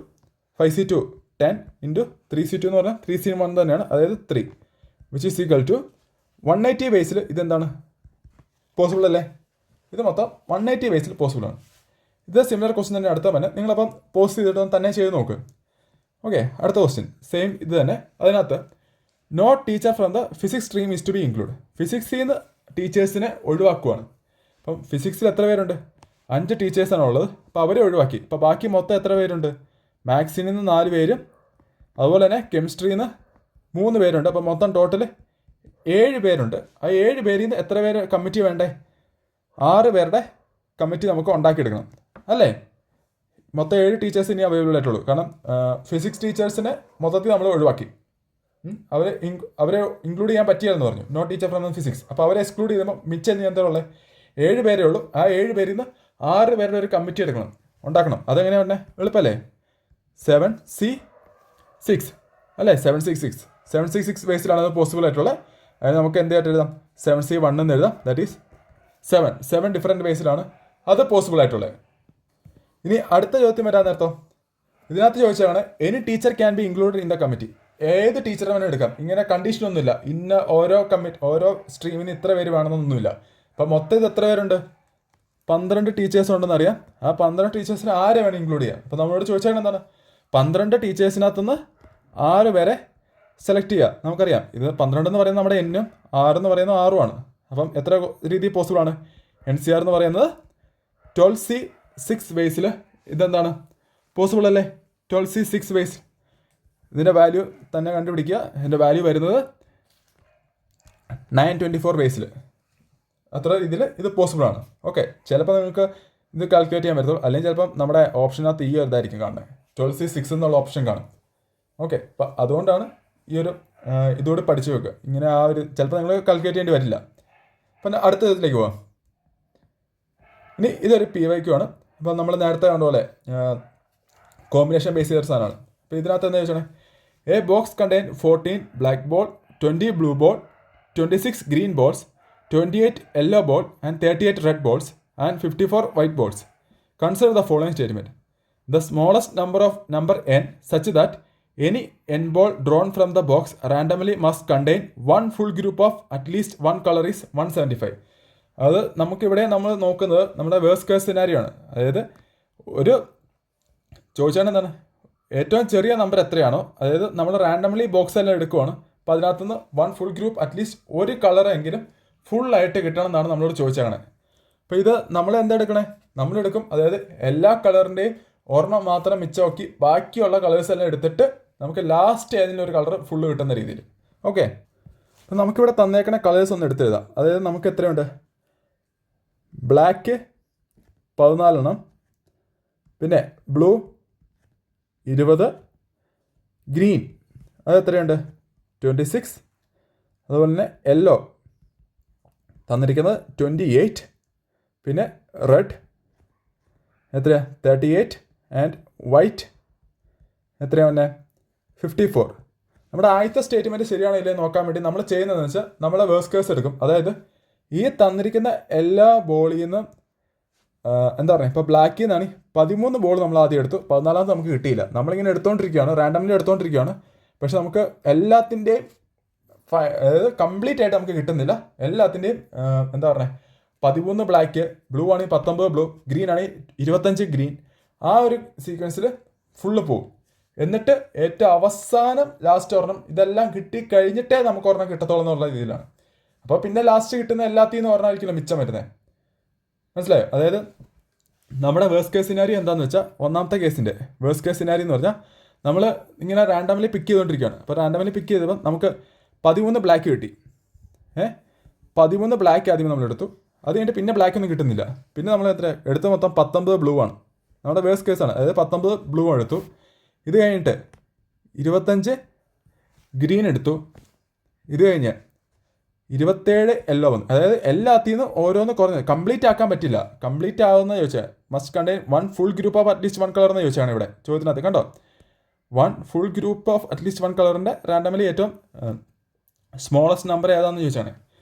5C2 10 ഇൻറ്റു 3C2 എന്ന് പറഞ്ഞാൽ 3C1 തന്നെയാണ്, അതായത് 3 വിച്ച് ഈസ് ഈക്വൽ ടു 180 ബേസിൽ ഇതെന്താണ്? പോസിബിൾ അല്ലേ? ഇത് മൊത്തം 180 ബേസിൽ പോസിബിളാണ്. ഇത് സിമിലർ ക്വസ്റ്റ്യൻ തന്നെ അടുത്ത തന്നെ നിങ്ങളപ്പം പോസ്റ്റ് ചെയ്തിട്ട് തന്നെ ചെയ്ത് നോക്ക്. ഓക്കെ, അടുത്ത ക്വസ്റ്റ്യൻ സെയിം ഇത് തന്നെ. അതിനകത്ത് no teacher from the physics stream is to be include. ഫിസിക്സിൽ നിന്ന് ടീച്ചേഴ്സിനെ ഒഴിവാക്കുവാണ്. അപ്പം ഫിസിക്സിൽ എത്ര പേരുണ്ട്? 5 ടീച്ചേഴ്സാണ് ഉള്ളത്. അപ്പോൾ അവരെ ഒഴിവാക്കി. അപ്പോൾ ബാക്കി മൊത്തം എത്ര പേരുണ്ട്? മാത്സിൽ നിന്ന് 4 പേരും, അതുപോലെ തന്നെ കെമിസ്ട്രിയിൽ നിന്ന് 3 പേരുണ്ട്. അപ്പോൾ മൊത്തം ടോട്ടൽ 7 പേരുണ്ട്. ആ 7 പേരിൽ നിന്ന് എത്ര പേര് കമ്മിറ്റി വേണ്ടേ? 6 പേരുടെ കമ്മിറ്റി നമുക്ക് ഉണ്ടാക്കിയെടുക്കണം, അല്ലേ? മൊത്തം 7 ടീച്ചേഴ്സ് ഇനി അവൈലബിൾ ആയിട്ടുള്ളൂ. കാരണം ഫിസിക്സ് ടീച്ചേഴ്സിനെ മൊത്തത്തിൽ നമ്മൾ ഒഴിവാക്കി. അവരെ ഇൻക്ലൂഡ് ചെയ്യാൻ പറ്റിയെന്ന് പറഞ്ഞു, നോ ടീച്ചർ ഫ്രം ഫിസിക്സ്. അപ്പോൾ അവരെ എക്സ്ക്ലൂഡ് ചെയ്യുമ്പോൾ മിച്ചം എന്താണുള്ളത്? 7 പേരേ ഉള്ളൂ. ആ 7 പേരിൽ നിന്ന് 6 പേരുടെ ഒരു കമ്മിറ്റി ഉണ്ടാക്കണം. അതെങ്ങനെയാണ് പറഞ്ഞത്? എളുപ്പമല്ലേ? 7C6 അല്ലേ? 766 ബേസിലാണ് അത് പോസിബിൾ ആയിട്ടുള്ളത്. അതിന് നമുക്ക് എന്തായിട്ട് എഴുതാം? 7C1 എന്ന് എഴുതാം. ദാറ്റ് ഈസ് 7 ഡിഫറെൻറ്റ് ബേസിലാണ് അത് പോസിബിൾ ആയിട്ടുള്ളത്. ഇനി അടുത്ത ചോദ്യം വരാൻ നേരത്തോ ഇതിനകത്ത് ചോദിച്ചതാണ് any teacher can be included in the committee. ഏത് ടീച്ചറെ വേണം എടുക്കാം. ഇങ്ങനെ കണ്ടീഷനൊന്നുമില്ല. ഇന്ന ഓരോ സ്ട്രീമിന് ഇത്ര പേര് വേണമെന്നൊന്നുമില്ല. അപ്പം മൊത്തം ഇത് എത്ര പേരുണ്ട്? 12 ടീച്ചേഴ്സ് ഉണ്ടെന്ന് അറിയാം. ആ 12 ടീച്ചേഴ്സിന് ആരെ വേണം ഇൻക്ലൂഡ് ചെയ്യാം. അപ്പോൾ നമ്മളോട് ചോദിച്ചാൽ എന്താണ്? 12 ടീച്ചേഴ്സിനകത്തുനിന്ന് 6 പേരെ സെലക്ട് ചെയ്യുക. നമുക്കറിയാം ഇത് 12 എന്ന് പറയുന്നത് നമ്മുടെ എന്നും 6 എന്ന് പറയുന്നത് 6 ആണ്. അപ്പം എത്ര രീതി പോസിബിളാണ്? NCR എന്ന് പറയുന്നത് 12C6 ബേസിൽ ഇതെന്താണ്? പോസിബിൾ അല്ലേ? 12C6 base. ഇതിൻ്റെ വാല്യൂ തന്നെ കണ്ടുപിടിക്കുക. ഇതിൻ്റെ വാല്യൂ വരുന്നത് 924 ബേസിൽ. അത്ര രീതിയിൽ ഇത് പോസിബിളാണ്. ഓക്കെ, ചിലപ്പോൾ നിങ്ങൾക്ക് ഇത് കാൽക്കുലേറ്റ് ചെയ്യാൻ പറ്റത്തുള്ളൂ. അല്ലെങ്കിൽ ചിലപ്പം നമ്മുടെ ഓപ്ഷനകത്ത് ഈ ഒരു ഇതായിരിക്കും കാണുന്നത്, 12C6 എന്നുള്ള ഓപ്ഷൻ കാണും. ഓക്കെ, അപ്പം അതുകൊണ്ടാണ് ഈ ഒരു ഇതുകൂടി പഠിച്ചു വെക്കുക. ഇങ്ങനെ ആ ഒരു ചിലപ്പോൾ നിങ്ങൾ കാൽക്കുലേറ്റ് ചെയ്യേണ്ടി വരില്ല. അപ്പം അടുത്ത ഇതിലേക്ക് പോവാം. ഇനി ഇതൊരു PYQ ആണ്. അപ്പം നമ്മൾ നേരത്തെ കണ്ട പോലെ കോമ്പിനേഷൻ ബേസ് ചെയ്ത സാധനമാണ്. അപ്പോൾ ഇതിനകത്ത് എന്താ വെച്ചാൽ A box contain 14 black ball, 20 blue ball, 26 green balls, 28 yellow ball and 38 red balls and 54 white balls. Consider the following statement. The smallest number n such that any n ball drawn from the box randomly must contain one full group of at least one color is 175. അത് നമുക്കിവിടെ നമ്മൾ നോക്കുന്നത് നമ്മുടെ worst case scenario ആണ്. അതായത് ഒരു ചോദിച്ചാൽ എന്താണ്? ഏറ്റവും ചെറിയ നമ്പർ എത്രയാണോ, അതായത് നമ്മൾ റാൻഡംലി ബോക്സ് എല്ലാം എടുക്കുവാണ്. അപ്പോൾ അതിനകത്തുനിന്ന് 1 ഫുൾ ഗ്രൂപ്പ് അറ്റ്ലീസ്റ്റ് ഒരു കളറെങ്കിലും ഫുള്ളായിട്ട് കിട്ടണം എന്നാണ് നമ്മളോട് ചോദിച്ചേക്കണേ. അപ്പോൾ ഇത് നമ്മൾ എന്താ എടുക്കണേ, നമ്മളെടുക്കും, അതായത് എല്ലാ കളറിൻ്റെയും ഒരെണ്ണം മാത്രം മിച്ചമാക്കി ബാക്കിയുള്ള കളേഴ്സ് എല്ലാം എടുത്തിട്ട് നമുക്ക് ലാസ്റ്റ് ഏതെങ്കിലും ഒരു കളർ ഫുള്ള് കിട്ടുന്ന രീതിയിൽ. ഓക്കെ, അപ്പം നമുക്കിവിടെ തന്നേക്കണ കളേഴ്സ് ഒന്ന് എടുത്തെഴുതാം. അതായത് നമുക്ക് എത്രയുണ്ട്, ബ്ലാക്ക് 14, പിന്നെ ബ്ലൂ 20, ഗ്രീൻ അത് എത്രയുണ്ട് 26, അതുപോലെ തന്നെ യെല്ലോ തന്നിരിക്കുന്നത് 28, പിന്നെ റെഡ് എത്രയാ 38 ആൻഡ് വൈറ്റ് എത്രയാണ് പിന്നെ 54. നമ്മുടെ ആദ്യത്തെ സ്റ്റേറ്റ്മെൻറ്റ് ശരിയാണോ ഇല്ലേ നോക്കാൻ വേണ്ടി നമ്മൾ ചെയ്യുന്നതെന്ന് വെച്ചാൽ നമ്മളെ വേഴ്സ് കേസ് എടുക്കും. അതായത് ഈ തന്നിരിക്കുന്ന എല്ലാ ബോളിൽ നിന്നും എന്താ പറയുക, ഇപ്പോൾ ബ്ലാക്കിൽ നിന്നാണ് 13 ബോൾ നമ്മൾ ആദ്യം എടുത്തു, 14 നമുക്ക് കിട്ടിയില്ല. നമ്മളിങ്ങനെ എടുത്തുകൊണ്ടിരിക്കുകയാണ്, റാൻഡംലി എടുത്തുകൊണ്ടിരിക്കുകയാണ്. പക്ഷെ നമുക്ക് എല്ലാത്തിൻ്റെയും അതായത് കംപ്ലീറ്റ് ആയിട്ട് നമുക്ക് കിട്ടുന്നില്ല. എല്ലാത്തിൻ്റെയും എന്താ പറയുക, 13 ബ്ലാക്ക്, ബ്ലൂ ആണെങ്കിൽ 19 ബ്ലൂ, ഗ്രീൻ ആണെങ്കിൽ 25 ഗ്രീൻ, ആ ഒരു സീക്വൻസിൽ ഫുള്ള് പോകും. എന്നിട്ട് ഏറ്റവും അവസാനം ലാസ്റ്റ് ഒരെണ്ണം ഇതെല്ലാം കിട്ടി കഴിഞ്ഞിട്ടേ നമുക്ക് ഒരെണ്ണം കിട്ടത്തോളം എന്നുള്ള രീതിയിലാണ്. അപ്പോൾ പിന്നെ ലാസ്റ്റ് കിട്ടുന്ന എല്ലാത്തിൽ നിന്ന് ഒരെണ്ണമായിരിക്കില്ല മിച്ചം വരുന്നത്. മനസ്സിലായോ? അതായത് നമ്മുടെ വേഴ്സ് കേസ് സിനാരി എന്താണെന്ന് വെച്ചാൽ, ഒന്നാമത്തെ കേസിൻ്റെ വേഴ്സ് കേസ് സിനാരി എന്ന് പറഞ്ഞാൽ നമ്മൾ ഇങ്ങനെ റാൻഡംലി പിക്ക് ചെയ്തുകൊണ്ടിരിക്കുകയാണ്. അപ്പോൾ റാൻഡംലി പിക്ക് ചെയ്തപ്പോൾ നമുക്ക് 13 ബ്ലാക്ക് കിട്ടി. 13 ബ്ലാക്ക് ആദ്യം നമ്മൾ എടുത്തു. അത് കഴിഞ്ഞിട്ട് പിന്നെ ബ്ലാക്ക് ഒന്നും കിട്ടുന്നില്ല. പിന്നെ നമ്മൾ എത്ര എടുത്ത മൊത്തം 19 ബ്ലൂ ആണ്. നമ്മുടെ വേഴ്സ് കേസാണ്. അതായത് 19 ബ്ലൂ എടുത്തു. ഇത് കഴിഞ്ഞിട്ട് 25 ഗ്രീൻ എടുത്തു. ഇത് കഴിഞ്ഞ് 27 യെല്ലോ വന്നു. അതായത് എല്ലാത്തിൽ നിന്ന് ഓരോന്ന് കുറഞ്ഞത് കംപ്ലീറ്റ് ആക്കാൻ പറ്റില്ല. കംപ്ലീറ്റ് ആവുന്ന ചോദിച്ചാൽ must contain 1 full group of at least 1 colour എന്ന് ചോദിച്ചാണ് ഇവിടെ ചോദ്യത്തിനകത്ത്. കണ്ടോ, 1 ഫുൾ ഗ്രൂപ്പ് ഓഫ് അറ്റ്ലീസ്റ്റ് 1 കളറിൻ്റെ റാൻഡമലി ഏറ്റവും സ്മോളസ്റ്റ് നമ്പർ ഏതാണെന്ന് ചോദിച്ചാണ്.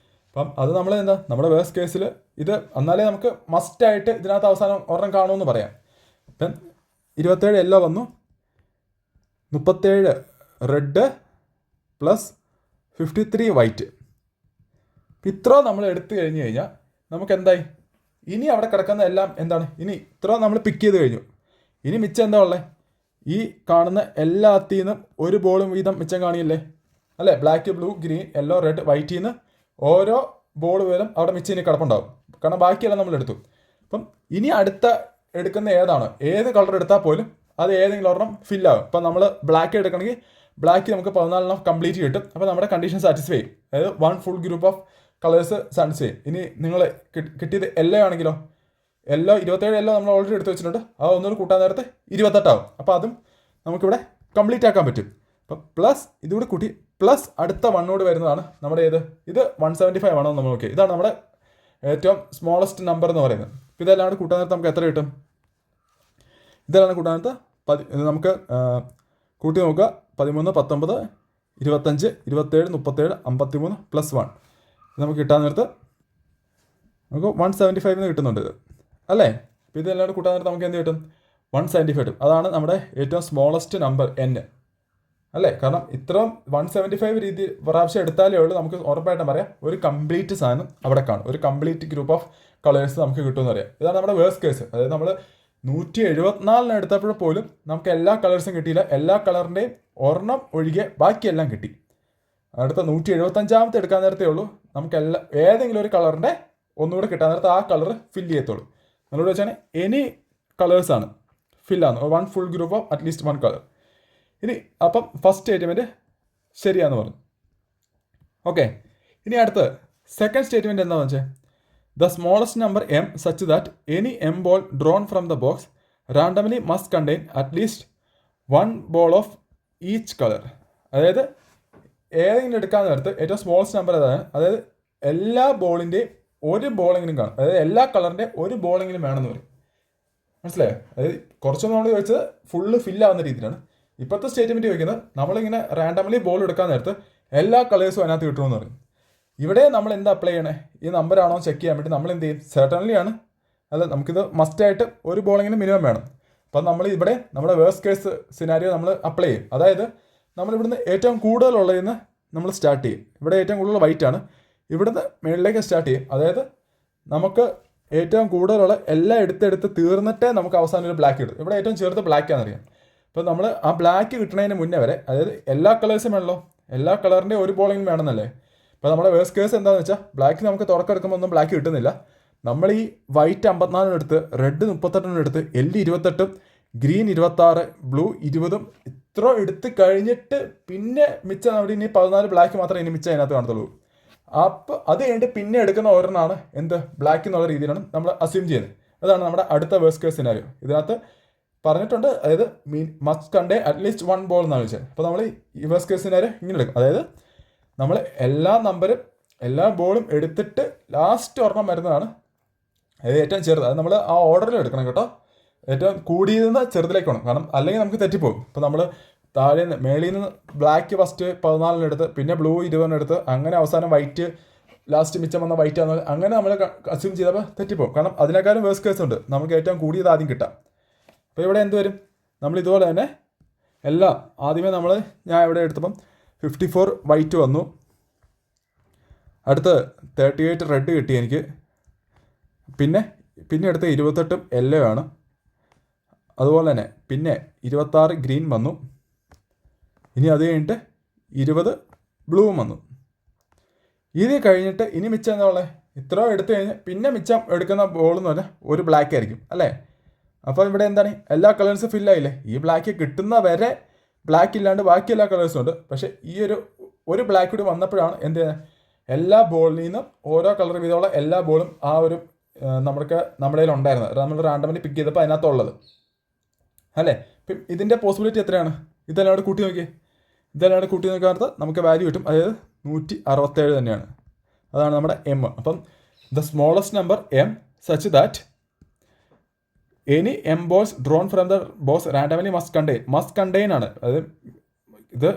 അപ്പം അത് നമ്മൾ എന്താ നമ്മുടെ വേഴ്സ് കേസിൽ ഇത് എന്നാലേ നമുക്ക് മസ്റ്റായിട്ട് ഇതിനകത്ത് അവസാനം ഒരെണ്ണം കാണുമെന്ന് പറയാം. ഇപ്പം 27 യെല്ലോ വന്നു, 37 റെഡ് പ്ലസ് 53 വൈറ്റ്. ഇത്ര നമ്മൾ എടുത്തു കഴിഞ്ഞ് കഴിഞ്ഞാൽ നമുക്ക് എന്തായി, ഇനി അവിടെ കിടക്കുന്ന എല്ലാം എന്താണ്, ഇനി ഇത്ര നമ്മൾ പിക്ക് ചെയ്ത് കഴിഞ്ഞു. ഇനി മിച്ചം എന്താ ഉള്ളത്, ഈ കാണുന്ന എല്ലാത്തിൽ നിന്നും ഒരു ബോളും വീതം മിച്ചം കാണിയില്ലേ അല്ലേ? Black, blue, green, yellow, red, വൈറ്റിൽ നിന്ന് ഓരോ ബോൾ വീതം അവിടെ മിച്ചം ഇനി കിടപ്പുണ്ടാവും. കാരണം ബാക്കിയെല്ലാം നമ്മൾ എടുത്തു. അപ്പം ഇനി അടുത്ത എടുക്കുന്ന ഏതാണ്, ഏത് കളർ എടുത്താൽ പോലും അത് ഏതെങ്കിലും ഒരെണ്ണം ഫില്ലാകും. ഇപ്പം നമ്മൾ ബ്ലാക്ക് എടുക്കണമെങ്കിൽ ബ്ലാക്ക് നമുക്ക് 14 കംപ്ലീറ്റ് കിട്ടും. അപ്പോൾ നമ്മുടെ കണ്ടീഷൻ സാറ്റിസ്ഫൈ ചെയ്യും. അതായത് 1 full group of colours satisfy ചെയ്യും. ഇനി നിങ്ങൾ കിട്ടിയത് യെല്ലോ ആണെങ്കിലോ, യെല്ലോ 27 യെല്ലോ നമ്മൾ ഓൾറെഡി എടുത്ത് വെച്ചിട്ടുണ്ട്. അത് ഒന്നുകൂടി കൂട്ടാൻ നേരത്തെ 28 ആവും. അപ്പോൾ അതും നമുക്കിവിടെ കംപ്ലീറ്റ് ആക്കാൻ പറ്റും. അപ്പം പ്ലസ് ഇതുകൂടി കൂട്ടി പ്ലസ് അടുത്ത 1 വരുന്നതാണ് നമ്മുടെ ഇത് 175 ആണോ നമ്മൾ നോക്കി. ഇതാണ് നമ്മുടെ ഏറ്റവും സ്മോളസ്റ്റ് നമ്പർ എന്ന് പറയുന്നത്. അപ്പോൾ ഇതെല്ലാം കൂടി കൂട്ടാൻ നേരത്തെ നമുക്ക് എത്ര കിട്ടും, ഇതെല്ലാം കൂട്ടാൻ നേരത്തെ നമുക്ക് കൂട്ടി നോക്കുക. 13, 19, 25, 27, 37, 53 പ്ലസ് 1 നമുക്ക് കിട്ടാൻ നേരത്ത് നമുക്ക് 175 കിട്ടുന്നുണ്ട് ഇത് അല്ലേ? അപ്പോൾ ഇതെല്ലാം കൂടി കൂട്ടാൻ നേരത്ത് നമുക്ക് എന്ത് കിട്ടും, 175 കിട്ടും. അതാണ് നമ്മുടെ ഏറ്റവും സ്മോളസ്റ്റ് നമ്പർ n അല്ലേ? കാരണം ഇത്രയും 175 രീതി പ്രാവശ്യം എടുത്താലേ ഉള്ളൂ നമുക്ക് ഉറപ്പായിട്ടും പറയാം ഒരു കംപ്ലീറ്റ് സാധനം അവിടെ കാണും, ഒരു കംപ്ലീറ്റ് ഗ്രൂപ്പ് ഓഫ് കളേഴ്സ് നമുക്ക് കിട്ടുമെന്ന് പറയാം. ഇതാണ് നമ്മുടെ വേഴ്സ് കേസ്. അതായത് നമ്മൾ 174 എടുത്തപ്പോൾ പോലും നമുക്ക് എല്ലാ കളേഴ്സും കിട്ടിയില്ല. എല്ലാ കളറിൻ്റെയും ഒരെണ്ണം ഒഴികെ ബാക്കിയെല്ലാം കിട്ടി. അടുത്ത 175 എടുക്കാൻ നേരത്തേ ഉള്ളൂ നമുക്ക് ഏതെങ്കിലും ഒരു കളറിൻ്റെ ഒന്നുകൂടെ കിട്ടാൻ നേരത്തെ ആ കളർ ഫില്ല് ചെയ്യത്തുള്ളൂ. നമ്മളോട് വെച്ചാൽ എനി കളേഴ്സാണ് ഫില്ലാണ്, 1 full group of at least 1 colour. ഇനി അപ്പം ഫസ്റ്റ് സ്റ്റേറ്റ്മെൻറ്റ് ശരിയാന്ന് പറഞ്ഞു. ഓക്കെ, ഇനി അടുത്ത് സെക്കൻഡ് സ്റ്റേറ്റ്മെൻറ്റ് എന്താണെന്ന് വെച്ചാൽ the smallest number m such that any m ball drone from the box randomly must contain at least 1 ball of each colour. അതായത് ഏതെങ്കിലും എടുക്കാൻ നേരത്ത് ഏറ്റവും സ്മോളസ്റ്റ് നമ്പർ ഏതാണ്, അതായത് എല്ലാ ബോളിൻ്റെയും ഒരു ബോളെങ്കിലും കാണും. അതായത് എല്ലാ കളറിൻ്റെ ഒരു ബോളെങ്കിലും വേണമെന്ന് പറയും. മനസ്സിലായോ? അതായത് കുറച്ചൊന്നും നമ്മൾ ചോദിച്ചത് ഫുള്ള് ഫില്ലാവുന്ന രീതിയിലാണ്. ഇപ്പോഴത്തെ സ്റ്റേറ്റ്മെൻറ്റ് ചോദിക്കുന്നത് നമ്മളിങ്ങനെ റാൻഡംലി ബോൾ എടുക്കാൻ നേരത്ത് എല്ലാ കളേഴ്സും അതിനകത്ത് കിട്ടുമെന്ന് പറയും. ഇവിടെ നമ്മൾ എന്താ അപ്ലൈ ചെയ്യണേ, ഈ നമ്പറാണോ ചെക്ക് ചെയ്യാൻ വേണ്ടി നമ്മൾ എന്ത് ചെയ്യും, സെർട്ടൺലി ആണ്, അല്ല നമുക്കിത് മസ്റ്റായിട്ട് ഒരു ബോളെങ്കിലും മിനിമം വേണം. അപ്പം നമ്മൾ ഇവിടെ നമ്മുടെ വേഴ്സ് കേസ് സിനാരിയോ നമ്മൾ അപ്ലൈ ചെയ്യും. അതായത് നമ്മളിവിടുന്ന് ഏറ്റവും കൂടുതലുള്ളതിന് നമ്മൾ സ്റ്റാർട്ട് ചെയ്യും. ഇവിടെ ഏറ്റവും കൂടുതൽ വൈറ്റ് ആണ്, ഇവിടുന്ന് മുകളിലേക്ക് സ്റ്റാർട്ട് ചെയ്യും. അതായത് നമുക്ക് ഏറ്റവും കൂടുതലുള്ള എല്ലാം എടുത്തെടുത്ത് തീർന്നിട്ടേ നമുക്ക് അവസാനം ഒരു ബ്ലാക്ക് കിട്ടും. ഇവിടെ ഏറ്റവും ചെറുത് ബ്ലാക്ക് ആണെന്നറിയാം. അപ്പോൾ നമ്മൾ ആ ബ്ലാക്ക് കിട്ടുന്നതിന് മുന്നേ വരെ, അതായത് എല്ലാ കളേഴ്സും വേണമല്ലോ, എല്ലാ കളറിൻ്റെയും ഒരു ബോളെങ്കിലും വേണമെന്നല്ലേ. ഇപ്പോൾ നമ്മുടെ വേഴ്സ്റ്റ് കേസ് എന്താണെന്ന് വെച്ചാൽ ബ്ലാക്ക് നമുക്ക് തുറക്കെടുക്കുമ്പോൾ ഒന്നും ബ്ലാക്ക് കിട്ടുന്നില്ല. നമ്മൾ ഈ വൈറ്റ് 54 എടുത്ത് റെഡ് 38 എടുത്ത് എല്ല് 28 ഗ്രീൻ 26 ബ്ലൂ 20 ഇത്ര എടുത്ത് കഴിഞ്ഞിട്ട് പിന്നെ മിച്ചം അവിടെ ഇനി 14 ബ്ലാക്ക് മാത്രമേ ഇനി മിച്ചം അതിനകത്ത് കാണത്തുള്ളൂ. അപ്പോൾ അത് കഴിഞ്ഞിട്ട് പിന്നെ എടുക്കുന്ന ഒരെണ്ണമാണ് എന്ത് ബ്ലാക്ക് എന്നുള്ള രീതിയിലാണ് നമ്മൾ അസ്യൂം ചെയ്യുന്നത്. അതാണ് നമ്മുടെ അടുത്ത വേഴ്സ്റ്റ് കേസ് സിനാരിയോ. ഇതിനകത്ത് പറഞ്ഞിട്ടുണ്ട്, അതായത് മസ്റ്റ് കണ്ടേ അറ്റ്ലീസ്റ്റ് 1 ബോൾ എന്നാണ് വെച്ചത്. അപ്പോൾ നമ്മൾ ഈ വേഴ്സ്റ്റ് കേസ് സിനാരിയോ ഇങ്ങനെ എടുക്കും, അതായത് നമ്മൾ എല്ലാ നമ്പരും എല്ലാ ബോളും എടുത്തിട്ട് ലാസ്റ്റ് ഒരെണ്ണം വരുന്നതാണ് അത് ഏറ്റവും ചെറുത്. അത് നമ്മൾ ആ ഓർഡറിൽ എടുക്കണം കേട്ടോ. ഏറ്റവും കൂടിയിൽ നിന്ന് ചെറുതിലേക്ക് വേണം, കാരണം അല്ലെങ്കിൽ നമുക്ക് തെറ്റിപ്പോകും. ഇപ്പോൾ നമ്മൾ താഴെ നിന്ന് മേളിൽ നിന്ന് ബ്ലാക്ക് ഫസ്റ്റ് 14 എടുത്ത് പിന്നെ ബ്ലൂ 20 എടുത്ത് അങ്ങനെ അവസാനം വൈറ്റ് ലാസ്റ്റ് മിച്ചം വന്ന വൈറ്റ് ആണ് അങ്ങനെ നമ്മൾ അസ്യൂം ചെയ്തപ്പോൾ തെറ്റിപ്പോകും. കാരണം അതിനേക്കാളും വേഴ്സ്റ്റ് കേസ് ഉണ്ട്, നമുക്ക് ഏറ്റവും കൂടിയത് ആദ്യം കിട്ടാം. അപ്പോൾ ഇവിടെ എന്ത് വരും, നമ്മൾ ഇതുപോലെ തന്നെ എല്ലാം ആദ്യമേ ഞാൻ ഇവിടെ എടുത്തപ്പം 54 വൈറ്റ് വന്നു, അടുത്ത് 38 റെഡ് കിട്ടി എനിക്ക്, പിന്നെ എടുത്ത് 28 യെല്ലോ ആണ്, അതുപോലെ തന്നെ പിന്നെ 26 ഗ്രീൻ വന്നു, ഇനി അത് കഴിഞ്ഞിട്ട് 20 ബ്ലൂവും വന്നു. ഇത് കഴിഞ്ഞിട്ട് ഇനി മിച്ചം എന്താ ഉള്ളത്, ഇത്ര എടുത്തു കഴിഞ്ഞ് പിന്നെ മിച്ചം എടുക്കുന്ന ബോൾ എന്ന് പറഞ്ഞാൽ ഒരു ബ്ലാക്ക് ആയിരിക്കും അല്ലേ. അപ്പോൾ ഇവിടെ എന്താണ് എല്ലാ കളേഴ്സും ഫില്ലായില്ലേ. ഈ ബ്ലാക്ക് കിട്ടുന്ന വരെ ബ്ലാക്ക് ഇല്ലാണ്ട് ബാക്കി എല്ലാ കളേഴ്സും ഉണ്ട്. പക്ഷേ ഈ ഒരു ബ്ലാക്ക് കൂടി വന്നപ്പോഴാണ് എന്ത് എല്ലാ ബോളിൽ നിന്നും ഓരോ കളർ വീതമുള്ള എല്ലാ ബോളും ആ ഒരു നമ്മുടെ കയ്യിൽ ഉണ്ടായിരുന്നത് നമ്മൾ റാൻഡമലി പിക്ക് ചെയ്തപ്പോൾ അതിനകത്തുള്ളത് അല്ലേ. ഇപ്പം ഇതിൻ്റെ പോസിബിലിറ്റി എത്രയാണ്, ഇതെല്ലാം കൂട്ടി നോക്കിയേ. ഇതെല്ലാം കൂട്ടി നോക്കാത്ത നമുക്ക് വാല്യൂ കിട്ടും, അതായത് 167 തന്നെയാണ്. അതാണ് നമ്മുടെ എം. അപ്പം the smallest number M such that any M balls drawn from the box randomly must contain ആണ്. അതായത് ഇത്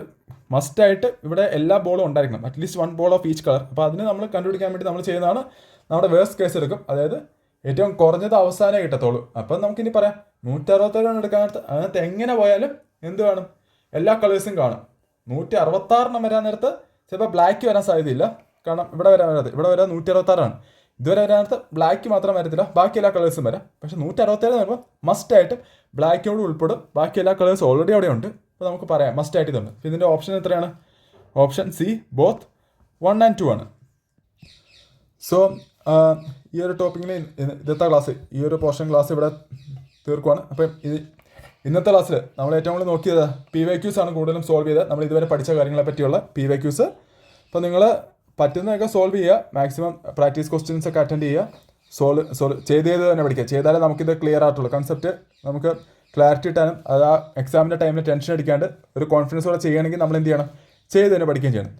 മസ്റ്റായിട്ട് ഇവിടെ എല്ലാ ബോളും ഉണ്ടായിരിക്കണം, at least 1 ball of each colour. അപ്പോൾ അതിന് നമ്മൾ കണ്ടുപിടിക്കാൻ വേണ്ടി നമ്മൾ ചെയ്യുന്നതാണ് നമ്മുടെ വേഴ്സ്റ്റ് കേസ് എടുക്കും, അതായത് ഏറ്റവും കുറഞ്ഞത് അവസാനമേ കിട്ടത്തുള്ളൂ. അപ്പം നമുക്കിനി പറയാം 167 എടുക്കാനകത്ത് അതിനകത്ത് എങ്ങനെ പോയാലും എന്ത് വേണം, എല്ലാ കളേഴ്സും കാണും. 166 വരാൻ നേരത്ത് ചിലപ്പോൾ ബ്ലാക്ക് വരാൻ സാധ്യതയില്ല, കാരണം ഇവിടെ വരാൻ 166 ഇതുവരെ വരാനകത്ത് ബ്ലാക്ക് മാത്രം വരത്തില്ല, ബാക്കി എല്ലാ കളേഴ്സും വരാം. പക്ഷേ 167 വരുമ്പോൾ മസ്റ്റായിട്ടും ബ്ലാക്കിനോട് ഉൾപ്പെടും, ബാക്കി എല്ലാ കളേഴ്സും ഓൾറെഡി അവിടെ ഉണ്ട്. അപ്പോൾ നമുക്ക് പറയാം മസ്റ്റായിട്ട് ഇതുണ്ട്. അപ്പോൾ ഇതിൻ്റെ ഓപ്ഷൻ എത്രയാണ്, ഓപ്ഷൻ സി ബോത്ത് 1 and 2 ആണ്. സോ ഈ ഒരു ടോപ്പിക്കിൽ ഇന്നത്തെ ക്ലാസ്, ഈ ഒരു പോർഷൻ ക്ലാസ് ഇവിടെ തീർക്കുവാണ്. അപ്പം ഇന്നത്തെ ക്ലാസ്സിൽ നമ്മൾ ഏറ്റവും കൂടുതൽ നോക്കിയത് PYQs ആണ് കൂടുതലും സോൾവ് ചെയ്തത്, നമ്മൾ ഇതുവരെ പഠിച്ച കാര്യങ്ങളെ പറ്റിയുള്ള PYQs. അപ്പോൾ നിങ്ങൾ പറ്റുന്നതൊക്കെ സോൾവ് ചെയ്യുക, മാക്സിമം പ്രാക്ടീസ് ക്വസ്റ്റ്യൻസ് ഒക്കെ അറ്റൻഡ് ചെയ്യുക, ചെയ്ത് തന്നെ പഠിക്കുക. ചെയ്താലേ നമുക്കിത് ക്ലിയർ ആയിട്ടുള്ളൂ, കൺസെപ്റ്റ് നമുക്ക് ക്ലാരിറ്റി കിട്ടാനും അത് ആ എക്സാമിൻ്റെ ടൈമിൽ ടെൻഷൻ അടിക്കാണ്ട് ഒരു കോൺഫിഡൻസോടെ ചെയ്യണമെങ്കിൽ നമ്മൾ എന്ത് ചെയ്യണം, ചെയ്ത് തന്നെ പഠിക്കുകയും ചെയ്യണം.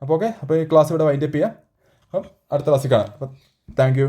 അപ്പോൾ ഓക്കെ, അപ്പോൾ ഈ ക്ലാസ് ഇവിടെ വൈൻഡപ്പ് ചെയ്യാം. അപ്പം അടുത്ത ക്ലാസ്സിൽ കാണാം. അപ്പം താങ്ക് യു.